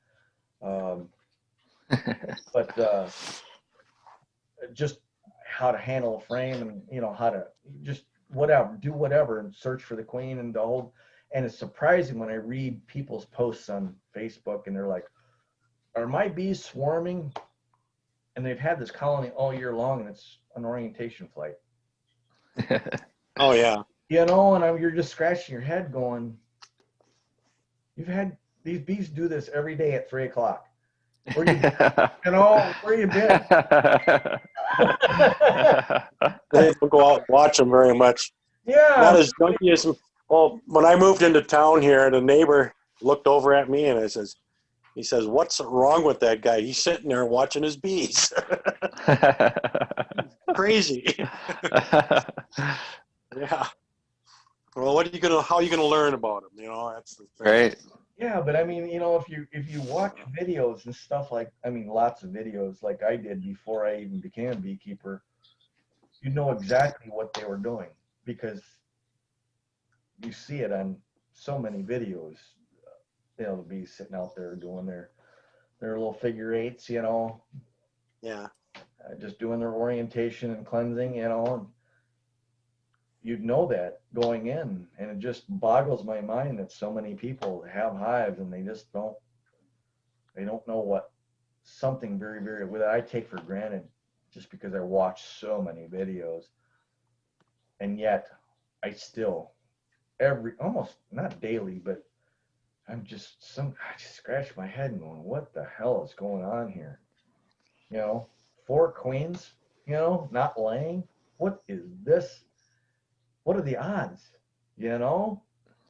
just how to handle a frame, and you know how to just do whatever and search for the queen and the whole. And it's surprising when I read people's posts on Facebook, and they're like, are my bees swarming? And they've had this colony all year long, and it's an orientation flight. Oh, yeah. You know, and you're just scratching your head going, you've had these bees do this every day at 3 o'clock. Where you been? They don't go out and watch them very much. Yeah. Not as junky as, well, when I moved into town here, the neighbor looked over at me and he says, what's wrong with that guy? He's sitting there watching his bees. Crazy. Yeah. Well, how are you gonna learn about them? You know, that's the thing. Right. Yeah, but I mean, you know, if you watch videos and stuff lots of videos like I did before I even became a beekeeper, you know exactly what they were doing, because you see it on so many videos. You know, the bees sitting out there doing their little figure eights, you know. Yeah. Just doing their orientation and cleansing, you know, and you'd know that going in, and it just boggles my mind that so many people have hives and they don't know what something very, very, that I take for granted just because I watch so many videos. And yet I still almost not daily, but I just scratch my head and going, what the hell is going on here? You know, 4 queens, you know, not laying. What is this? What are the odds? You know,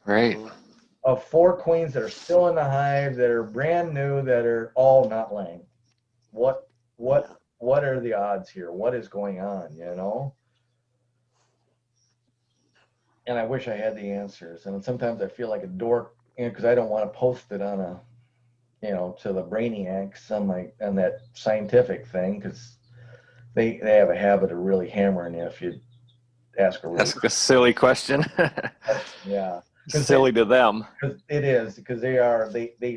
Right. of 4 queens that are still in the hive, that are brand new, that are all not laying. What are the odds here? What is going on? You know? And I wish I had the answers. And sometimes I feel like a dork, you know, because I don't want to post it on a, you know, to the brainiacs on that scientific thing, because they have a habit of really hammering you if you ask a really Ask a silly question. question. Yeah, Silly to them. because it is, because they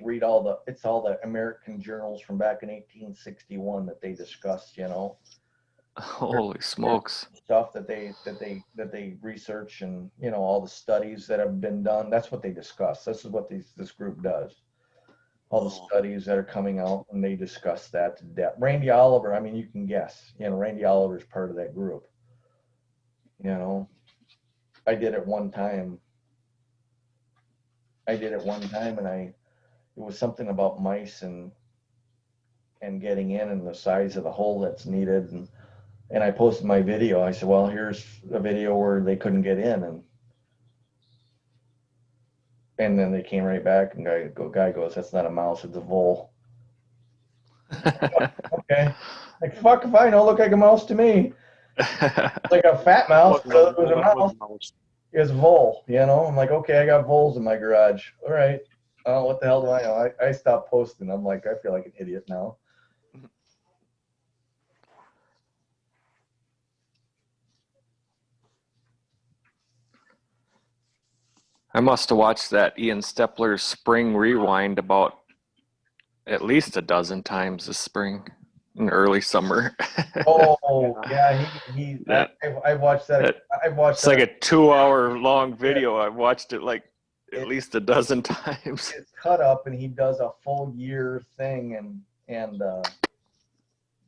read all the American journals from back in 1861 that they discuss, you know. Holy smokes. Stuff that they research, and you know, all the studies that have been done. That's what they discuss. This is what this group does. All the studies that are coming out, and they discuss that to depth. Randy Oliver, I mean, you can guess. You know, Randy Oliver is part of that group. You know, I did it one time. And it was something about mice and getting in, and the size of the hole that's needed, and I posted my video. I said, well, here's a video where they couldn't get in, and then they came right back, and guy goes, that's not a mouse, it's a vole. Okay. Like, fuck if I know, look like a mouse to me. Like a fat mouse, but it was a mouse. It was a vole, you know? I'm like, okay, I got voles in my garage. All right. Oh, what the hell do I know? I stopped posting. I'm like, I feel like an idiot now. I must have watched that Ian Stepler spring rewind about at least a dozen times this spring in early summer. Oh, yeah, I watched that. I watched It's that. like a 2-hour long video. I've watched it like at least a dozen times. It's cut up, and he does a full year thing, and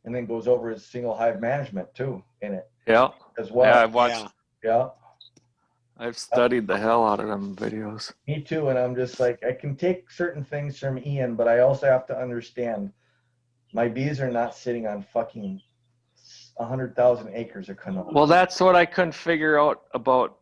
then goes over his single hive management too in it Yeah. as well. Yeah, I've watched. Yeah. I've studied the hell out of them videos. Me too, and I'm just like, I can take certain things from Ian, but I also have to understand my bees are not sitting on fucking 100,000 acres of canola. Well, that's what I couldn't figure out about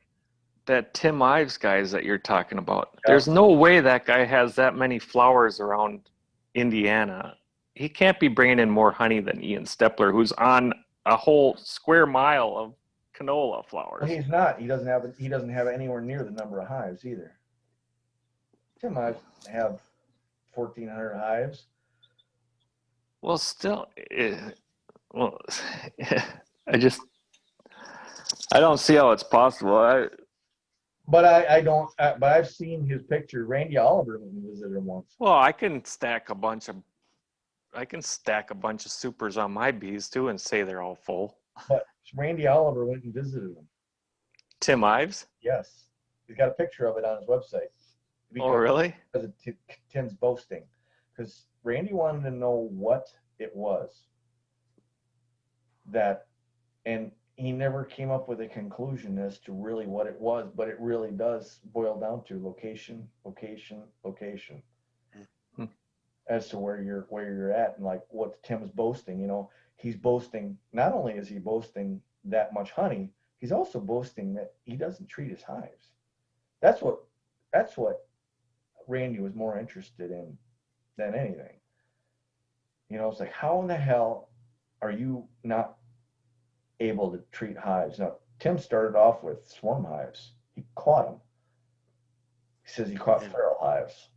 that Tim Ives guys that you're talking about. Yeah. There's no way that guy has that many flowers around Indiana. He can't be bringing in more honey than Ian Stepler, who's on a whole square mile of canola flowers. Well, he's not. He doesn't have anywhere near the number of hives either. Tim Ives have 1,400 hives. Well, still, well, I don't see how it's possible. But I don't. But I've seen his picture. Randy Oliver visited him once. Well, I can stack a bunch of supers on my bees too and say they're all full. But Randy Oliver went and visited him. Tim Ives? Yes, he's got a picture of it on his website. Oh, really? Because Tim's boasting. Because Randy wanted to know what it was that, and he never came up with a conclusion as to really what it was, but it really does boil down to location, location, location. Hmm. As to where you're at, and like what Tim's boasting, you know, he's boasting, not only is he boasting that much honey, he's also boasting that he doesn't treat his hives. That's what Randy was more interested in than anything. You know, it's like, how in the hell are you not able to treat hives? Now, Tim started off with swarm hives. He caught them. He says he caught feral hives.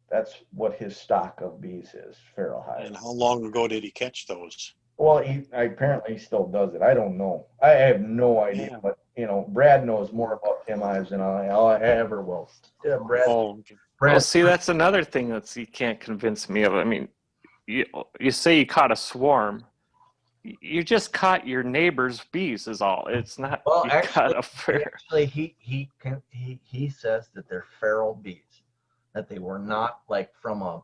That's what his stock of bees is, feral hives. And how long ago did he catch those? Well, apparently he still does it. I don't know. I have no idea. Yeah. But, you know, Brad knows more about Tim Ives than I ever will. Yeah, Brad. Oh, okay. Well, see, that's another thing that you can't convince me of. I mean, you say you caught a swarm. You just caught your neighbor's bees is all. It's not. Well, you caught a actually, he says that they're feral bees, that they were not like from a.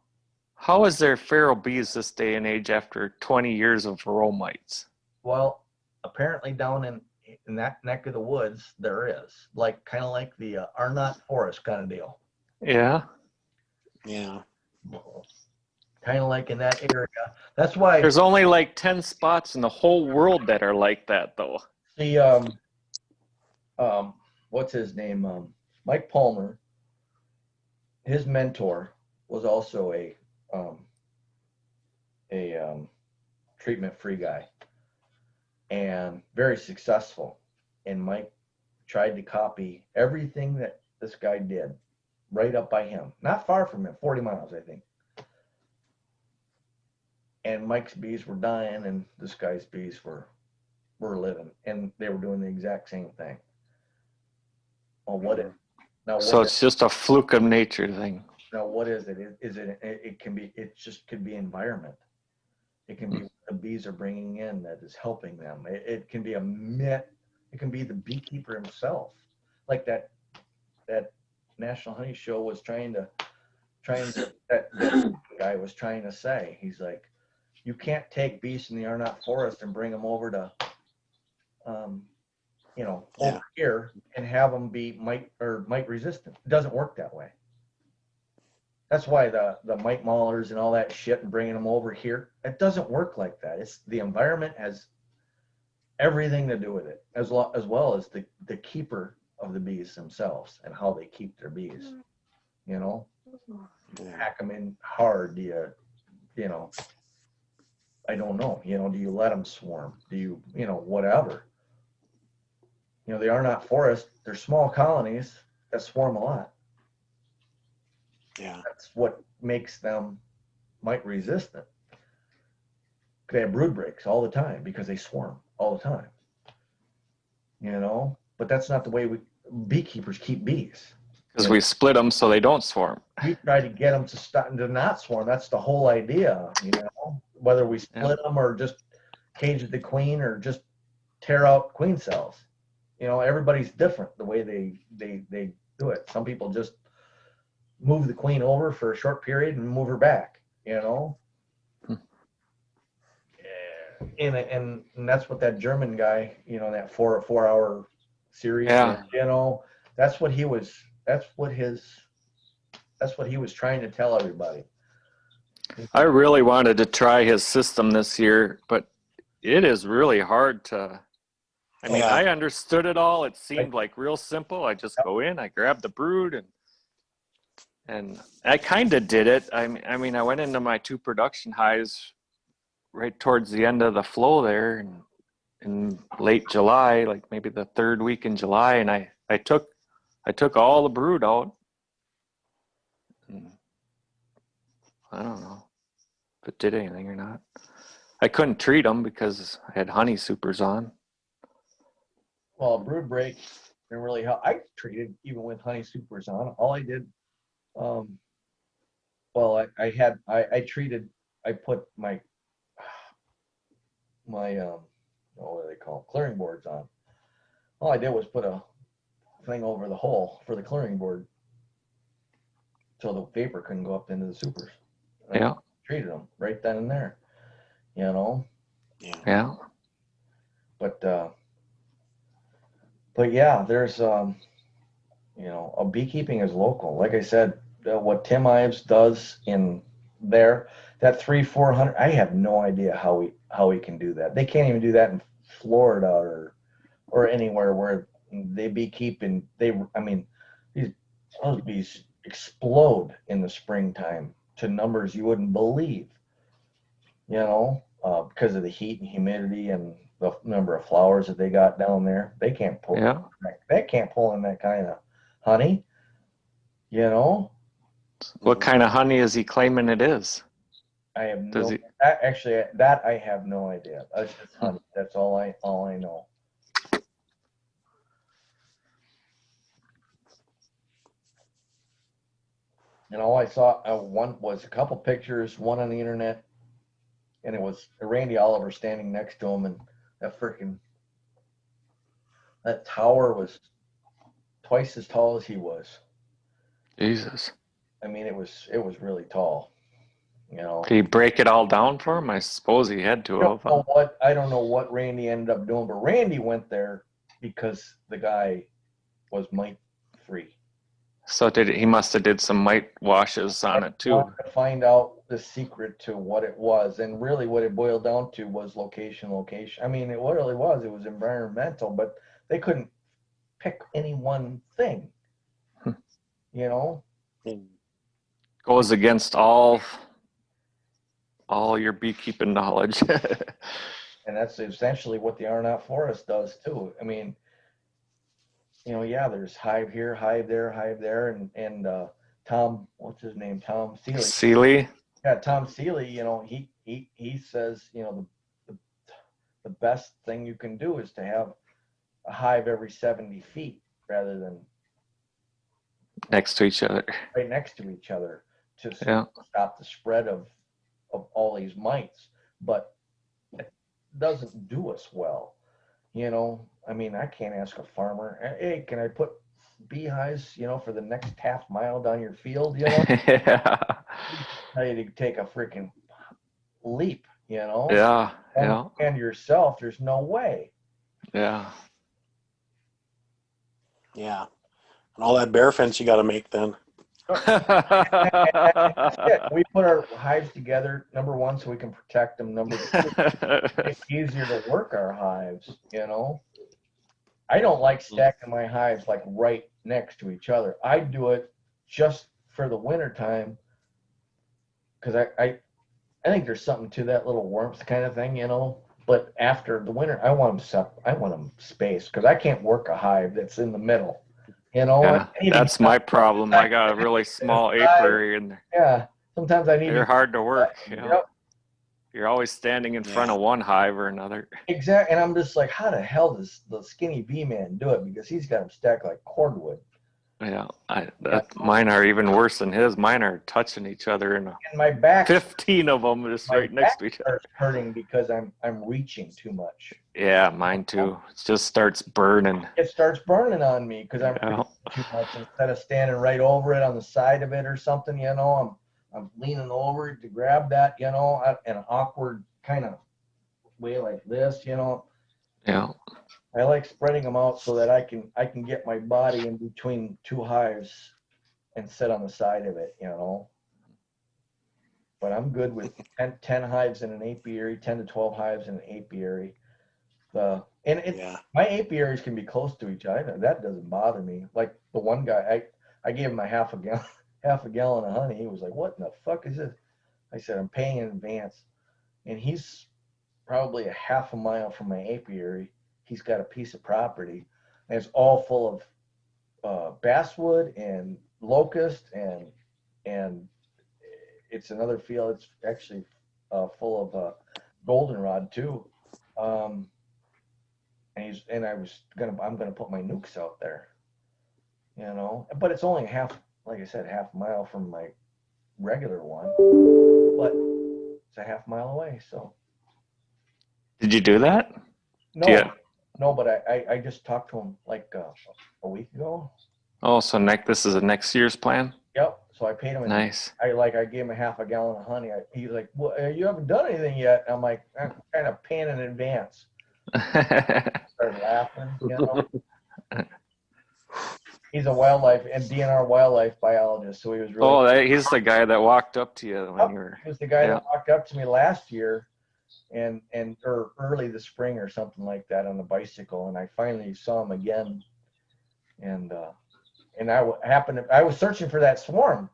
How is there feral bees this day and age after 20 years of bromites? Well, apparently down in that neck of the woods there is, like kind of like the Arnott Forest kind of deal. Yeah. Yeah. Kind of like in that area. That's why There's only like 10 spots in the whole world that are like that, though. the what's his name? Mike Palmer, his mentor was also a treatment-free guy and very successful. And Mike tried to copy everything that this guy did right up by him, not far from him, 40 miles, I think. And Mike's bees were dying, and this guy's bees were living, and they were doing the exact same thing. Well, what if? Now, So what it's just a fluke of nature thing. Now, what is it? Is it? It can be. It just could be environment. It can be what the bees are bringing in that is helping them. It can be a myth. It can be the beekeeper himself, like that National Honey Show was trying to that guy was trying to say. He's like, you can't take bees in the Arnott Forest and bring them over to, over here and have them be mite resistant. It doesn't work that way. That's why the mite maulers and all that shit and bringing them over here, it doesn't work like that. It's the environment has everything to do with it, as well as the keeper of the bees themselves and how they keep their bees. Pack them in hard. Do you I don't know. Do you let them swarm? Do you, whatever. They are not forest. They're small colonies that swarm a lot. Yeah. That's what makes them mite resistant. They have brood breaks all the time because they swarm all the time. But that's not the way beekeepers keep bees. Because we split them so they don't swarm. We try to get them to not swarm. That's the whole idea. Whether we split them or just cage the queen or just tear out queen cells. Everybody's different the way they do it. Some people just move the queen over for a short period and move her back. And that's what that German guy, that 4-hour series. Yeah. That's what he was trying to tell everybody. I really wanted to try his system this year, but it is really hard to. I mean, I understood it all. It seemed like real simple. I just go in, I grab the brood, and I kind of did it. I mean, I went into my 2 production hives right towards the end of the flow there in late July, like maybe the 3rd week in July, and I took all the brood out. I don't know if it did anything or not. I couldn't treat them because I had honey supers on. Well, brood break didn't really help. I treated even with honey supers on. All I did, I treated. I put my what do they call them? Clearing boards on. All I did was put a thing over the hole for the clearing board so the vapor couldn't go up into the supers. And I treated them right then and there. Yeah. But yeah, there's a beekeeping is local. Like I said, what Tim Ives does in there, that 300-400, I have no idea how he can do that. They can't even do that in Florida or anywhere where they beekeep and those bees explode in the springtime to numbers you wouldn't believe. Because of the heat and humidity and the number of flowers that they got down there. They can't pull. Yeah. They can't pull in that kind of honey. What kind of honey is he claiming it is? I have Does no. he? Actually, that I have no idea. It's just honey. That's all I know. And all I saw one was a couple pictures, one on the internet, and it was Randy Oliver standing next to him, and that tower was twice as tall as he was. Jesus. I mean, it was really tall. Did he break it all down for him? I suppose he had to have. I don't know what Randy ended up doing, but Randy went there because the guy was mite free. So he must have did some mite washes on it I too. wanted to find out the secret to what it was, and really what it boiled down to was location. I mean, it really was. It was environmental, but they couldn't pick any one thing, you know. Goes against all your beekeeping knowledge. And that's essentially what the R-Not forest does too. I mean, yeah, there's hive here, hive there, and Tom, what's his name? Tom Seeley. Sealy. Yeah, Tom Seeley. He says, the the best thing you can do is to have a hive every 70 feet rather than Next to each other. right next to each other to Yeah. stop the spread of all these mites. But it doesn't do us well. I mean, I can't ask a farmer, hey, can I put beehives, for the next half mile down your field, Yeah. tell you to take a freaking leap, Yeah. Yeah. And yourself, there's no way. Yeah. Yeah. And all that bear fence you got to make then. We put our hives together, number one, so we can protect them. Number two, it's easier to work our hives, I don't like stacking my hives like right next to each other. I do it just for the winter time because I think there's something to that little warmth kind of thing, But after the winter, I want them spaced because I can't work a hive that's in the middle. Yeah, that's my problem. I got a really small apiary and yeah. Sometimes I need they're hard to work. Yep. You're always standing in front of one hive or another. Exactly. And I'm just like, how the hell does the skinny bee man do it? Because he's got them stacked like cordwood. Yeah, mine are even worse than his. Mine are touching each other, and my back, 15 of them just right next to each other. Starts hurting because I'm reaching too much. Yeah, mine too. It just starts burning. It starts burning on me because I'm reaching too much instead of standing right over it on the side of it or something. I'm leaning over it to grab that. In an awkward kind of way like this. Yeah. I like spreading them out so that I can get my body in between two hives and sit on the side of it, But I'm good with 10 hives in an apiary, 10 to 12 hives in an apiary. My apiaries can be close to each other. That doesn't bother me. Like the one guy, I gave him a half a gallon of honey. He was like, "What in the fuck is this?" I said, "I'm paying in advance." And he's probably a half a mile from my apiary. He's got a piece of property, and it's all full of basswood and locust, and it's another field. It's actually full of goldenrod too. I'm gonna put my nukes out there, But it's only like I said, half a mile from my regular one, but it's a half mile away. So. Did you do that? No. Yeah. No, but I just talked to him like a week ago. Oh, so this is a next year's plan? Yep. So I paid him. Nice. I gave him a half a gallon of honey. He's like, "Well, you haven't done anything yet." I'm like, "I'm kind of paying in advance." Started laughing. He's a DNR wildlife biologist, so he was really. Oh, he's the guy that walked up to you when you were. He was the guy that walked up to me last year, or early this spring or something like that on a bicycle, and I finally saw him again, and I was searching for that swarm,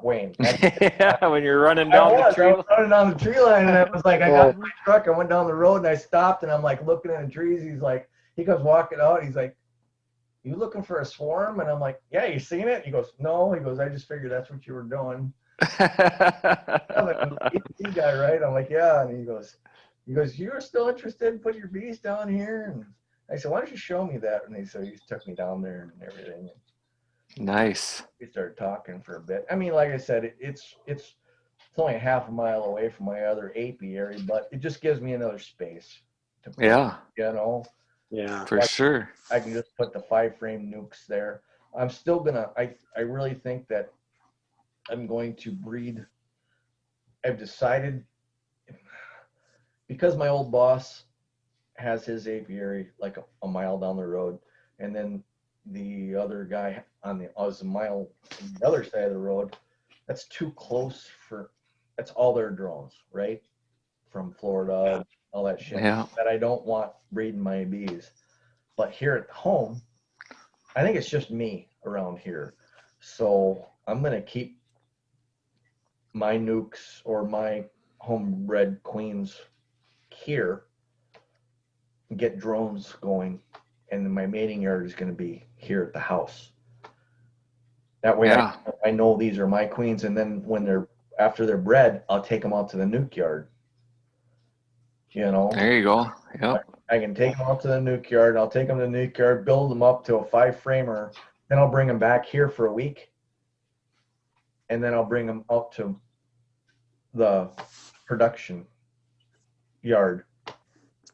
Wayne. Yeah, when you're running down the tree. I was running down the tree line, and I was like, I got my truck, I went down the road, and I stopped, and I'm like looking at the trees. He comes walking out. He's like, "You looking for a swarm?" And I'm like, "Yeah, you seen it?" He goes, "No." He goes, "I just figured that's what you were doing." I'm like, "You guy, right?" I'm like, "Yeah." And he goes, "You're still interested in putting your bees down here?" And I said, "Why don't you show me that?" And he took me down there and everything. Nice. We started talking for a bit. I mean, like I said, it's only a half a mile away from my other apiary, but it just gives me another space to put, Yeah, for sure. I can just put the 5-frame nukes there. I'm still gonna. I really think that I'm going to breed. I've decided, because my old boss has his apiary like a mile down the road, and then the other guy on the was a mile on the other side of the road. That's too close for. That's all their drones, right? From Florida, all that shit. Yeah. That I don't want breeding my bees. But here at home, I think it's just me around here. So I'm gonna keep my nukes or my homebred queens here and get drones going, and then my mating yard is going to be here at the house. That way Yeah. I know these are my queens, and then when they're after they're bred, I'll take them out to the nuke yard. You know, There you go. Yep. I can take them out to the nuke yard. I'll take them to the nuke yard, build them up to a 5-framer, then I'll bring them back here for a week, and then I'll bring them out to the production yard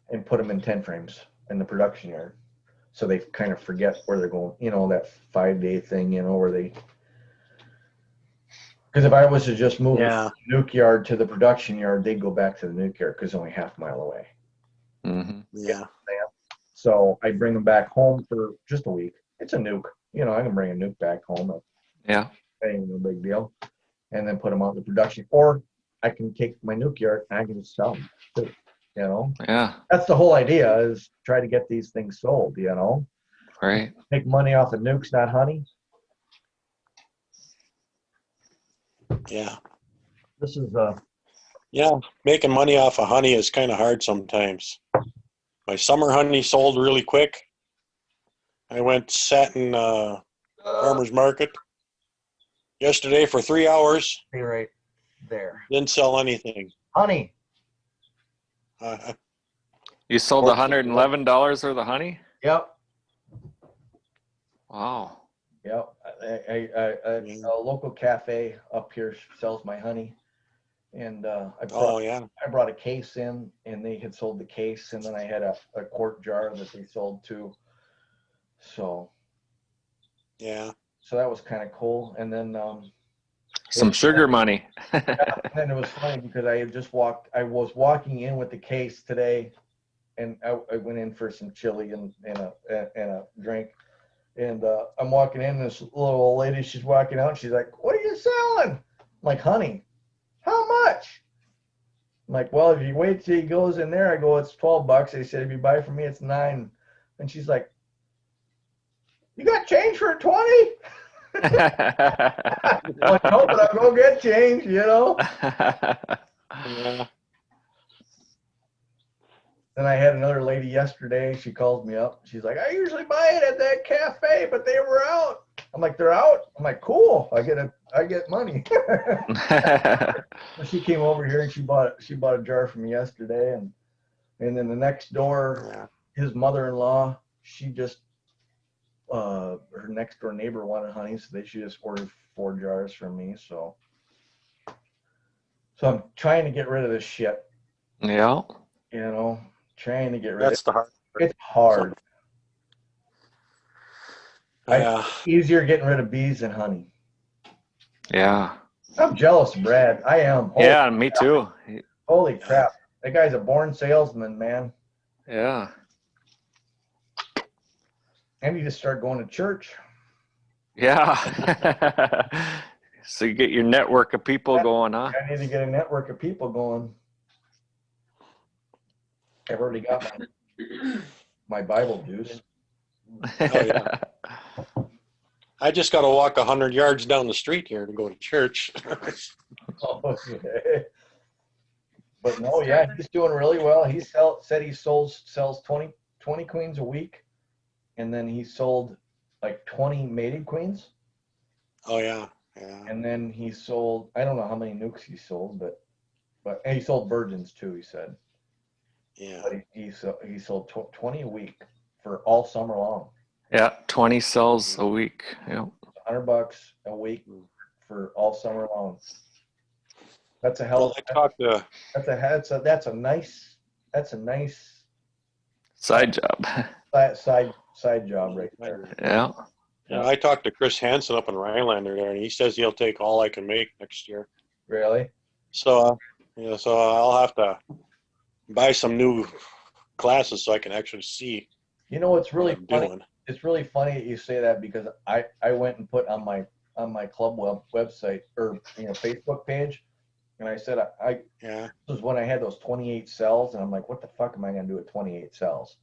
and put them in 10 frames in the production yard. So they kind of forget where they're going, you know, that 5-day thing, you know, where they, because if I was to just move the nuke yard to the production yard, they'd go back to the nuke yard because it's only half a mile away. Mm-hmm. Yeah. So I bring them back home for just a week. It's a nuke, you know, I can bring a nuke back home. Yeah. Ain't no big deal. And then put them on the production, or I can take my nuke yard and I can just sell them too, you know. Yeah. That's the whole idea, is try to get these things sold, you know. Right. Make money off of nukes, not honey. Yeah. This is Yeah. Making money off of honey is kind of hard sometimes. My summer honey sold really quick. I sat in farmer's market yesterday for 3 hours. be right there. Didn't sell anything. Honey. You sold $111 worth of honey? Yep. Wow. Yep. A local cafe up here sells my honey, and I brought a case in, and they had sold the case, and then I had a quart jar that they sold too. So that was kind of cool. And then some sugar money. and it was funny because I was walking in with the case today, and I went in for some chili and a drink. And I'm walking in, this little old lady, she's walking out, and she's like, "What are you selling?" I'm like, "Honey." "How much?" I'm like, "Well, if you wait till he goes in there," I go, "it's $12. They said if you buy from me, it's $9. And she's like, "You got change for 20?" I'm like, "No, but I'll go get change, you know." Yeah. Then I had another lady yesterday. She called me up. She's like, "I usually buy it at that cafe, but they were out." I'm like, "They're out?" I'm like, "Cool. I get money." She came over here and she bought a jar from me yesterday, and then the next door, his mother-in-law, she just her next door neighbor wanted honey, so she just ordered 4 jars from me. So I'm trying to get rid of this shit. Yeah. You know. Trying to get rid That's of the hard part. It's hard. Yeah. Easier getting rid of bees than honey. Yeah. I'm jealous of Brad. I am. Yeah, me too. Holy crap. That guy's a born salesman, man. Yeah. And you just start going to church. Yeah. So you get your network of people going, huh? I need to get a network of people going. I've already got my Bible dues. I just got to walk 100 yards down the street here to go to church. Okay. But no, yeah, he's doing really well. He said he sells 20 queens a week, and then he sold like 20 mated queens. Oh yeah, yeah. And then he sold, I don't know how many nukes he sold, but and he sold virgins too, he said. Yeah. But he sold 20 a week for all summer long. Yeah, 20 cells a week. Yeah. $100 a week for all summer long. That's a hell. Well, that's a nice Side job. side job right there. Yeah. Yeah, I talked to Chris Hansen up in Rhinelander there, and he says he'll take all I can make next year. Really? So I'll have to buy some new glasses so I can actually see. You know what's really funny it's really funny that you say that because I went and put on my club website or Facebook page, and I said Yeah. this was when I had those 28 cells, and I'm like, what the fuck am I gonna do with 28 cells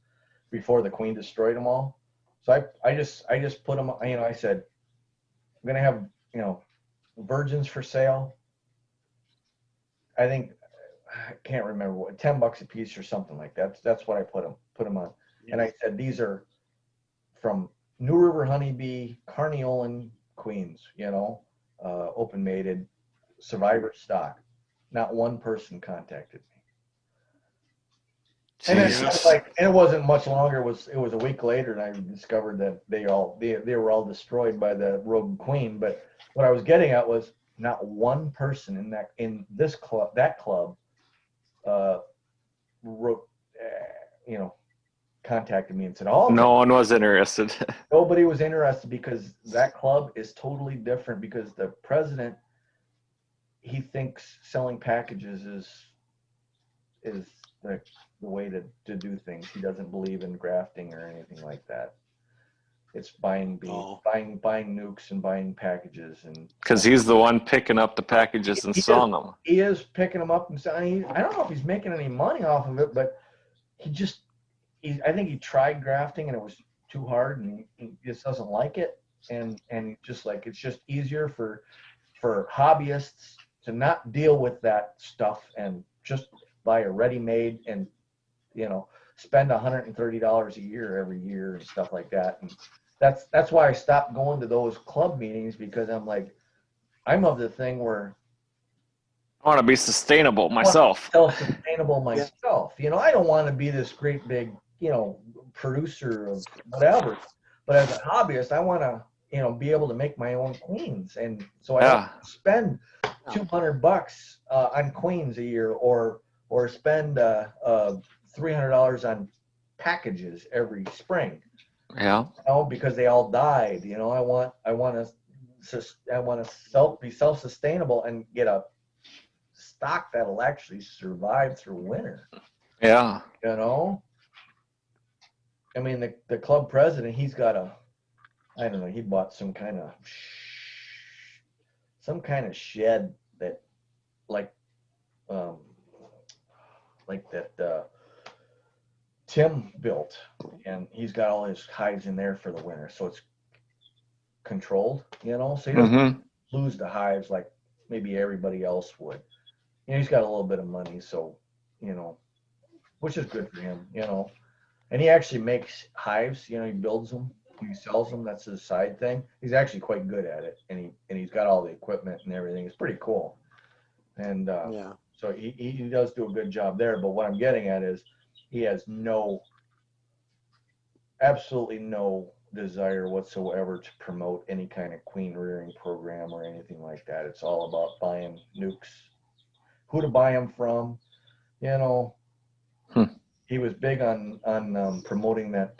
before the queen destroyed them all? So I just put them, I said I'm gonna have virgins for sale. I think I can't remember what, $10 a piece or something like that. That's what I put them on, and I said these are from New River honeybee, Carniolan queens, open mated, survivor stock. Not one person contacted me. And then Jesus. and it wasn't much longer. It was a week later, and I discovered that they were all destroyed by the rogue queen. But what I was getting at was not one person in this club, that club, wrote, contacted me and said, "Oh, okay." No one was interested. Nobody was interested because that club is totally different because the president, he thinks selling packages is the way to do things. He doesn't believe in grafting or anything like that. It's buying bees, Oh. buying nukes and buying packages and Because he's the one picking up the packages and selling them. he is picking them up and selling. I don't know if he's making any money off of it, but I think he tried grafting and it was too hard and he just doesn't like it. And just like, it's just easier for hobbyists to not deal with that stuff and just buy a ready-made and, spend $130 a year every year and stuff like that. And that's why I stopped going to those club meetings, because I'm of the thing where I want to be sustainable myself. self-sustainable myself. I don't want to be this great big, producer of whatever. But as a hobbyist, I want to, be able to make my own queens, and so I don't spend $200 on queens a year, or spend $300 on packages every spring. Yeah. Because they all died. I want to be self-sustainable and get a stock that'll actually survive through winter. Yeah. I mean, the club president, he's got I don't know, he bought some kind of shed that like that Tim built, and he's got all his hives in there for the winter, so it's controlled, so he doesn't lose the hives like maybe everybody else would. He's got a little bit of money, so which is good for him, and he actually makes hives. He builds them, he sells them. That's his side thing. He's actually quite good at it, and he's got all the equipment and everything. It's pretty cool, and Yeah. so he does do a good job there. But what I'm getting at is he has absolutely no desire whatsoever to promote any kind of queen rearing program or anything like that. It's all about buying nukes, who to buy them from. He was big on promoting that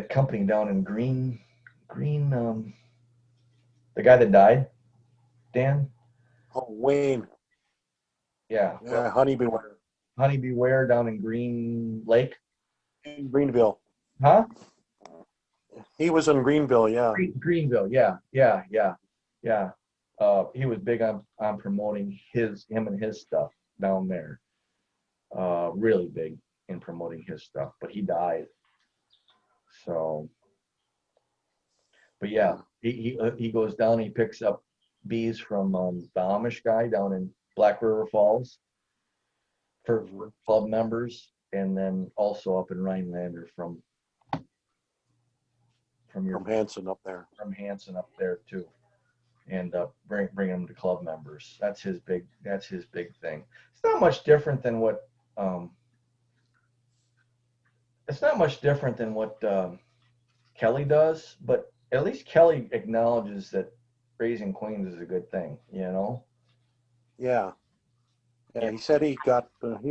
company down in Green, the guy that died, Dan. Oh, Wayne. Yeah. Yeah, Honey Beware. Honey Beware down in Green Lake. In Greenville. Huh? He was in Greenville, yeah. Greenville, yeah. He was big on promoting him and his stuff down there. Really big in promoting his stuff, but he died. So, but yeah, he goes down. He picks up bees from the Amish guy down in Black River Falls for club members, and then also up in Rhinelander from Hanson up there. From Hanson up there too, and bring them to club members. That's his big thing. It's not much different than what Kelly does, but at least Kelly acknowledges that raising queens is a good thing, Yeah. Yeah, he said he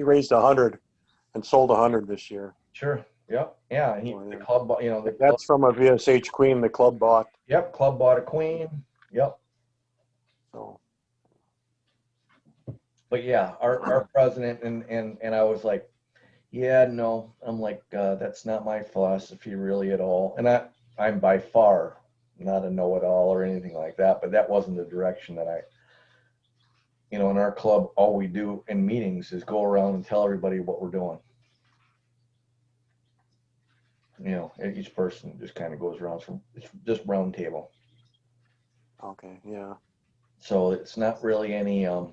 raised 100 and sold 100 this year. Sure. Yep. Yeah. The club, That's from a VSH queen the club bought. Yep. Club bought a queen. Yep. So. But yeah, our president and I was like, Yeah, no, I'm like, that's not my philosophy really at all. And I'm by far not a know-it-all or anything like that, but that wasn't the direction that in our club, all we do in meetings is go around and tell everybody what we're doing. And each person just kind of goes around it's just round table. Okay, yeah. So it's not really any, how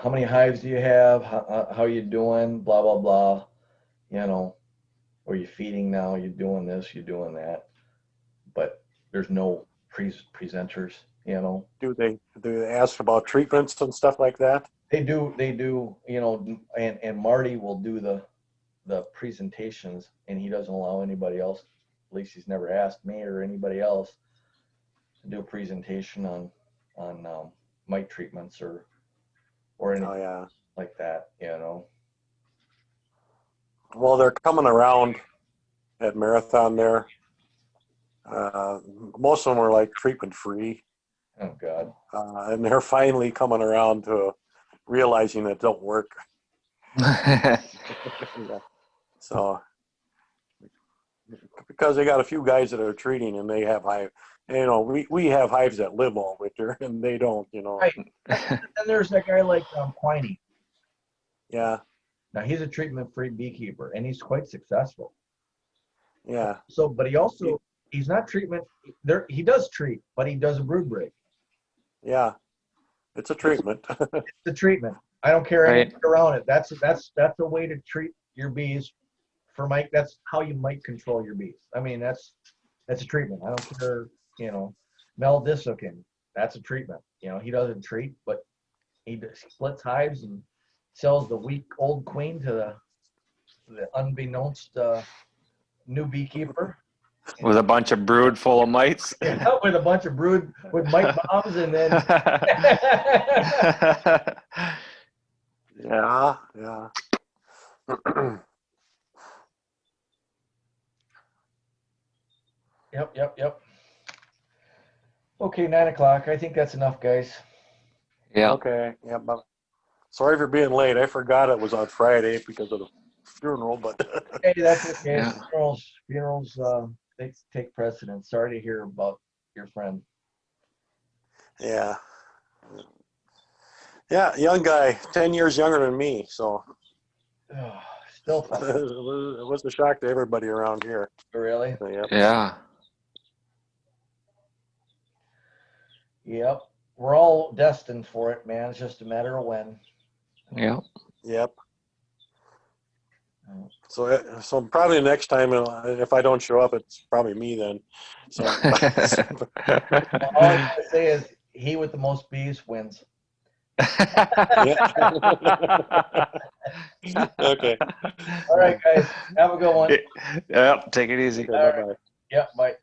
many hives do you have? How you doing? Blah, blah, blah. Are you feeding now? You're doing this, you're doing that. But there's no presenters. Do they ask about treatments and stuff like that? They do, and Marty will do the presentations, and he doesn't allow anybody else, at least he's never asked me or anybody else to do a presentation on mite treatments or Oh anything yeah. like that. Well, they're coming around at Marathon there. Most of them are like treatment free, Oh God. and they're finally coming around to realizing it don't work. Yeah. So, because they got a few guys that are treating, and they have hive. We have hives that live all winter, and they don't. Right. And there's that guy like Quiney. Yeah, Now he's a treatment-free beekeeper, and he's quite successful. yeah, So, but he's not treatment. He does treat, but he does a brood break. yeah. It's a treatment. It's a treatment. I don't care anything around it. That's a way to treat your bees for mite. That's how you might control your bees. I mean, that's a treatment. I don't care. Meldisocin. That's a treatment. He doesn't treat, but he splits hives and sells the weak old queen to the unbeknownst new beekeeper. With a bunch of brood full of mites. With a bunch of brood with mite bombs, and then Yeah, yeah. Yep. Okay, 9 o'clock. I think that's enough, guys. Yeah. Okay. Yeah, but sorry for being late. I forgot it was on Friday because of the funeral, but Hey, that's okay. Yeah. Funerals, they take precedence. Sorry to hear about your friend. yeah. Yeah, young guy, 10 years younger than me, so Still it fun. was a shock to everybody around here. Really? So, yep. Yeah. Yep. We're all destined for it, man. It's just a matter of when. Yeah. Yep. So probably next time, if I don't show up, it's probably me then. So All I gotta say is he with the most bees wins. yeah. Okay. All right, guys. Have a good one. Yep. Take it easy. Okay, bye-bye. Yeah, bye.